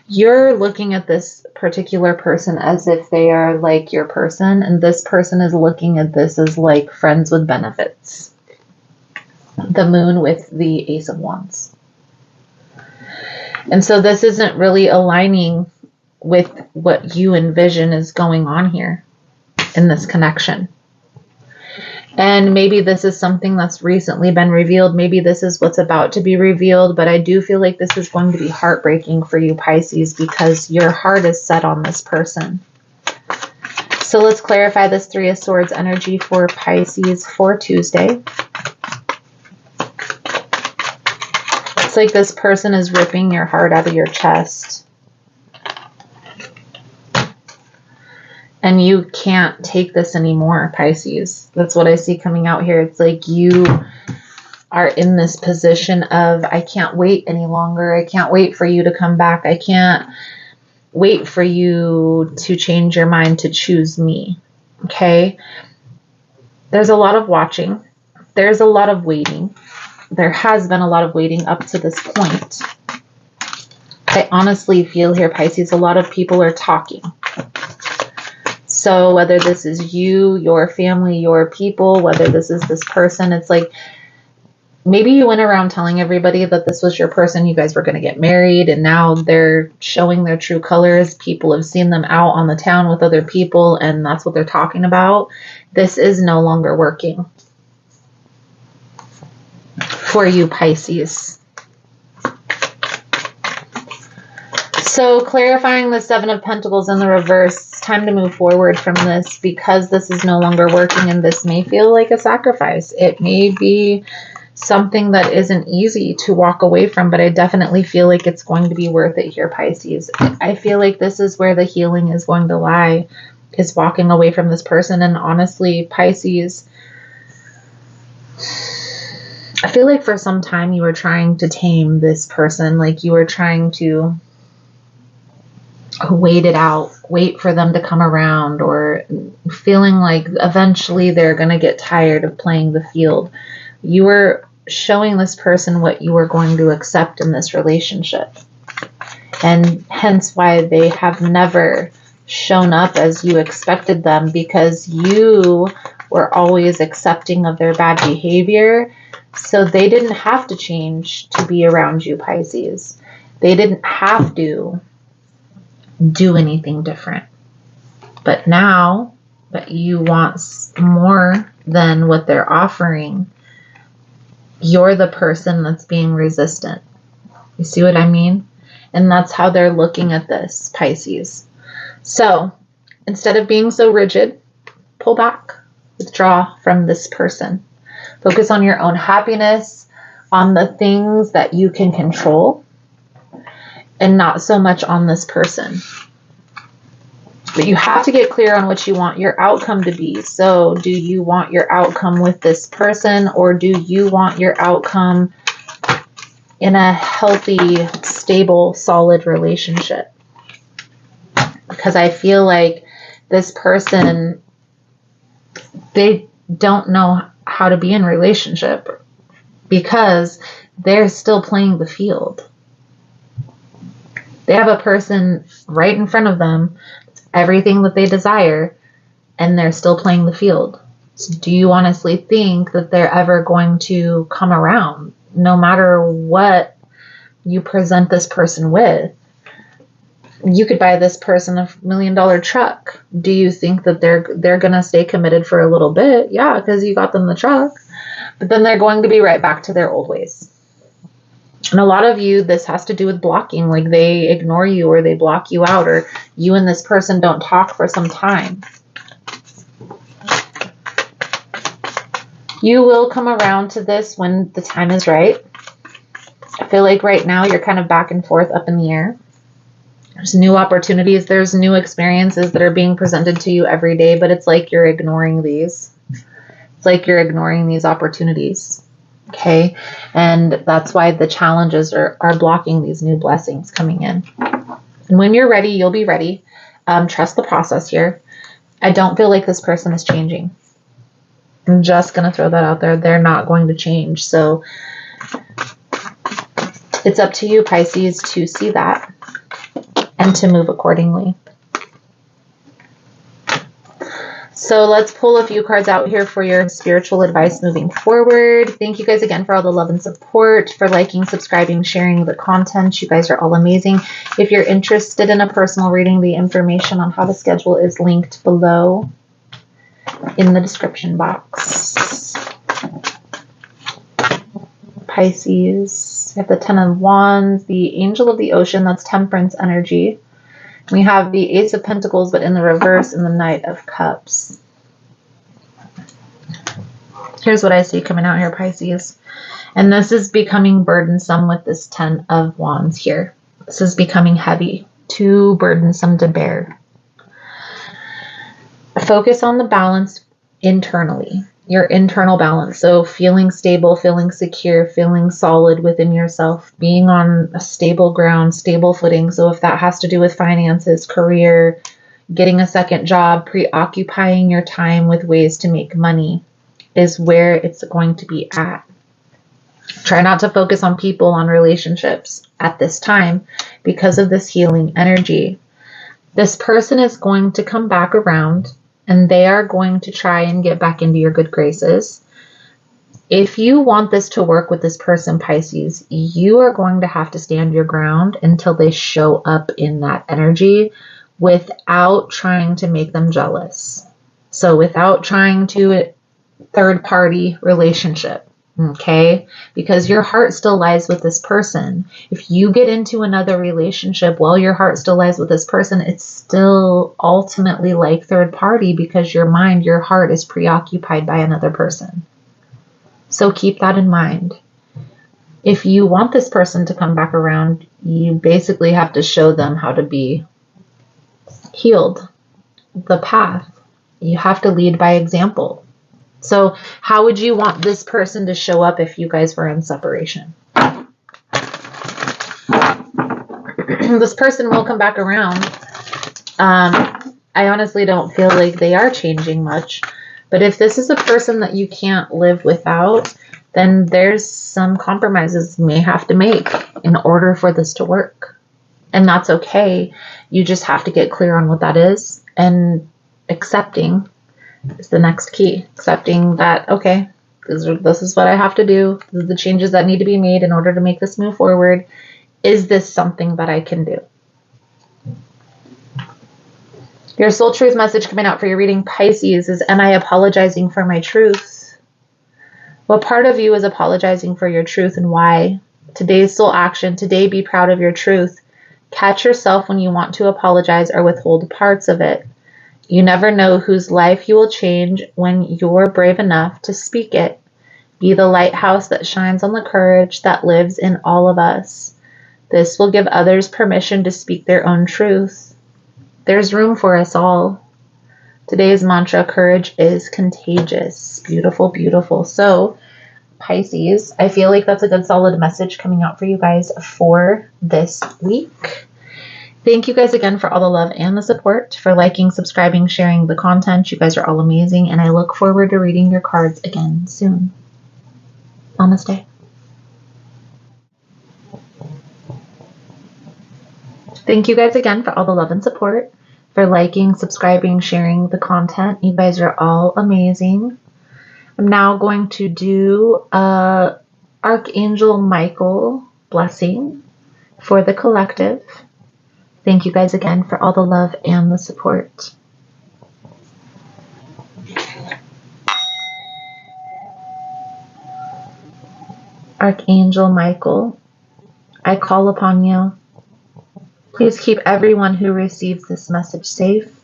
You're looking at this particular person as if they are like your person, and this person is looking at this as like friends with benefits. The Moon with the Ace of Wands. And so this isn't really aligning with what you envision is going on here in this connection. And maybe this is something that's recently been revealed. Maybe this is what's about to be revealed. But I do feel like this is going to be heartbreaking for you, Pisces, because your heart is set on this person. So let's clarify this Three of Swords energy for Pisces for Tuesday. It's like this person is ripping your heart out of your chest. And you can't take this anymore, Pisces. That's what I see coming out here. It's like you are in this position of, I can't wait any longer. I can't wait for you to come back. I can't wait for you to change your mind to choose me. Okay? There's a lot of watching. There's a lot of waiting. There has been a lot of waiting up to this point. I honestly feel here, Pisces, a lot of people are talking. So whether this is you, your family, your people, whether this is this person, it's like maybe you went around telling everybody that this was your person, you guys were going to get married, and now they're showing their true colors. People have seen them out on the town with other people, and that's what they're talking about. This is no longer working for you, Pisces. So clarifying the Seven of Pentacles in the reverse, it's time to move forward from this because this is no longer working and this may feel like a sacrifice. It may be something that isn't easy to walk away from, but I definitely feel like it's going to be worth it here, Pisces. I feel like this is where the healing is going to lie, is walking away from this person. And honestly, Pisces, I feel like for some time you were trying to tame this person, like you were trying to wait it out, wait for them to come around, or feeling like eventually they're going to get tired of playing the field. You were showing this person what you were going to accept in this relationship. And hence why they have never shown up as you expected them, because you were always accepting of their bad behavior. So they didn't have to change to be around you, Pisces. They didn't have to do anything different. But now that you want more than what they're offering, you're the person that's being resistant. You see what I mean? And that's how they're looking at this, Pisces. So instead of being so rigid, pull back, withdraw from this person. Focus on your own happiness, on the things that you can control, and not so much on this person. But you have to get clear on what you want your outcome to be. So do you want your outcome with this person, or do you want your outcome in a healthy, stable, solid relationship? Because I feel like this person, they don't know how to be in relationship because they're still playing the field. They have a person right in front of them, everything that they desire, and they're still playing the field. So do you honestly think that they're ever going to come around, no matter what you present this person with? You could buy this person $1 million truck. Do you think that they're going to stay committed for a little bit? Yeah, because you got them the truck. But then they're going to be right back to their old ways. And a lot of you, this has to do with blocking. Like they ignore you or they block you out, or you and this person don't talk for some time. You will come around to this when the time is right. I feel like right now you're kind of back and forth up in the air. There's new opportunities. There's new experiences that are being presented to you every day, but it's like you're ignoring these. It's like you're ignoring these opportunities. Okay. And that's why the challenges are blocking these new blessings coming in. And when you're ready, you'll be ready. Trust the process here. I don't feel like this person is changing. I'm just going to throw that out there. They're not going to change. So it's up to you, Pisces, to see that and to move accordingly. So let's pull a few cards out here for your spiritual advice moving forward. Thank you guys again for all the love and support, for liking, subscribing, sharing the content. You guys are all amazing. If you're interested in a personal reading, the information on how to schedule is linked below in the description box. Pisces, we have the 10 of Wands, the Angel of the Ocean, that's Temperance energy. We have the Ace of Pentacles, but in the reverse, in the Knight of Cups. Here's what I see coming out here, Pisces. And this is becoming burdensome with this 10 of Wands here. This is becoming heavy, too burdensome to bear. Focus on the balance internally, your internal balance. So feeling stable, feeling secure, feeling solid within yourself, being on a stable ground, stable footing. So if that has to do with finances, career, getting a second job, preoccupying your time with ways to make money is where it's going to be at. Try not to focus on people, on relationships at this time because of this healing energy. This person is going to come back around and they are going to try and get back into your good graces. If you want this to work with this person, Pisces, you are going to have to stand your ground until they show up in that energy without trying to make them jealous. So without trying to third-party relationship. Okay, because your heart still lies with this person. If you get into another relationship while your heart still lies with this person, it's still ultimately like third party because your mind, your heart is preoccupied by another person. So keep that in mind. If you want this person to come back around, you basically have to show them how to be healed, the path. You have to lead by example. So how would you want this person to show up if you guys were in separation? This person will come back around. I honestly don't feel like they are changing much. But if this is a person that you can't live without, then there's some compromises you may have to make in order for this to work. And that's okay. You just have to get clear on what that is. And accepting is the next key. Accepting that, okay, this is what I have to do. This is the changes that need to be made in order to make this move forward. Is this something that I can do? Your soul truth message coming out for your reading, Pisces, is, am I apologizing for my truth? What part of you is apologizing for your truth and why? Today's soul action. Today, be proud of your truth. Catch yourself when you want to apologize or withhold parts of it. You never know whose life you will change when you're brave enough to speak it. Be the lighthouse that shines on the courage that lives in all of us. This will give others permission to speak their own truth. There's room for us all. Today's mantra, courage is contagious. Beautiful, beautiful. So, Pisces, I feel like that's a good solid message coming out for you guys for this week. Thank you guys again for all the love and the support, for liking, subscribing, sharing the content. You guys are all amazing, and I look forward to reading your cards again soon. Namaste. Thank you guys again for all the love and support, for liking, subscribing, sharing the content. You guys are all amazing. I'm now going to do Archangel Michael blessing for the collective. Thank you guys again for all the love and the support. Archangel Michael, I call upon you. Please keep everyone who receives this message safe.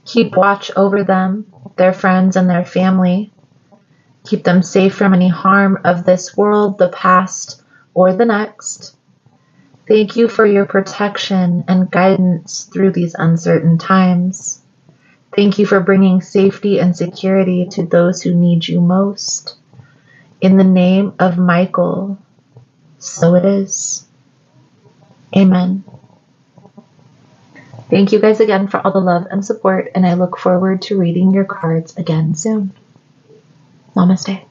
Keep watch over them, their friends, and their family. Keep them safe from any harm of this world, the past, or the next. Thank you for your protection and guidance through these uncertain times. Thank you for bringing safety and security to those who need you most. In the name of Michael, so it is. Amen. Thank you guys again for all the love and support, and I look forward to reading your cards again soon. Namaste.